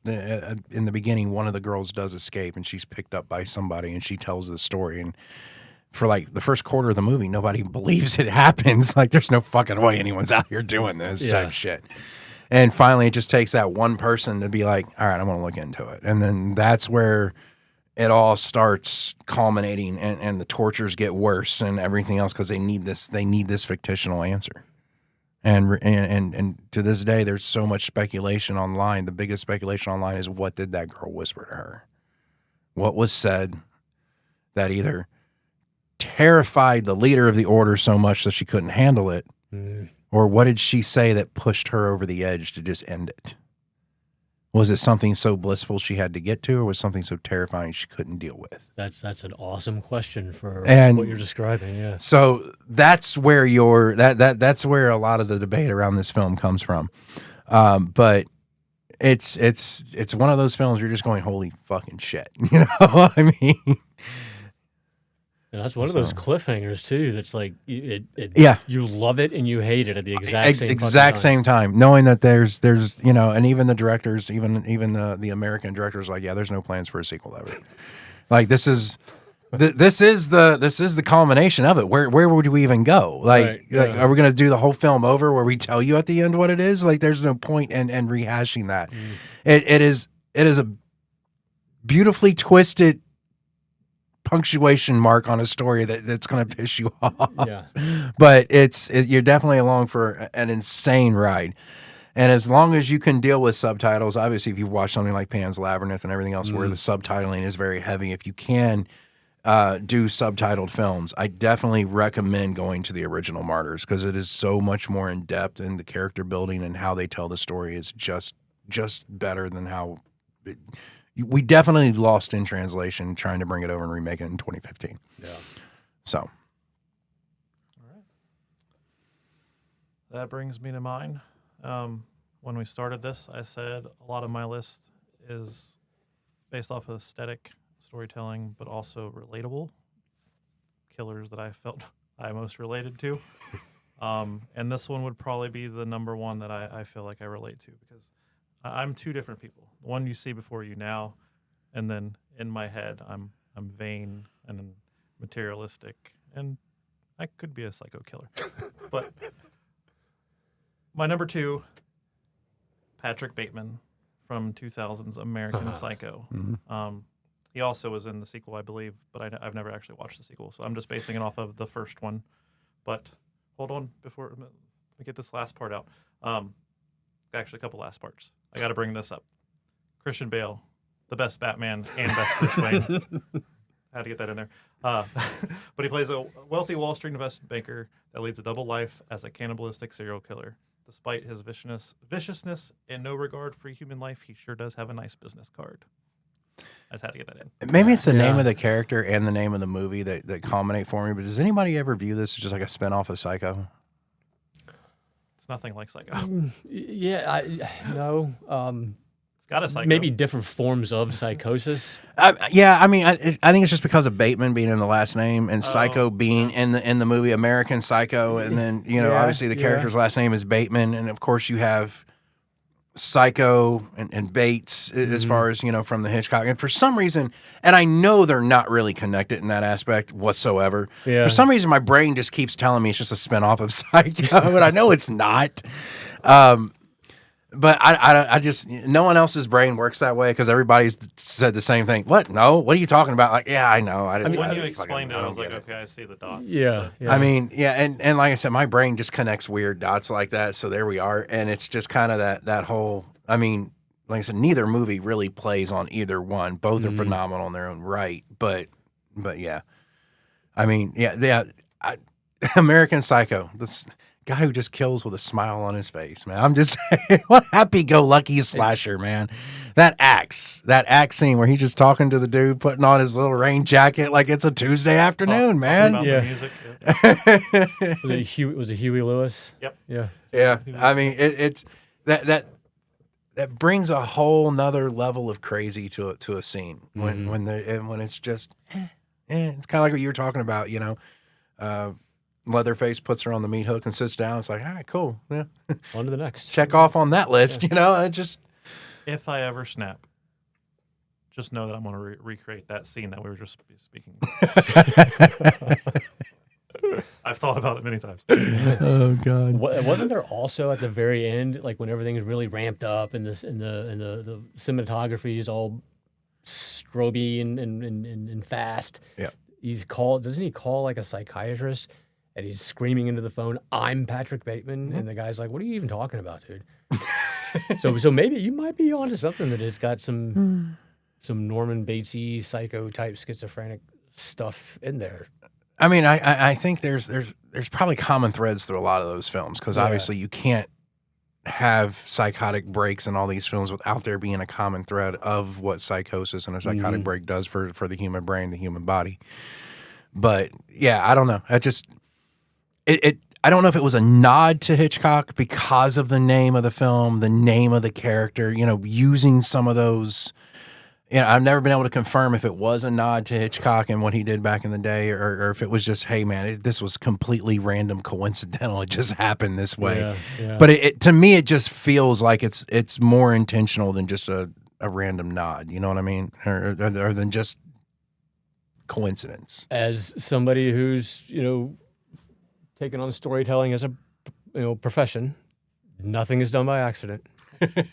in the beginning, one of the girls does escape and she's picked up by somebody and she tells the story. And for like the first quarter of the movie, nobody believes it happens. Like there's no fucking way anyone's out here doing this type shit. And finally, it just takes that one person to be like, all right, I'm going to look into it. And then that's where it all starts culminating, and the tortures get worse and everything else because they need this fictional answer. And to this day, there's so much speculation online. The biggest speculation online is, what did that girl whisper to her? What was said that either terrified the leader of the order so much that she couldn't handle it, or what did she say that pushed her over the edge to just end it? Was it something so blissful she had to get to, or was something so terrifying she couldn't deal with? That's an awesome question for And what you're describing. Yeah. So that's where that's where a lot of the debate around this film comes from. But it's one of those films you're just going, holy fucking shit. You know what I mean? And that's one of those cliffhangers too. That's like you love it and you hate it at the exact same time. Knowing that there's and even the directors, even the American directors, like, yeah, there's no plans for a sequel ever. Like this is the culmination of it. Where would we even go? Like, are we gonna do the whole film over where we tell you at the end what it is? Like, there's no point in rehashing that. It is a beautifully twisted punctuation mark on a story that's going to piss you off. Yeah. But you're definitely along for an insane ride. And as long as you can deal with subtitles, obviously if you've watched something like Pan's Labyrinth and everything else where the subtitling is very heavy, if you can do subtitled films, I definitely recommend going to the original Martyrs, because it is so much more in depth, and the character building and how they tell the story is just better than how we definitely lost in translation trying to bring it over and remake it in 2015. Yeah. So. All right. That brings me to mine. When we started this, I said a lot of my list is based off of aesthetic storytelling, but also relatable killers that I felt I most related to. And this one would probably be the number one that I feel like I relate to, because I'm two different people. The one you see before you now and then in my head, I'm vain and materialistic, and I could be a psycho killer. But my number 2, Patrick Bateman from 2000's American Psycho. He also was in the sequel, I believe, but I've never actually watched the sequel, so I'm just basing it off of the first one. But hold on, before we get this last part out. Actually, a couple last parts. I got to bring this up. Christian Bale, the best Batman and best Bruce Wayne. I had to get that in there. But he plays a wealthy Wall Street investment banker that leads a double life as a cannibalistic serial killer. Despite his viciousness and no regard for human life, he sure does have a nice business card. I just had to get that in. Maybe it's the name of the character and the name of the movie that culminate for me, but does anybody ever view this as just like a spinoff of Psycho? It's nothing like Psycho. No. It's got a Psycho. Maybe different forms of psychosis. Yeah, I mean, I think it's just because of Bateman being in the last name and Psycho being in the movie American Psycho, and then obviously the character's last name is Bateman, and of course you have Psycho and Bates as far as from the Hitchcock, and for some reason, and I know they're not really connected in that aspect whatsoever. Yeah. For some reason, my brain just keeps telling me it's just a spinoff of Psycho, but I know it's not. But I just, no one else's brain works that way because everybody's said the same thing. What? No? What are you talking about? Like, yeah, I know. When you explained it, I was like, okay, I see the dots. Yeah. I mean, yeah, and like I said, my brain just connects weird dots like that. So there we are, and it's just kind of that whole. I mean, like I said, neither movie really plays on either one. Both are phenomenal in their own right, but yeah, I mean, American Psycho. This guy who just kills with a smile on his face, man. I'm just saying, what happy-go-lucky slasher, man. That axe scene where he's just talking to the dude, putting on his little rain jacket like it's a Tuesday afternoon, man. About Yeah. the music, yeah. Was it Huey Lewis? Yep. Yeah. Yeah, I mean, it's that brings a whole nother level of crazy to a scene when it's just it's kind of like what you were talking about, Leatherface puts her on the meat hook and sits down. It's like, all right, cool, yeah, On to the next. check off on that list. It just If I ever snap, just know that I'm going to recreate that scene that we were just speaking about. I've thought about it many times. oh god, Wasn't there also at the very end, like when everything's really ramped up and the cinematography is all stroby and fast? Yeah. Doesn't he call like a psychiatrist and he's screaming into the phone, "I'm Patrick Bateman," and the guy's like, "What are you even talking about, dude?" so maybe you might be onto something that has got some Norman Batesy psycho type schizophrenic stuff in there. I mean, I think there's probably common threads through a lot of those films because obviously you can't have psychotic breaks in all these films without there being a common thread of what psychosis and a psychotic break does for the human brain, the human body. But yeah, I don't know. I don't know if it was a nod to Hitchcock because of the name of the film, the name of the character, using some of those. I've never been able to confirm if it was a nod to Hitchcock and what he did back in the day, or if it was just, hey man, this was completely random, coincidental. It just happened this way. Yeah. But it to me, it just feels like it's more intentional than just a random nod. You know what I mean? Or than just coincidence. As somebody who's taken on storytelling as a profession, nothing is done by accident.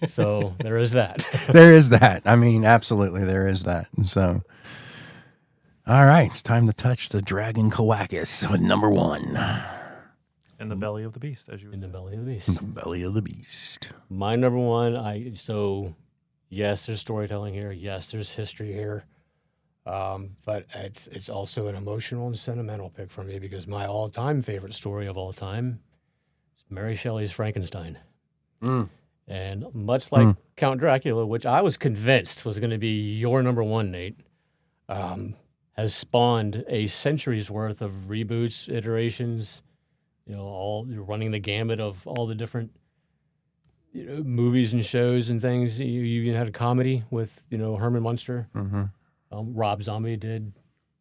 So there is that. There is that. I mean, absolutely, there is that. So, all right, it's time to touch the Dragon Kawakis with number 1. In the belly of the beast, as you would In the say. belly of the beast. In the belly of the beast. My number 1, yes, there's storytelling here. Yes, there's history here. But it's also an emotional and sentimental pick for me because my all-time favorite story of all time is Mary Shelley's Frankenstein. And much like Count Dracula, which I was convinced was going to be your number 1, Nate, has spawned a century's worth of reboots, iterations, all running the gamut of all the different movies and shows and things. You even had a comedy with, Herman Munster. Rob Zombie did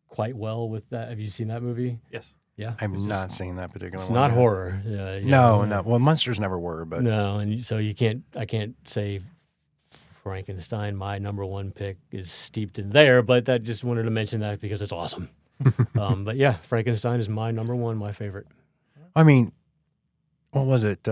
quite well with that. Have you seen that movie? Yes. Yeah. I've not seen that particular It's one. not yet. horror. No. Well, monsters never were, but No, and so I can't say Frankenstein, my number one pick, is steeped in there, but that just wanted to mention that because it's awesome. But yeah, Frankenstein is my number one, my favorite. I mean, what was it?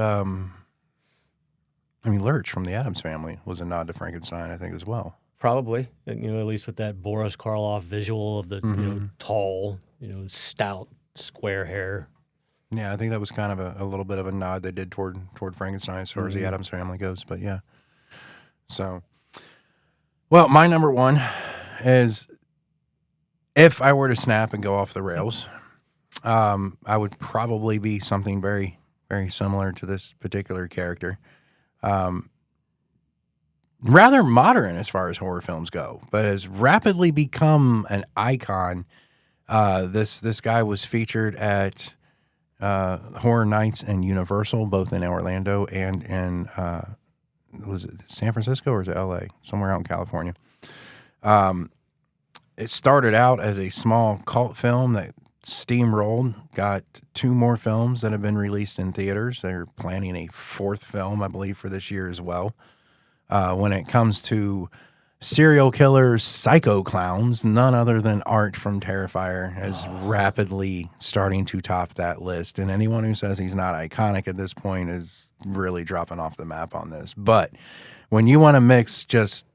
Lurch from the Addams Family was a nod to Frankenstein, I think, as well. Probably, and, at least with that Boris Karloff visual of the tall, stout, square hair. Yeah, I think that was kind of a little bit of a nod they did toward Frankenstein as far as the Addams Family goes. But yeah, so well, my number one is, if I were to snap and go off the rails, I would probably be something very, very similar to this particular character. Rather modern as far as horror films go, but has rapidly become an icon. This guy was featured at Horror Nights and Universal, both in Orlando and in was it San Francisco or is it LA? Somewhere out in California. It started out as a small cult film that steamrolled, got 2 more films that have been released in theaters. They're planning a 4th film, I believe, for this year as well. When it comes to serial killers, psycho clowns, none other than Art from Terrifier is rapidly starting to top that list. And anyone who says he's not iconic at this point is really dropping off the map on this. But when you want to mix just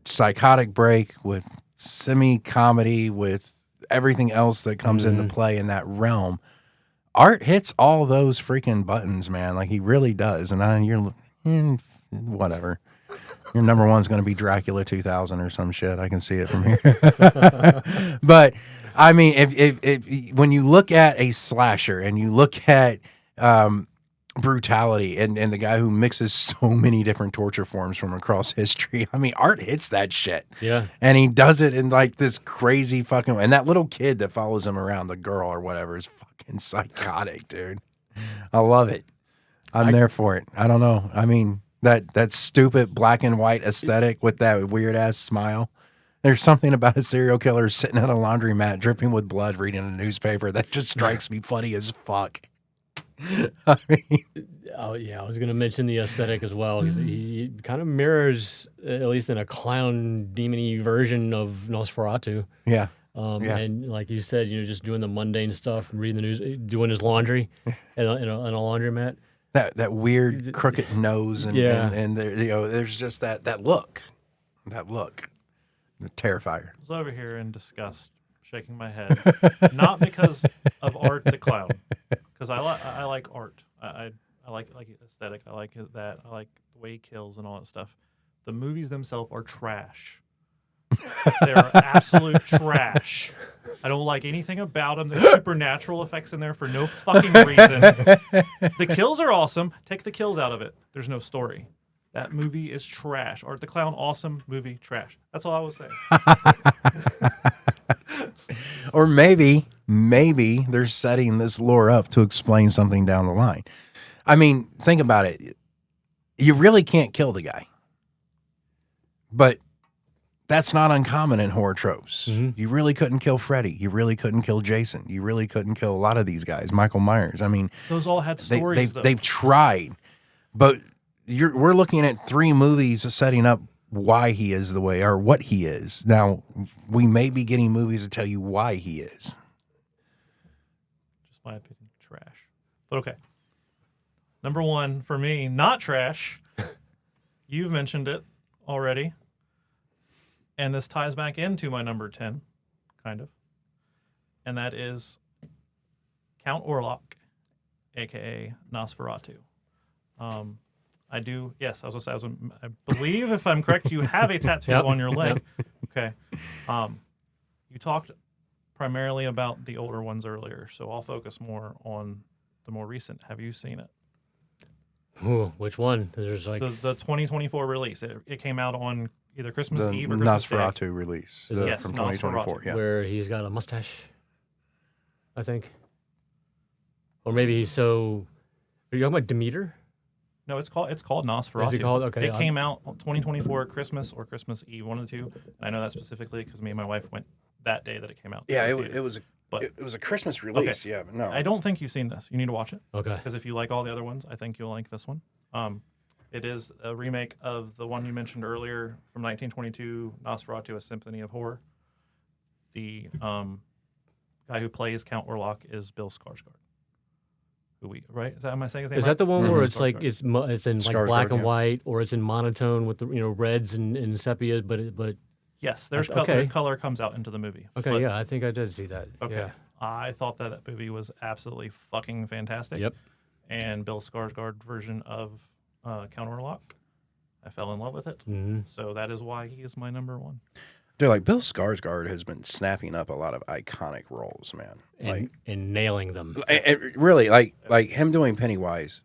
psychotic break with semi-comedy with everything else that comes into play in that realm, Art hits all those freaking buttons, man. Like, he really does. And you're whatever. Your number one's going to be Dracula 2000 or some shit. I can see it from here. But I mean, if when you look at a slasher and you look at brutality and the guy who mixes so many different torture forms from across history, I mean, Art hits that shit. Yeah. And he does it in like this crazy fucking, and that little kid that follows him around, the girl or whatever, is fucking psychotic, dude. I love it. I'm there for it. I don't know. I mean, that stupid black and white aesthetic with that weird ass smile. There's something about a serial killer sitting at a laundromat dripping with blood reading a newspaper that just strikes me funny as fuck. I mean, oh yeah, I was going to mention the aesthetic as well. He kind of mirrors, at least in a clown demon-y version of Nosferatu. Yeah. And like you said, just doing the mundane stuff, reading the news, doing his laundry in a laundromat. That weird crooked nose and there, there's just that look, the Terrifier. I was over here in disgust, shaking my head, not because of Art the clown, because I like Art. I like aesthetic. I like that. I like the way he kills and all that stuff. The movies themselves are trash. They're absolute trash. I don't like anything about them. There's supernatural effects in there for no fucking reason. The kills are awesome. Take the kills out of it. There's no story. That movie is trash. Art the Clown, awesome. Movie, trash. That's all I was saying. Or maybe they're setting this lore up to explain something down the line. I mean, think about it. You really can't kill the guy. But that's not uncommon in horror tropes. Mm-hmm. You really couldn't kill Freddy. You really couldn't kill Jason. You really couldn't kill a lot of these guys. Michael Myers. I mean, those all had stories. They've tried, but we're looking at 3 movies setting up why he is the way or what he is. Now we may be getting movies to tell you why he is. Just my opinion, trash. But okay, number one for me, not trash. You've mentioned it already. And this ties back into my number 10, kind of. And that is Count Orlok, a.k.a. Nosferatu. I do, yes, I believe, if I'm correct, you have a tattoo on your leg. Okay. You talked primarily about the older ones earlier, so I'll focus more on the more recent. Have you seen it? Ooh, which one? There's like the 2024 release. It came out on either Christmas Eve or Christmas Nosferatu Day. Release Yes, from 2024. Yeah. Where he's got a mustache, I think. Or maybe he's so... Are you talking about Demeter? No, it's called Nosferatu. Is it called? Okay. It came out 2024 Christmas or Christmas Eve, one of the two. And I know that specifically because me and my wife went that day that it came out. Yeah, it was a Christmas release. Okay. Yeah, but no. I don't think you've seen this. You need to watch it. Okay. Because if you like all the other ones, I think you'll like this one. It is a remake of the one you mentioned earlier from 1922, Nosferatu: A Symphony of Horror. The guy who plays Count Orlok is Bill Skarsgård. Right? Am I saying his name Is right? that the one where it's Skarsgård. like it's in like Skarsgård, black and yeah. white, or it's in monotone with the reds and sepia, but Yes, there's Okay. color comes out into the movie. okay, But- yeah, I think I did see that. Okay. Yeah. I thought that movie was absolutely fucking fantastic. Yep. And Bill Skarsgård version of Count Orlok, I fell in love with it. Mhm. So that is why he is my number one. Dude, like Bill Skarsgård has been snapping up a lot of iconic roles, man. And nailing them. Really, like him doing Pennywise,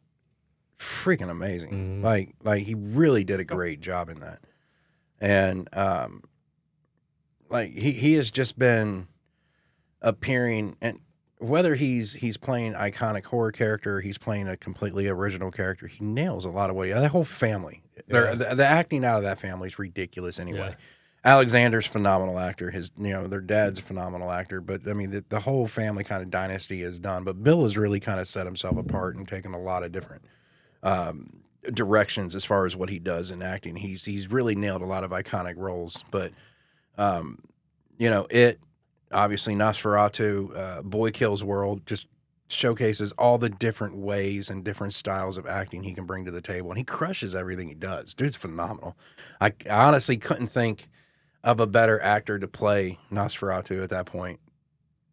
freaking amazing. Mhm. Like he really did a great job in that, and like he has just been appearing, and whether he's playing iconic horror character, or he's playing a completely original character, he nails a lot of what that whole family. The acting out of that family is ridiculous anyway. Yeah. Alexander's phenomenal actor. Their dad's a phenomenal actor. But I mean, the whole family kind of dynasty is done. But Bill has really kind of set himself apart and taken a lot of different directions as far as what he does in acting. He's really nailed a lot of iconic roles. But it obviously Nosferatu, Boy Kills World, just showcases all the different ways and different styles of acting he can bring to the table, and he crushes everything he does. Dude's phenomenal. I honestly couldn't think of a better actor to play Nosferatu at that point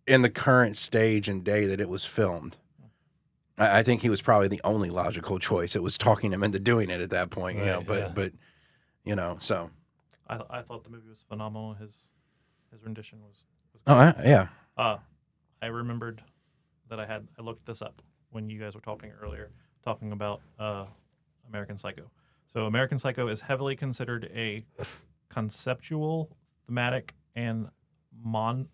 in the current stage and day that it was filmed. I think he was probably the only logical choice. It was talking him into doing it at that point, but so. I thought the movie was phenomenal. His rendition was Yeah. I remembered that I looked this up when you guys were talking earlier, talking about American Psycho. So American Psycho is heavily considered a conceptual, thematic, and nominal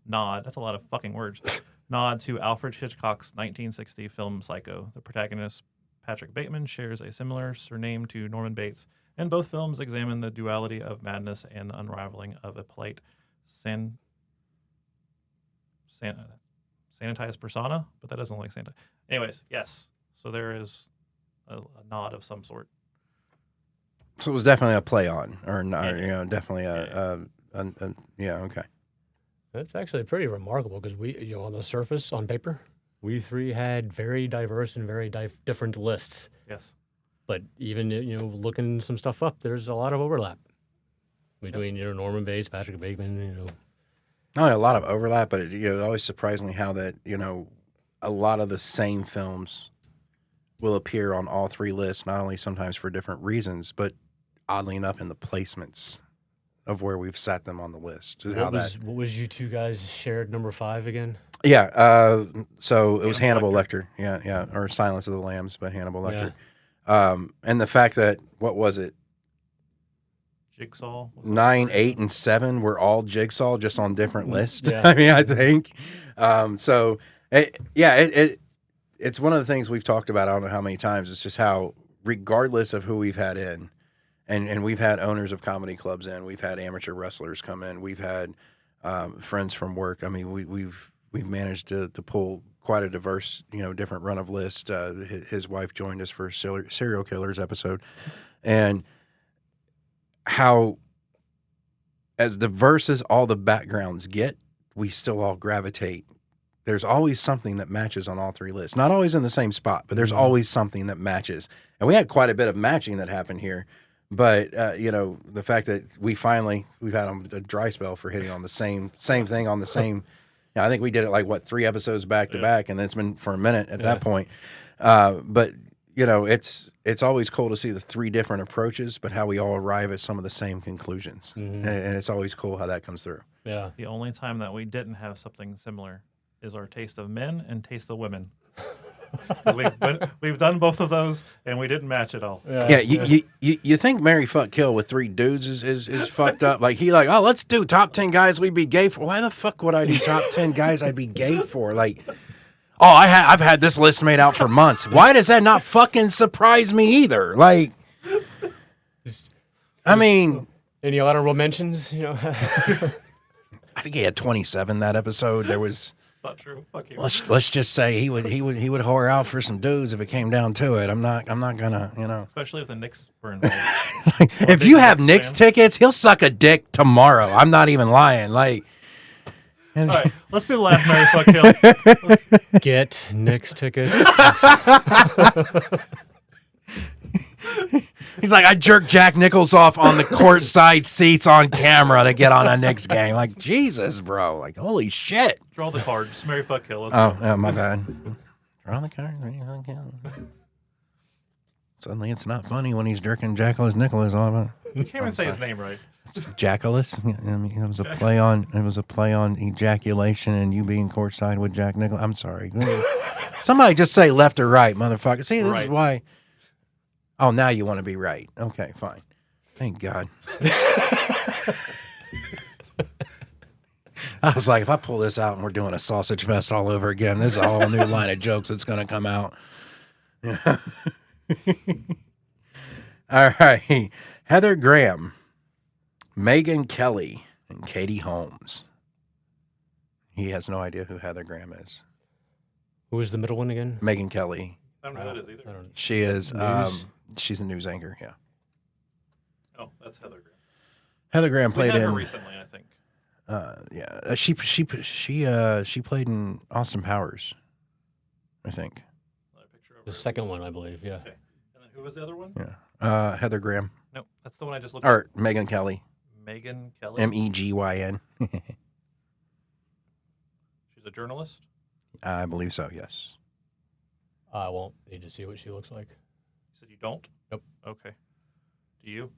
nod. That's a lot of fucking words. Nod to Alfred Hitchcock's 1960 film Psycho. The protagonist, Patrick Bateman, shares a similar surname to Norman Bates, and both films examine the duality of madness and the unraveling of a polite sanitized persona, but that doesn't look like Santa. Anyways, yes. So there is a nod of some sort. So it was definitely a play on, or not, Yeah. definitely okay. That's actually pretty remarkable because we, on the surface, on paper, we three had very diverse and very different lists. Yes. But even, looking some stuff up, there's a lot of overlap between, Norman Bates, Patrick Bateman, Not only a lot of overlap, but always surprisingly how that a lot of the same films will appear on all three lists, not only sometimes for different reasons, but oddly enough in the placements of where we've sat them on the list. What was you two guys shared number 5 again? Yeah, so it was Hannibal Hannibal Lecter. Yeah, or Silence of the Lambs by Hannibal Lecter. And the fact that, what was it? Jigsaw. 9, 8, and 7 were all Jigsaw, just on different lists. Yeah. I mean, I think. It's one of the things we've talked about. I don't know how many times. It's just how, regardless of who we've had in, and we've had owners of comedy clubs in, we've had amateur wrestlers come in, we've had friends from work. I mean, we've managed to pull quite a diverse, different run of list. His wife joined us for a serial killers episode, and how, as diverse as all the backgrounds get, we still all gravitate. There's always something that matches on all three lists. Not always in the same spot, but there's always something that matches. And we had quite a bit of matching that happened here. But, the fact that we've had a dry spell for hitting on the same thing on the same. I think we did it 3 episodes back to back, and then it's been for a minute at that point. But it's always cool to see the 3 different approaches, but how we all arrive at some of the same conclusions. Mm-hmm. And it's always cool how that comes through. Yeah. The only time that we didn't have something similar is our taste of men and taste of women. 'Cause we've done both of those, and we didn't match at all. Yeah, you think Marry Fuck Kill with 3 dudes is fucked up? Let's do top 10 guys we'd be gay for. Why the fuck would I do top 10 guys I'd be gay for? I've had this list made out for months. Why does that not fucking surprise me either? Any honorable mentions? I think he had 27 that episode. There was not true. Fuck you. Let's just say he would whore out for some dudes if it came down to it. I'm not gonna, Especially if the Knicks were involved. If you have Knicks tickets, he'll suck a dick tomorrow. I'm not even lying. Like, All right, let's do the last Mary Fuck Kill. Get Knicks tickets. he's like, I jerked Jack Nichols off on the courtside seats on camera to get on a Knicks game. Like, Jesus, bro. Like, holy shit. Draw the card. Just Mary Fuck Kill. Let's go. Oh, my bad. Draw the card. Suddenly, it's not funny when he's jerking Jackalis Nicholas off. You can't even say his name right. Jackalis. I mean, it was a play on. It was a play on ejaculation and you being courtside with Jack Nicholas. I'm sorry. Somebody just say left or right, motherfucker. See, this is why. Oh, now you want to be right. Okay, fine. Thank God. I was like, if I pull this out and we're doing a sausage fest all over again, this is a whole new line of jokes that's going to come out. Yeah. All right. Heather Graham, Megyn Kelly, and Katie Holmes. He has no idea who Heather Graham is. Who was the middle one again? Megyn Kelly. I don't know who that is either. She is. News? She's a news anchor. Yeah. Oh, that's Heather Graham. Heather Graham We played had in. her recently, I think. Yeah. She played in Austin Powers. I think. Another picture of The her. second one, I believe. Yeah. Okay. And then who was the other one? Yeah. Heather Graham No, that's the one I just looked or Megyn Kelly. Megyn Kelly. Megyn. She's a journalist. I believe so. Yes. I won't need to see what she looks like. You said you don't? Nope. Okay. Do you?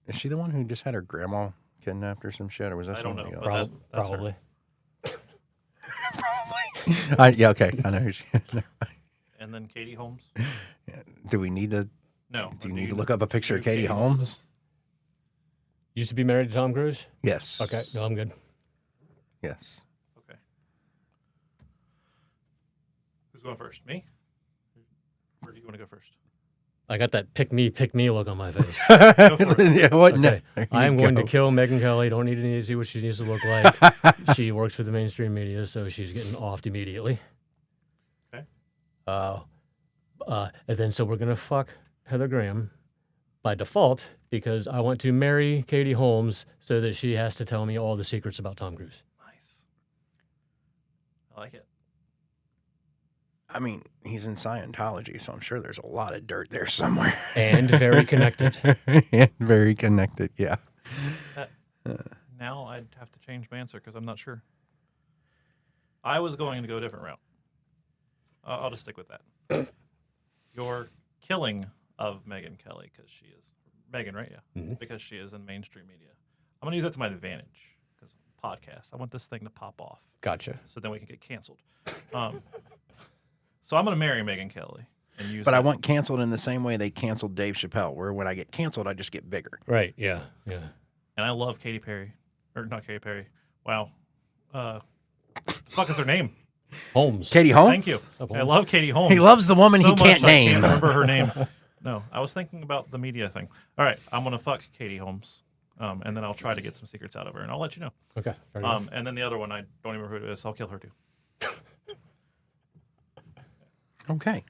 Is she the one who just had her grandma kidnapped or some shit, or was that I don't somebody know, else? but that's her. Probably. Yeah. Okay. I know who she. And then Katie Holmes. Do we need to? No. Do you need to look up a picture of Katie Holmes? Holmes? Used to be married to Tom Cruise? Yes. Okay. No, I'm good. Yes. Okay. Who's going first? Me? Where do you want to go first? I got that pick me look on my face. Yeah, what? No. Okay. There you I'm going to go. kill Megyn Kelly. Don't need to see what she needs to look like. She works for the mainstream media, so she's getting offed immediately. Okay. And then so we're going to fuck Heather Graham by default because I want to marry Katie Holmes so that she has to tell me all the secrets about Tom Cruise. Nice. I like it. I mean, he's in Scientology, so I'm sure there's a lot of dirt there somewhere. And very connected. And very connected, yeah. Now I'd have to change my answer because I'm not sure. I was going to go a different route. I'll just stick with that. Your killing of Megyn Kelly because she is Megyn, right? Yeah, because she is in mainstream media. I'm going to use that to my advantage because podcast. I want this thing to pop off. Gotcha. So then we can get canceled. So I'm going to marry Megyn Kelly and use. But I that. want canceled in the same way they canceled Dave Chappelle, where when I get canceled, I just get bigger. Right. Yeah. Yeah. And I love Katy Perry, or not Katy Perry. Wow, the fuck is her name? Holmes. Katie Holmes? Thank you. Holmes? I love Katie Holmes. He loves the woman so he can't much, name. I can't remember her name. No, I was thinking about the media thing. All right, I'm gonna fuck Katie Holmes, and then I'll try to get some secrets out of her, and I'll let you know. Okay. Fair enough. And then the other one, I don't even remember who it is. So I'll kill her too. Okay.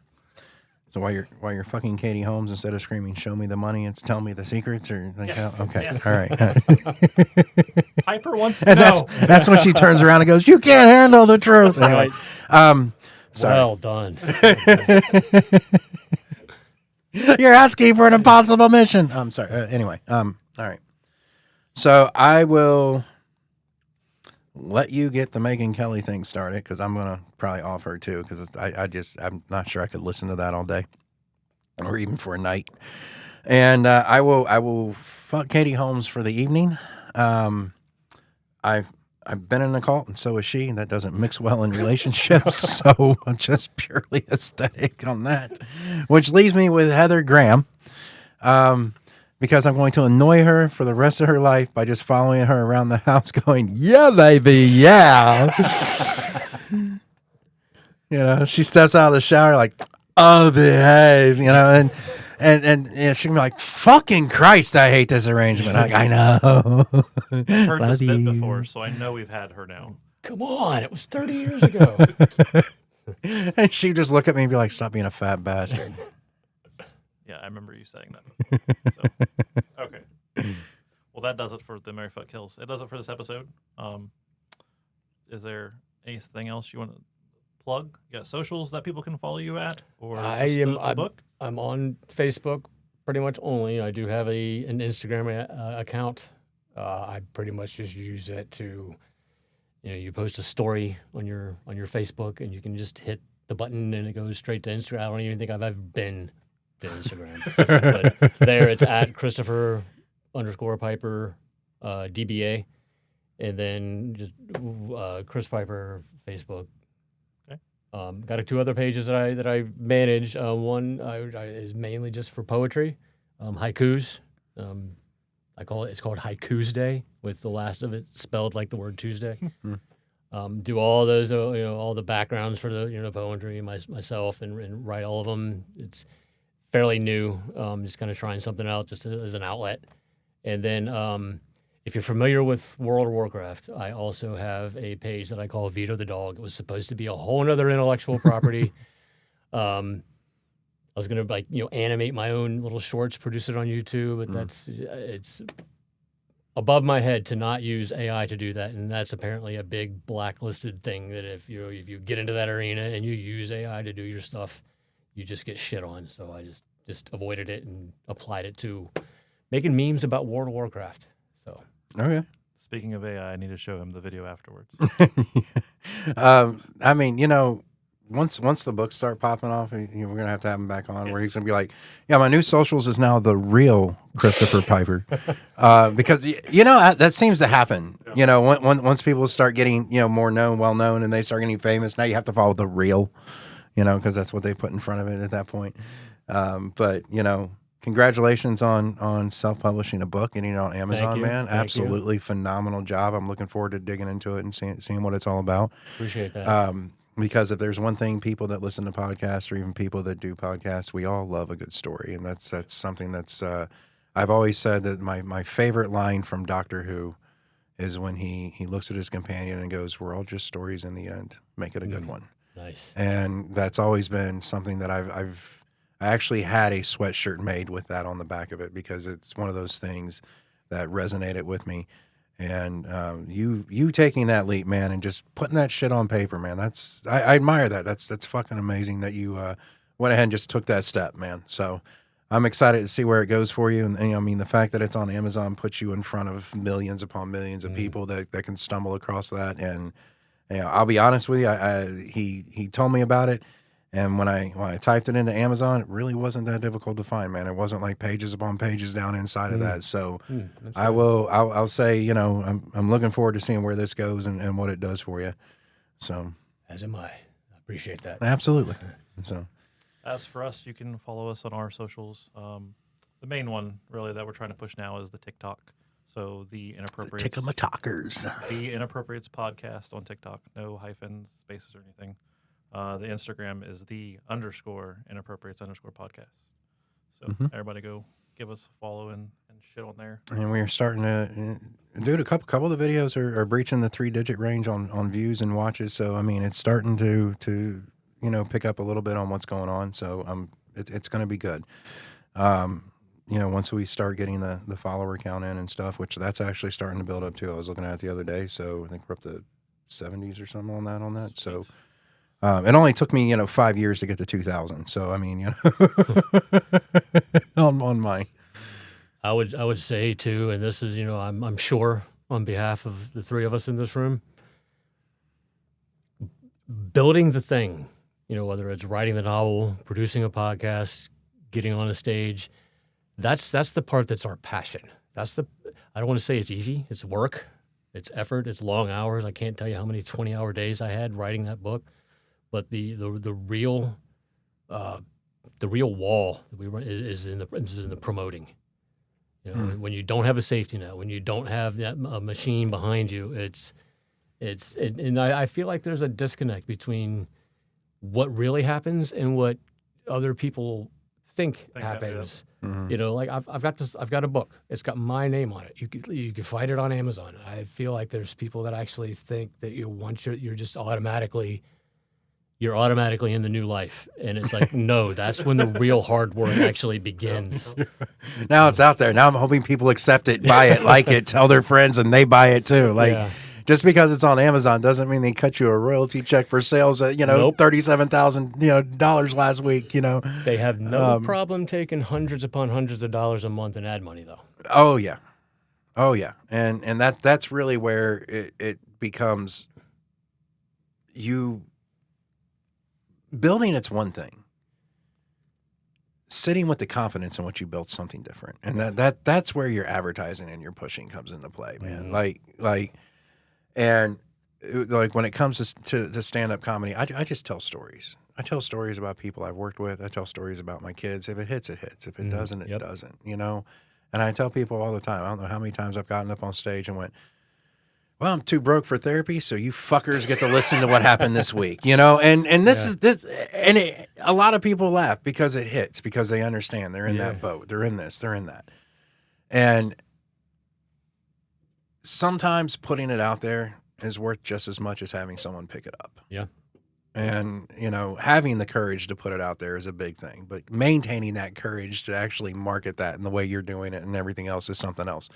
So while you're fucking Katie Holmes, instead of screaming, "Show me the money," it's "Tell me the secrets," or like, Yes. okay, Yes. all right. Piper wants to And know. that's when she turns around and goes, "You can't handle the truth." Anyway, sorry. Well done. You're asking for an impossible mission. I'm sorry. Anyway, all right. So I will let you get the Megyn Kelly thing started because I'm gonna probably off her too because I'm not sure I could listen to that all day or even for a night. And I will fuck Katie Holmes for the evening. I've been in a cult, and so is she. That doesn't mix well in relationships, so I'm just purely aesthetic on that. Which leaves me with Heather Graham, because I'm going to annoy her for the rest of her life by just following her around the house going, "Yeah, baby, yeah." You know, she steps out of the shower like, "Oh, behave," you know, and you know, she can be like, "Fucking Christ, I hate this arrangement." Like, I know. I've heard Love this bit you. before, so I know we've had her now. Come on, it was 30 years ago. And she'd just look at me and be like, "Stop being a fat bastard." Yeah, I remember you saying that. So, okay. Well, that does it for the Mary Fuck Kills. It does it for this episode. Is there anything else you want to plug? You got socials that people can follow you at, or just the book? I'm on Facebook pretty much only. I do have an Instagram account. I pretty much just use it to, you post a story on your Facebook, and you can just hit the button, and it goes straight to Instagram. I don't even think I've ever been to Instagram, but it's there. It's at Christopher _Pieper DBA, and then just Chris Pieper Facebook. Got 2 other pages that I manage. One is mainly just for poetry, haikus. It's called Haikus Day, with the last of it spelled like the word Tuesday. Do all those, all the backgrounds for the poetry myself, and write all of them. It's fairly new. Just kind of trying something out just as an outlet. And then if you're familiar with World of Warcraft, I also have a page that I call Vito the Dog. It was supposed to be a whole other intellectual property. I was going to animate my own little shorts, produce it on YouTube, but it's above my head to not use AI to do that. And that's apparently a big blacklisted thing, that if you get into that arena and you use AI to do your stuff, you just get shit on. So I just avoided it and applied it to making memes about World of Warcraft. So. Okay. Speaking of AI, I need to show him the video afterwards. I mean, once the books start popping off, we're gonna have to have him back on, where he's gonna be like, "Yeah, my new socials is now the real Christopher Pieper," because that seems to happen. Yeah. Once people start getting more well known, and they start getting famous, now you have to follow the real, because that's what they put in front of it at that point. But congratulations on self-publishing a book, getting it on Amazon, man. Thank Absolutely you. phenomenal job. I'm looking forward to digging into it and seeing what it's all about. Appreciate that. Because if there's one thing people that listen to podcasts, or even people that do podcasts, we all love a good story. And that's something that's, I've always said that my favorite line from Doctor Who is when he looks at his companion and goes, "We're all just stories in the end. Make it a good one." Nice. And that's always been something that I actually had a sweatshirt made with that on the back of it, because it's one of those things that resonated with me. And you taking that leap, man, and just putting that shit on paper, man, I admire that. That's fucking amazing that you went ahead and just took that step, man. So I'm excited to see where it goes for you. And I mean, the fact that it's on Amazon puts you in front of millions upon millions of people that can stumble across that. And I'll be honest with you, he told me about it. And when I typed it into Amazon, it really wasn't that difficult to find, man. It wasn't like pages upon pages down inside of that. So I'll say, I'm looking forward to seeing where this goes and what it does for you. So As am I. I appreciate that. Absolutely. So As for us, you can follow us on our socials. The main one, really, that we're trying to push now is the TikTok. So the Inappropriates. Tickle-my-talkers. The Inappropriates podcast on TikTok. No hyphens, spaces, or anything. The Instagram is the _Inappropriates _podcast. So everybody go give us a follow and shit on there. And we're starting to, dude, a couple of the videos are breaching the 3-digit range on views and watches. So, I mean, it's starting to pick up a little bit on what's going on. So it's going to be good. Once we start getting the follower count in and stuff, which that's actually starting to build up too. I was looking at it the other day. So I think we're up to 70s or something on that. So it only took me, 5 years to get to 2,000. So, I mean, on mine. I would say too, and this is, I'm sure on behalf of the 3 of us in this room, building the thing, whether it's writing the novel, producing a podcast, getting on a stage, that's the part that's our passion. I don't want to say it's easy. It's work, it's effort, it's long hours. I can't tell you how many 20-hour days I had writing that book. But the real wall that we run is in the promoting. When you don't have a safety net, when you don't have a machine behind you, and I feel like there's a disconnect between what really happens and what other people think happens. You know, like I've got a book. It's got my name on it. You can find it on Amazon. I feel like there's people that actually think that you're just automatically in the new life, and it's like no, that's when the real hard work actually begins. Now it's out there. Now I'm hoping people accept it, buy it, like it, tell their friends, and they buy it too. Like. Yeah. Just because it's on Amazon doesn't mean they cut you a royalty check for sales at, Nope. $37,000, dollars last week, They have no problem taking hundreds upon hundreds of dollars a month in ad money, though. Oh yeah. And that's really where it becomes you building it's one thing. Sitting with the confidence in what you built something different. And that's where your advertising and your pushing comes into play, man. And like when it comes to stand-up comedy, I just tell stories. I tell stories about people I've worked with. I tell stories about my kids. If it hits, it hits. If it doesn't, it doesn't, And I tell people all the time, I don't know how many times I've gotten up on stage and went, well, I'm too broke for therapy, so you fuckers get to listen to what happened this week, And this is this, and a lot of people laugh because it hits, because they understand they're in that boat, they're in this, they're in that, and sometimes putting it out there is worth just as much as having someone pick it up. Yeah. And, having the courage to put it out there is a big thing, but maintaining that courage to actually market that in the way you're doing it and everything else is something else.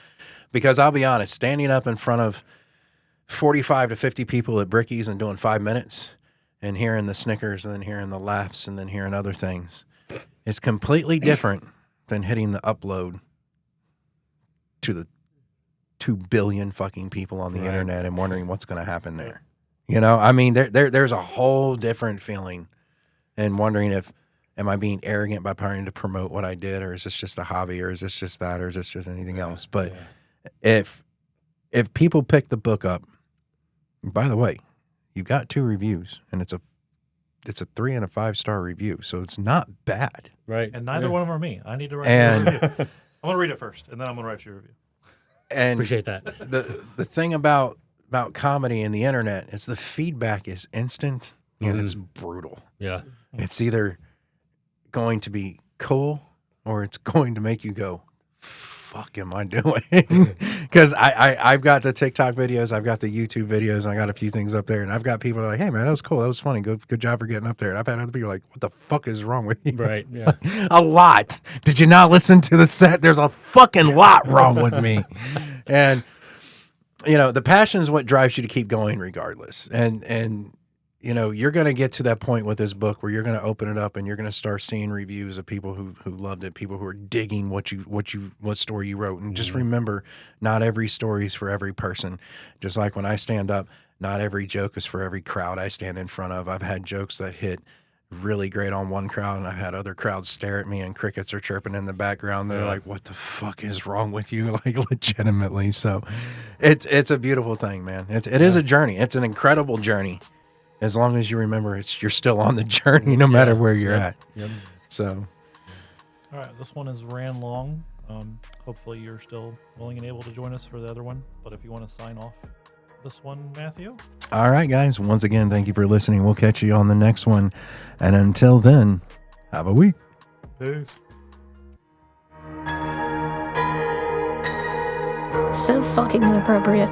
Because I'll be honest, standing up in front of 45 to 50 people at Bricky's and doing 5 minutes and hearing the snickers and then hearing the laughs and then hearing other things is completely different than hitting the upload to the 2 billion fucking people on the internet and wondering what's going to happen there. I mean, there's a whole different feeling and wondering am I being arrogant by trying to promote what I did, or is this just a hobby, or is this just that, or is this just anything else? But if people pick the book up, by the way, you've got 2 reviews and it's a 3 and a 5-star review. So it's not bad. Right. And neither one of them are me. I need to write a review. I'm going to read it first, and then I'm going to write your review. And appreciate that. The thing about comedy and the internet is the feedback is instant and it's brutal. Yeah. It's either going to be cool or it's going to make you go, fuck am I doing? Because I've got the TikTok videos, I've got the YouTube videos, and I got a few things up there, and I've got people like, hey man, that was cool, that was funny, good job for getting up there. And I've had other people like, what the fuck is wrong with you? Right, yeah. A lot. Did you not listen to the set? There's a fucking lot wrong with me. And the passion is what drives you to keep going regardless. And you're going to get to that point with this book where you're going to open it up and you're going to start seeing reviews of people who loved it, people who are digging what story you wrote. And just remember, not every story is for every person. Just like when I stand up, not every joke is for every crowd I stand in front of. I've had jokes that hit really great on one crowd, and I've had other crowds stare at me and crickets are chirping in the background. They're like, what the fuck is wrong with you? Like, legitimately. So it's a beautiful thing, man. It is a journey. It's an incredible journey. As long as you remember you're still on the journey, no matter where you're at. Yep. So, all right, this one is ran long. Hopefully you're still willing and able to join us for the other one. But if you want to sign off this one, Matthew. All right, guys. Once again, thank you for listening. We'll catch you on the next one. And until then, have a week. Peace. So fucking inappropriate.